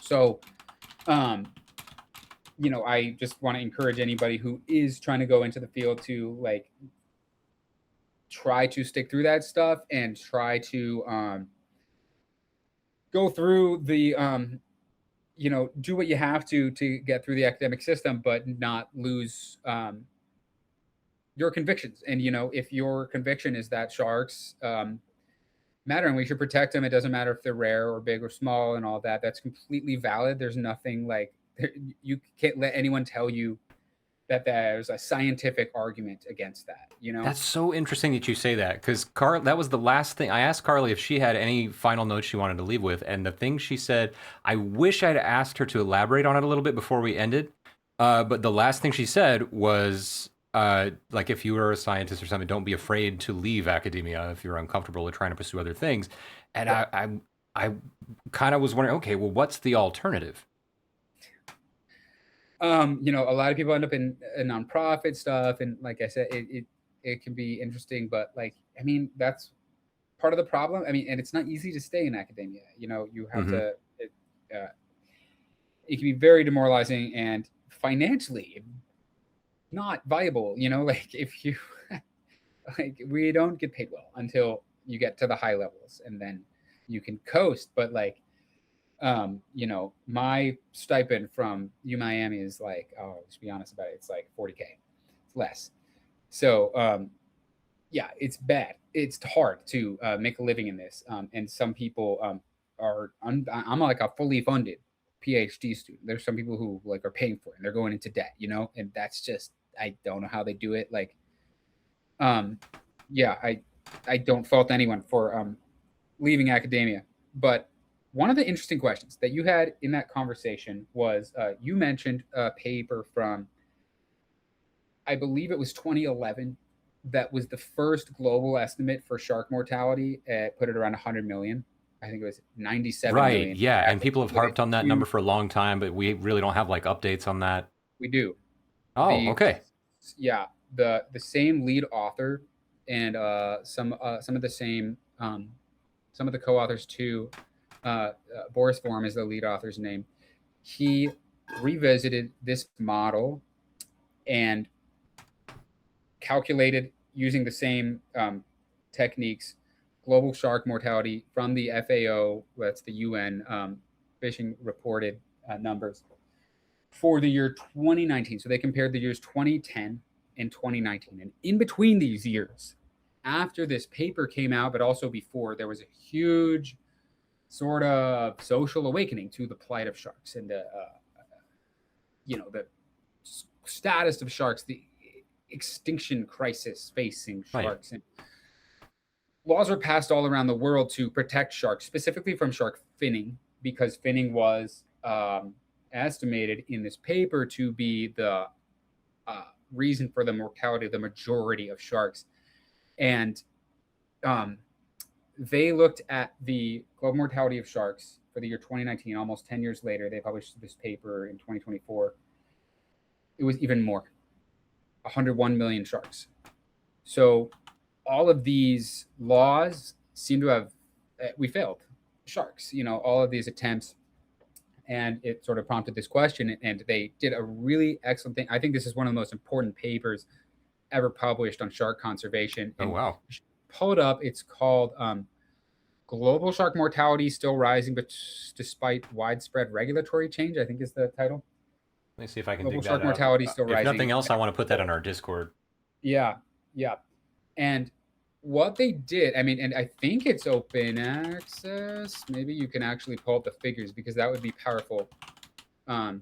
So, um, I just want to encourage anybody who is trying to go into the field to like try to stick through that stuff and try to go through the do what you have to get through the academic system, but not lose your convictions. And if your conviction is that sharks matter and we should protect them, it doesn't matter if they're rare or big or small and all that. That's completely valid. There's nothing like you can't let anyone tell you that there's a scientific argument against that. That's so interesting that you say that, because that was the last thing I asked Carly if she had any final notes she wanted to leave with, and the thing she said, I wish I'd asked her to elaborate on it a little bit before we ended, but the last thing she said was like, if you were a scientist or something, don't be afraid to leave academia if you're uncomfortable or trying to pursue other things. And Yeah. I kind of was wondering, okay, well, what's the alternative? A lot of people end up in nonprofit stuff, and like I said, it can be interesting, but like, I mean, that's part of the problem. I mean, and it's not easy to stay in academia. You have Mm-hmm. to. It can be very demoralizing and financially not viable. Like if you like, we don't get paid well until you get to the high levels, and then you can coast. But like, my stipend from Miami is like, oh, let's be honest about it, it's like 40K. It's less. So yeah, it's bad. It's hard to make a living in this. And some people I'm like a fully funded PhD student. There's some people who like are paying for it and they're going into debt, and that's just, I don't know how they do it. Like, um, yeah, I don't fault anyone for leaving academia. But one of the interesting questions that you had in that conversation was you mentioned a paper from, I believe it was 2011, that was the first global estimate for shark mortality. Put it around 100 million. I think it was 97 Right, million. yeah, and That's people have with a harped on that number huge, for a long time, but we really don't have like updates on that. we do. Oh, The okay. Yeah, the same lead author and some of the same some of the co-authors too. Boris Form is the lead author's name. He revisited this model and calculated using the same techniques global shark mortality from the FAO, that's the UN fishing reported numbers for the year 2019. So they compared the years 2010 and 2019. And in between these years, after this paper came out, but also before, there was a huge sort of social awakening to the plight of sharks and the status of sharks, the extinction crisis facing Right. sharks. And laws were passed all around the world to protect sharks, specifically from shark finning, because finning was estimated in this paper to be the reason for the mortality of the majority of sharks. And they looked at the global mortality of sharks for the year 2019, almost 10 years later. They published this paper in 2024. It was even more, 101 million sharks. So all of these laws seem to have, we failed sharks, all of these attempts. And it sort of prompted this question, and they did a really excellent thing. I think this is one of the most important papers ever published on shark conservation. Oh, And wow. pull it up. It's called Global Shark Mortality Still Rising, but despite widespread regulatory change, I think is the title. Let me see if I can Global dig that shark up. mortality still If nothing rising. else, I want to put that on our Discord. Yeah, yeah. And what they did, I mean, and I think it's open access. Maybe you can actually pull up the figures because that would be powerful. The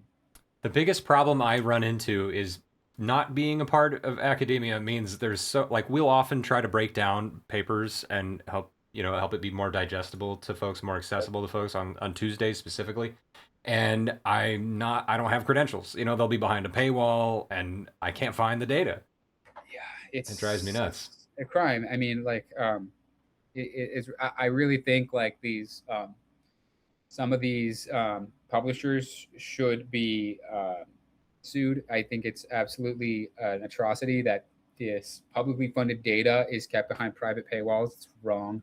biggest problem I run into is not being a part of academia means there's so like we'll often try to break down papers and help it be more digestible to folks, more accessible to folks on Tuesdays specifically. And I don't have credentials. They'll be behind a paywall and I can't find the data. Yeah, It drives me it's nuts. a crime. I mean, like, I really think like these some of these publishers should be sued. I think it's absolutely an atrocity that this publicly funded data is kept behind private paywalls. It's wrong.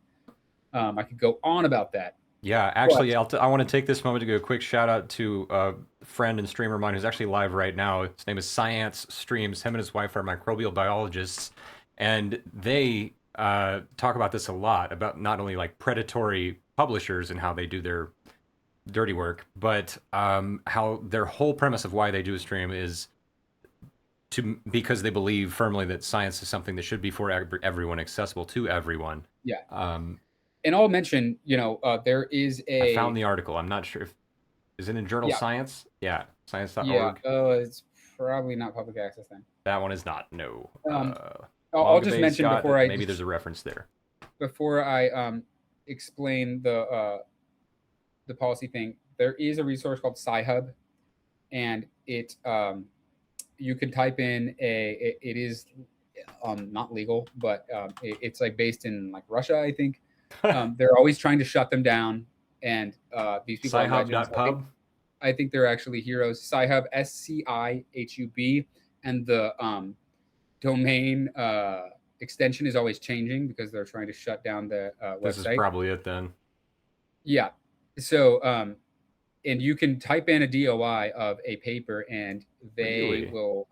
I could go on about that, Yeah, but actually, I want to take this moment to give a quick shout out to a friend and streamer of mine who's actually live right now. His name is Science Streams. Him and his wife are microbial biologists, and they talk about this a lot about not only like predatory publishers and how they do their dirty work, but how their whole premise of why they do a stream is because they believe firmly that science is something that should be for everyone, accessible to everyone. yeah. Um, And I'll mention, there is I found a the article. I'm not sure if is it in Journal yeah, Science? Yeah, yeah. science.org. It's probably not public access then. That one is not. No. Um, I'll Manga just Bay's mention got maybe there's a reference there. before I explain the policy thing. There is a resource called Sci-Hub, and you can type in it is not legal, but it's like based in like Russia, I think. They're always trying to shut them down, and these people are legends. Sci-hub.pub. I think they're actually heroes. Sci-Hub, SCIHUB, and the domain extension is always changing because they're trying to shut down the This is website. probably it then. Yeah. So, and you can type in a DOI of a paper, and they Really? will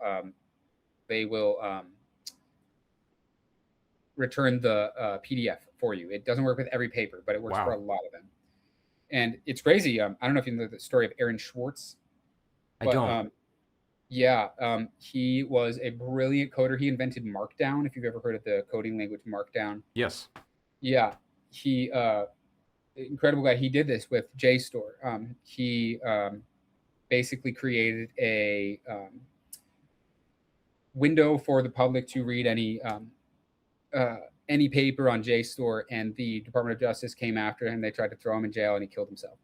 return the PDF for you. It doesn't work with every paper, but it works for a lot of them. And it's crazy. I don't know if you know the story of Aaron Swartz. I don't. He was a brilliant coder. He invented Markdown. If you've ever heard of the coding language Markdown. Yes. Yeah, he incredible guy. He did this with JSTOR. He basically created a window for the public to read any paper on JSTOR, and the Department of Justice came after him. They tried to throw him in jail, and he killed himself.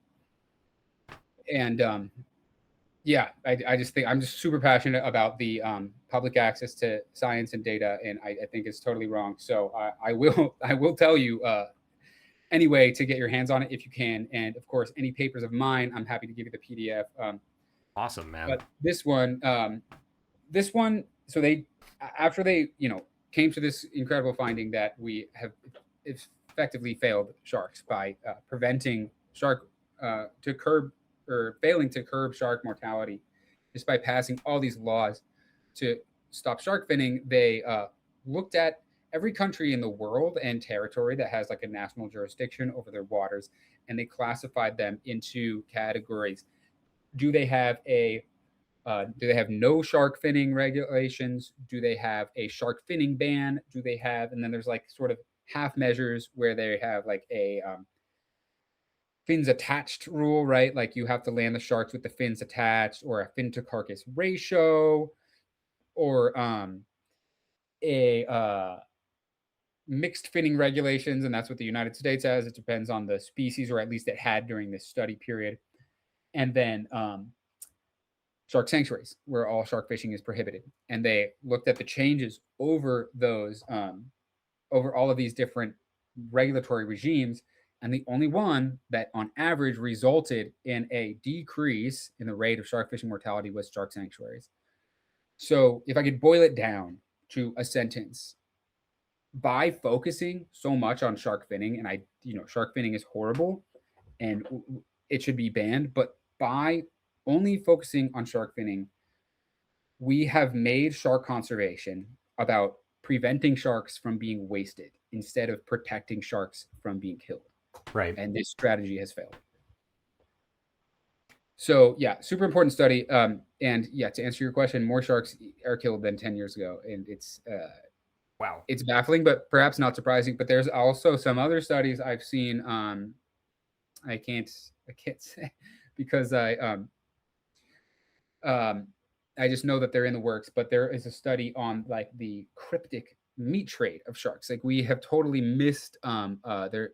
And I just think I'm just super passionate about the public access to science and data, and I think it's totally wrong. So I will tell you anyway to get your hands on it if you can, and of course any papers of mine, I'm happy to give you the PDF. Awesome, man. But this one, so they after they came to this incredible finding that we have effectively failed sharks by preventing shark to curb or failing to curb shark mortality just by passing all these laws to stop shark finning. They looked at every country in the world and territory that has like a national jurisdiction over their waters, and they classified them into categories. Do they have no shark finning regulations? Do they have a shark finning ban? Do they have, and then there's like sort of half measures where they have like a fins attached rule, right? Like you have to land the sharks with the fins attached, or a fin to carcass ratio, or a mixed finning regulations, and that's what the United States has. It depends on the species, or at least it had during this study period. And then shark sanctuaries, where all shark fishing is prohibited. And they looked at the changes over those, over all of these different regulatory regimes. And the only one that on average resulted in a decrease in the rate of shark fishing mortality was shark sanctuaries. So if I could boil it down to a sentence, by focusing so much on shark finning, and shark finning is horrible and it should be banned, but by only focusing on shark finning, we have made shark conservation about preventing sharks from being wasted instead of protecting sharks from being killed. Right. And this strategy has failed. So yeah, super important study. And yeah, to answer your question, more sharks are killed than 10 years ago. And it's wow. It's baffling, but perhaps not surprising. But there's also some other studies I've seen. I can't say because I just know that they're in the works. But there is a study on like the cryptic meat trade of sharks. Like we have totally missed their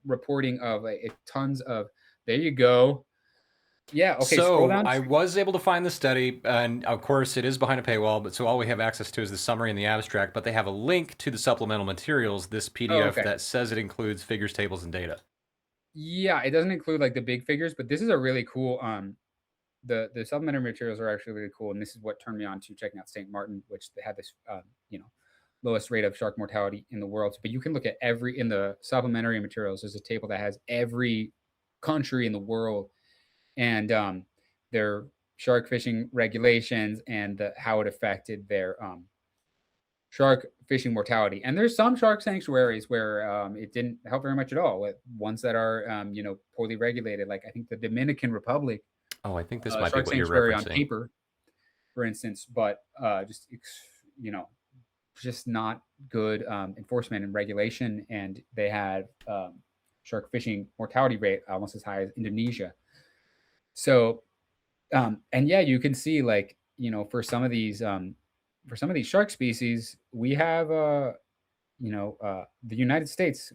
reporting of like tons of. There you go. Yeah. Okay. Scroll So down. I was able to find the study, and of course it is behind a paywall. But so all we have access to is the summary and the abstract. But they have a link to the supplemental materials, this Oh, PDF okay. that says it includes figures, tables, and data. Yeah, it doesn't include like the big figures, but this is a really cool. The supplementary materials are actually really cool, and this is what turned me on to checking out St. Martin, which they had this, lowest rate of shark mortality in the world. But you can look at every in the supplementary materials. There's a table that has every country in the world and their shark fishing regulations and how it affected their shark fishing mortality. And there's some shark sanctuaries where it didn't help very much at all. With ones that are poorly regulated, like I think the Dominican Republic Oh, I think this might be shark what you're sanctuary on referencing. paper, for instance, but you know just not good enforcement and regulation, and they had shark fishing mortality rate almost as high as Indonesia. So and yeah, you can see like for some of these shark species, we have the United States.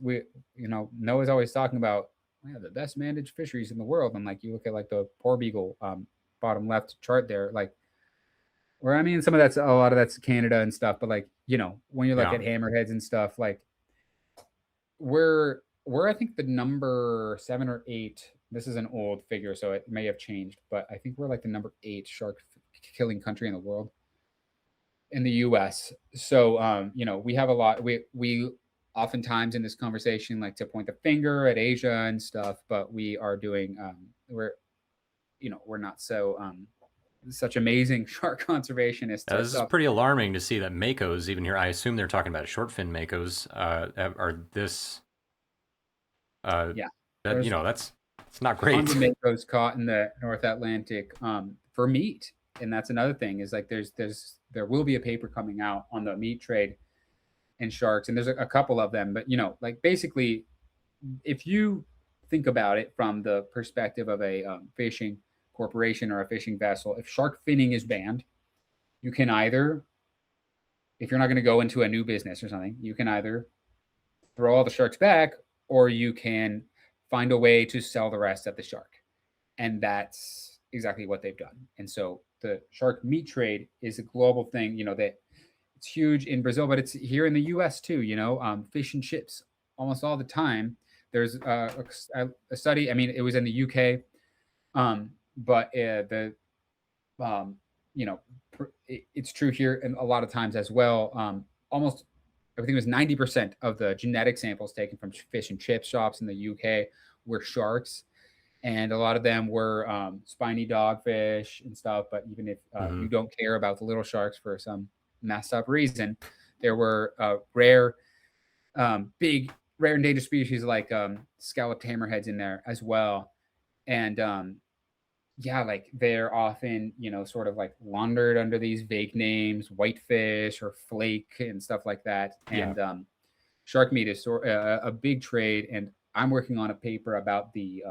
Noah's always talking about the best managed fisheries in the world, and like you look at like the poor beagle bottom left chart there, like where I mean some of that's a lot of that's Canada and stuff, but like when you look Yeah. at hammerheads and stuff, like we're I think the number 7 or 8. This is an old figure, so it may have changed, but I think we're like the number 8 shark killing country in the world in the US. So we have a lot. We oftentimes in this conversation like to point the finger at Asia and stuff, but we are doing we're not so such amazing shark conservationists This is ourselves. pretty alarming to see that Makos even here. I assume they're talking about short fin Makos. Are this Yeah, that there's that's not tons of great. makos caught in the North Atlantic for meat, and that's another thing is like there will be a paper coming out on the meat trade and sharks, and there's a couple of them, but like basically, if you think about it from the perspective of a fishing corporation or a fishing vessel, if shark finning is banned, you can either, if you're not going to go into a new business or something, you can either throw all the sharks back or you can find a way to sell the rest of the shark. And that's exactly what they've done. And so the shark meat trade is a global thing, that it's huge in Brazil, but it's here in the US too, fish and chips almost all the time. There's a study, I mean, it was in the UK, but the, you know, it's true here and a lot of times as well. Almost, I think it was 90% of the genetic samples taken from fish and chip shops in the UK were sharks, and a lot of them were spiny dogfish and stuff. But even if Hmm. you don't care about the little sharks for some messed up reason, there were rare, big, rare endangered species like scalloped hammerheads in there as well. And yeah, like they're often, sort of like laundered under these vague names, whitefish or flake and stuff like that. Yeah. And shark meat is a big trade. And I'm working on a paper about the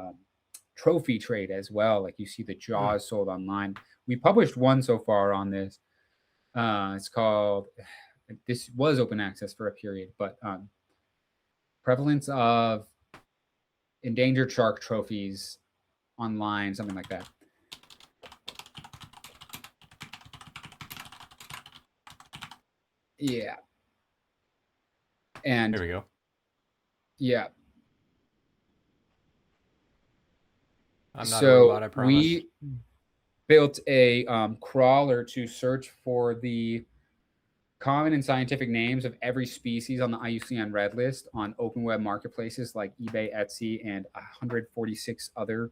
trophy trade as well. Like you see the Hmm. jaws sold online. We published one so far on this. It's called, this was open access for a period, but prevalence of endangered shark trophies online, something like that. Yeah. Here And we go. yeah, I'm not a so robot, I promise. we built a crawler to search for the common and scientific names of every species on the IUCN Red List on open web marketplaces like eBay, Etsy, and 146 other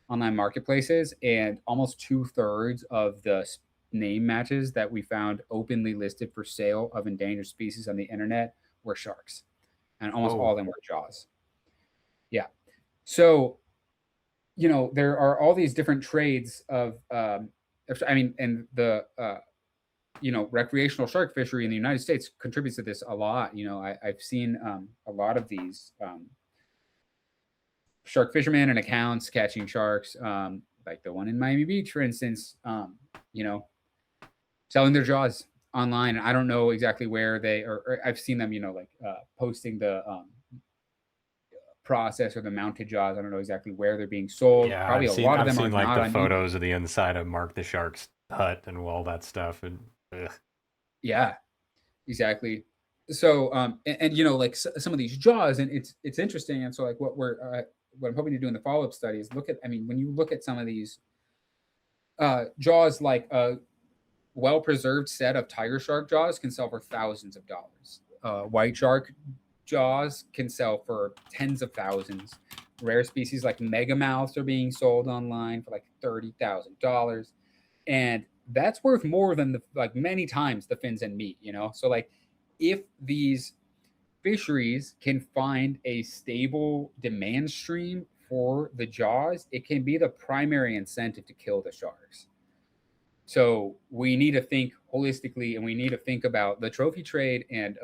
online marketplaces. And almost 2/3 of the name matches that we found openly listed for sale of endangered species on the internet were sharks, and almost all Whoa. of them were jaws. Yeah. So there are all these different trades of, I mean, and the, recreational shark fishery in the United States contributes to this a lot. I've seen a lot of these shark fishermen and accounts catching sharks, like the one in Miami Beach, for instance, selling their jaws online. I don't know exactly where they or I've seen them, like posting the process or the mounted jaws. I don't know exactly where they're being sold. Yeah, Probably a lot of I've them are seen like not the on eBay. photos of the inside of Mark the Shark's hut and all that stuff, and ugh. Yeah, exactly. So, and like some of these jaws, and it's interesting. And so, like, what I'm hoping to do in the follow up study is look at. I mean, when you look at some of these jaws, like a well preserved set of tiger shark jaws can sell for thousands of dollars. White shark jaws can sell for tens of thousands. Rare species like megamouths are being sold online for like $30,000, and that's worth more than the like many times the fins and meat. So like if these fisheries can find a stable demand stream for the jaws, it can be the primary incentive to kill the sharks. So we need to think holistically, and we need to think about the trophy trade and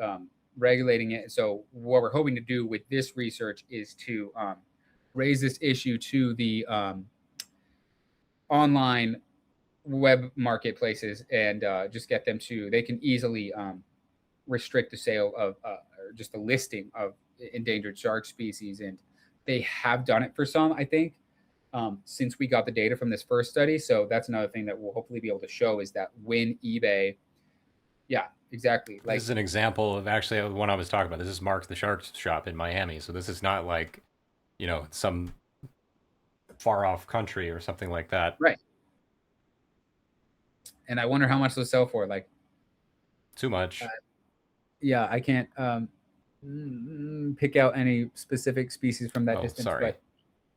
regulating it. So what we're hoping to do with this research is to raise this issue to the online web marketplaces and just get them to, they can easily restrict the sale of or just the listing of endangered shark species. And they have done it for some, I think, since we got the data from this first study. So that's another thing that we'll hopefully be able to show is that when eBay, yeah, exactly. This Like, is an example of actually the one I was talking about. This is Mark the Shark's shop in Miami, so this is not like some far off country or something like that. right. And I wonder how much they'll sell for. Like, Too much. yeah, I can't pick out any specific species from that Oh, distance, sorry. but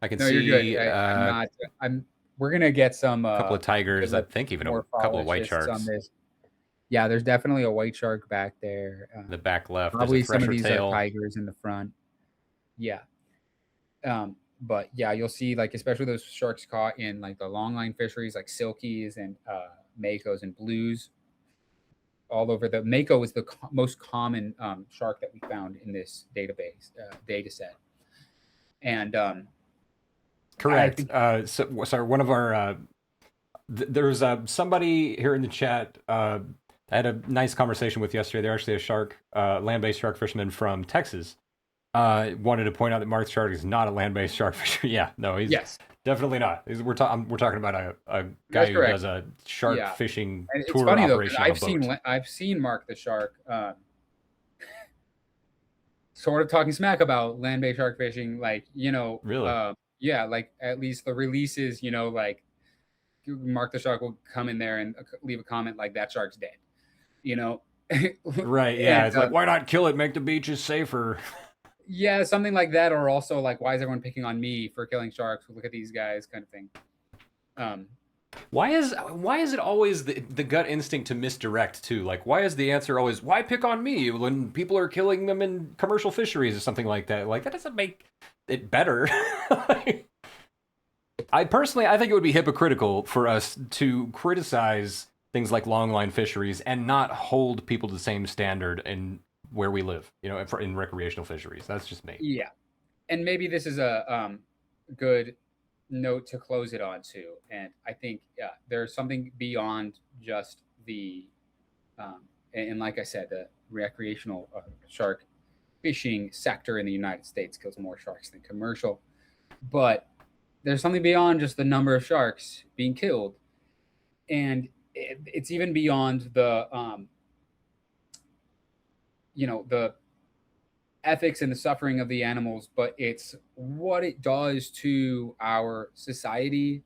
I can no, you're see good. I'm a not. We're gonna get some couple of tigers. I good think even a couple of white morphologists on sharks. this. Yeah, there's definitely a white shark back there. The back left, there's a Probably some of thresher these are tail. tigers in the front. Yeah. But yeah, you'll see like especially those sharks caught in like the longline fisheries like silkies and makos and blues all over. The mako is the most common shark that we found in this database data set. And Correct. think, Sorry, one of our there's somebody here in the chat. I had a nice conversation with yesterday. They're actually a land-based shark fisherman from Texas. Wanted to point out that Mark Shark is not a land-based shark fisher. Yeah, no, he's yes, definitely not. We're talking about a guy that's who correct. does a shark Yeah. fishing And it's tour funny though, operation on a boat. I've seen Mark the Shark sort of talking smack about land-based shark fishing, like Really? yeah, like at least the releases, like Mark the Shark will come in there and leave a comment like that shark's dead, you know, Right. Yeah. and It's like, why not kill it? Make the beaches safer. yeah, something like that, or also like, why is everyone picking on me for killing sharks? Look at these guys, kind of thing. Why is it always the gut instinct to misdirect too? Like, why is the answer always why pick on me when people are killing them in commercial fisheries or something like that? Like, that doesn't make it better. I think it would be hypocritical for us to criticize things like longline fisheries and not hold people to the same standard in where we live, in recreational fisheries. That's just me. Yeah, and maybe this is a good note to close it on too. And I think there's something beyond just the and like I said, the recreational shark fishing sector in the United States kills more sharks than commercial, but there's something beyond just the number of sharks being killed, and it's even beyond the the ethics and the suffering of the animals, but it's what it does to our society,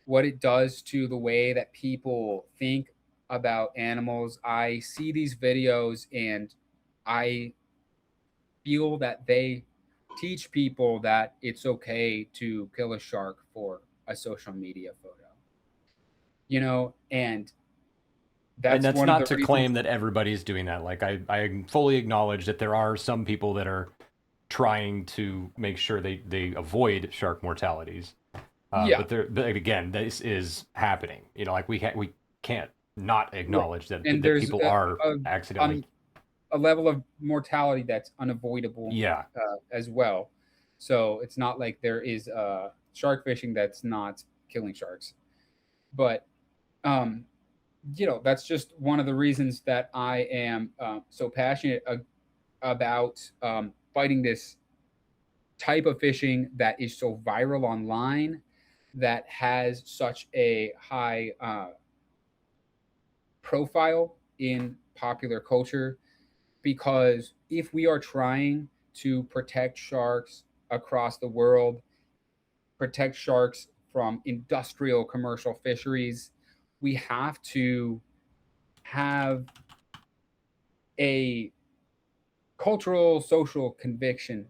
what it does to the way that people think about animals. I see these videos and I feel that they teach people that it's okay to kill a shark for a social media photo, and And that's that's one of not the to reasons. claim that everybody's doing that. Like, I fully acknowledge that there are some people that are trying to make sure they avoid shark mortalities. Yeah, But again, this is happening. Like we can't not right. acknowledge that And that there's people are a, accidentally. um, a level of mortality that's unavoidable Yeah, as well. So it's not like there is shark fishing that's not killing sharks. But that's just one of the reasons that I am so passionate about fighting this type of fishing that is so viral online, that has such a high profile in popular culture. Because if we are trying to protect sharks across the world, protect sharks from industrial commercial fisheries, we have to have a cultural social conviction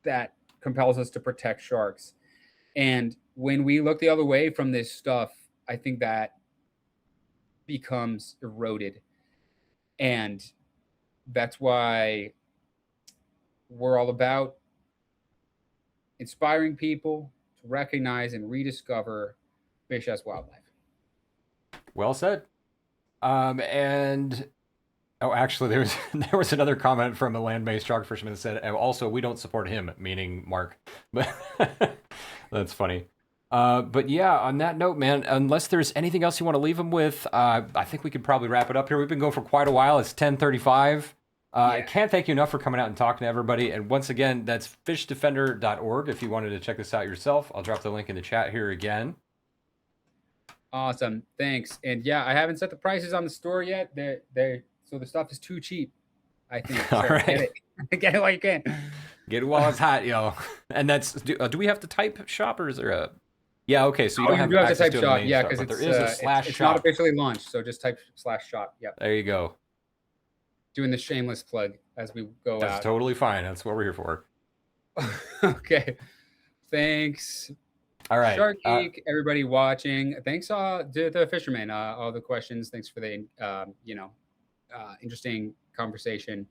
that compels us to protect sharks. And when we look the other way from this stuff, I think that becomes eroded. And that's why we're all about inspiring people to recognize and rediscover fish as wildlife. Well said. And oh, actually, there was another comment from a land-based shark fisherman that said, also, we don't support him, meaning Mark. But that's funny. But yeah, on that note, man, unless there's anything else you want to leave them with, I think we could probably wrap it up here. We've been going for quite a while. It's 10:35. I Yeah. can't thank you enough for coming out and talking to everybody. And once again, that's fishdefender.org if you wanted to check this out yourself. I'll drop the link in the chat here again. Awesome. Thanks. And yeah, I haven't set the prices on the store yet. They're so the stuff is too cheap, I think. So All right. get it. Get it while you can. Get it while it's hot, yo. And that's do we have to type shop or is there a? Yeah, okay. So you don't have do have to access type to a shop, main yeah, store, because but it's there is a slash it's shop. not officially launched. So just type /shop. Yep. There you go. Doing the shameless plug as we go That's out. totally fine. That's what we're here for. Okay. Thanks. All right. Shark Geek, everybody watching. Thanks to the fishermen, all the questions. Thanks for the interesting conversation.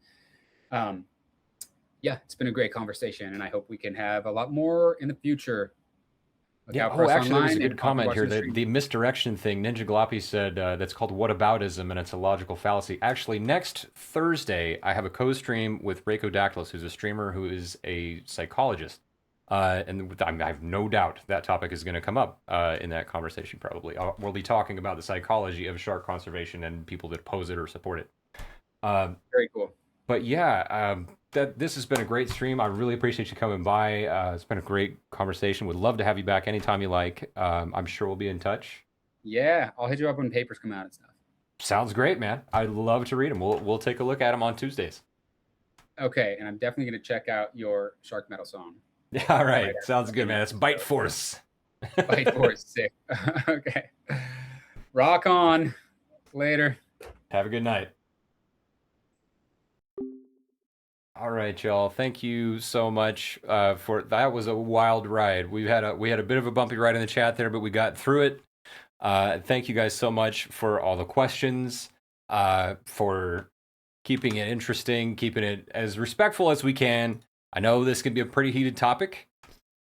Yeah, it's been a great conversation, and I hope we can have a lot more in the future. Look Yeah. out for Oh, us actually, there was a online good and comment watch here. the stream. The misdirection thing, Ninja Gloppy said that's called whataboutism, and it's a logical fallacy. Actually, next Thursday, I have a co-stream with Reiko Dactylos, who's a streamer who is a psychologist. And I have no doubt that topic is going to come up in that conversation, probably. We'll be talking about the psychology of shark conservation and people that oppose it or support it. Very cool. But yeah, this has been a great stream. I really appreciate you coming by. It's been a great conversation. Would love to have you back anytime you like. I'm sure we'll be in touch. Yeah, I'll hit you up when papers come out and stuff. Sounds great, man. I'd love to read them. We'll take a look at them on Tuesdays. Okay, and I'm definitely going to check out your shark metal song. Yeah, all right. Sounds good, man. It's Bite Force. Bite Force, sick. Okay. Rock on. Later. Have a good night. All right, y'all. Thank you so much for that. Was a wild ride. We had a bit of a bumpy ride in the chat there, but we got through it. Thank you guys so much for all the questions, for keeping it interesting, keeping it as respectful as we can. I know this can be a pretty heated topic,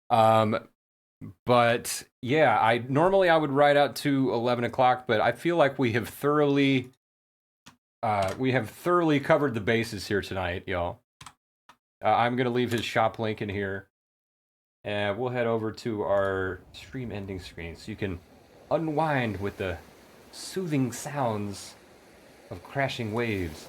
but yeah, I would ride out to 11 o'clock, but I feel like we have thoroughly covered the bases here tonight, y'all. I'm gonna leave his shop link in here, and we'll head over to our stream ending screen so you can unwind with the soothing sounds of crashing waves.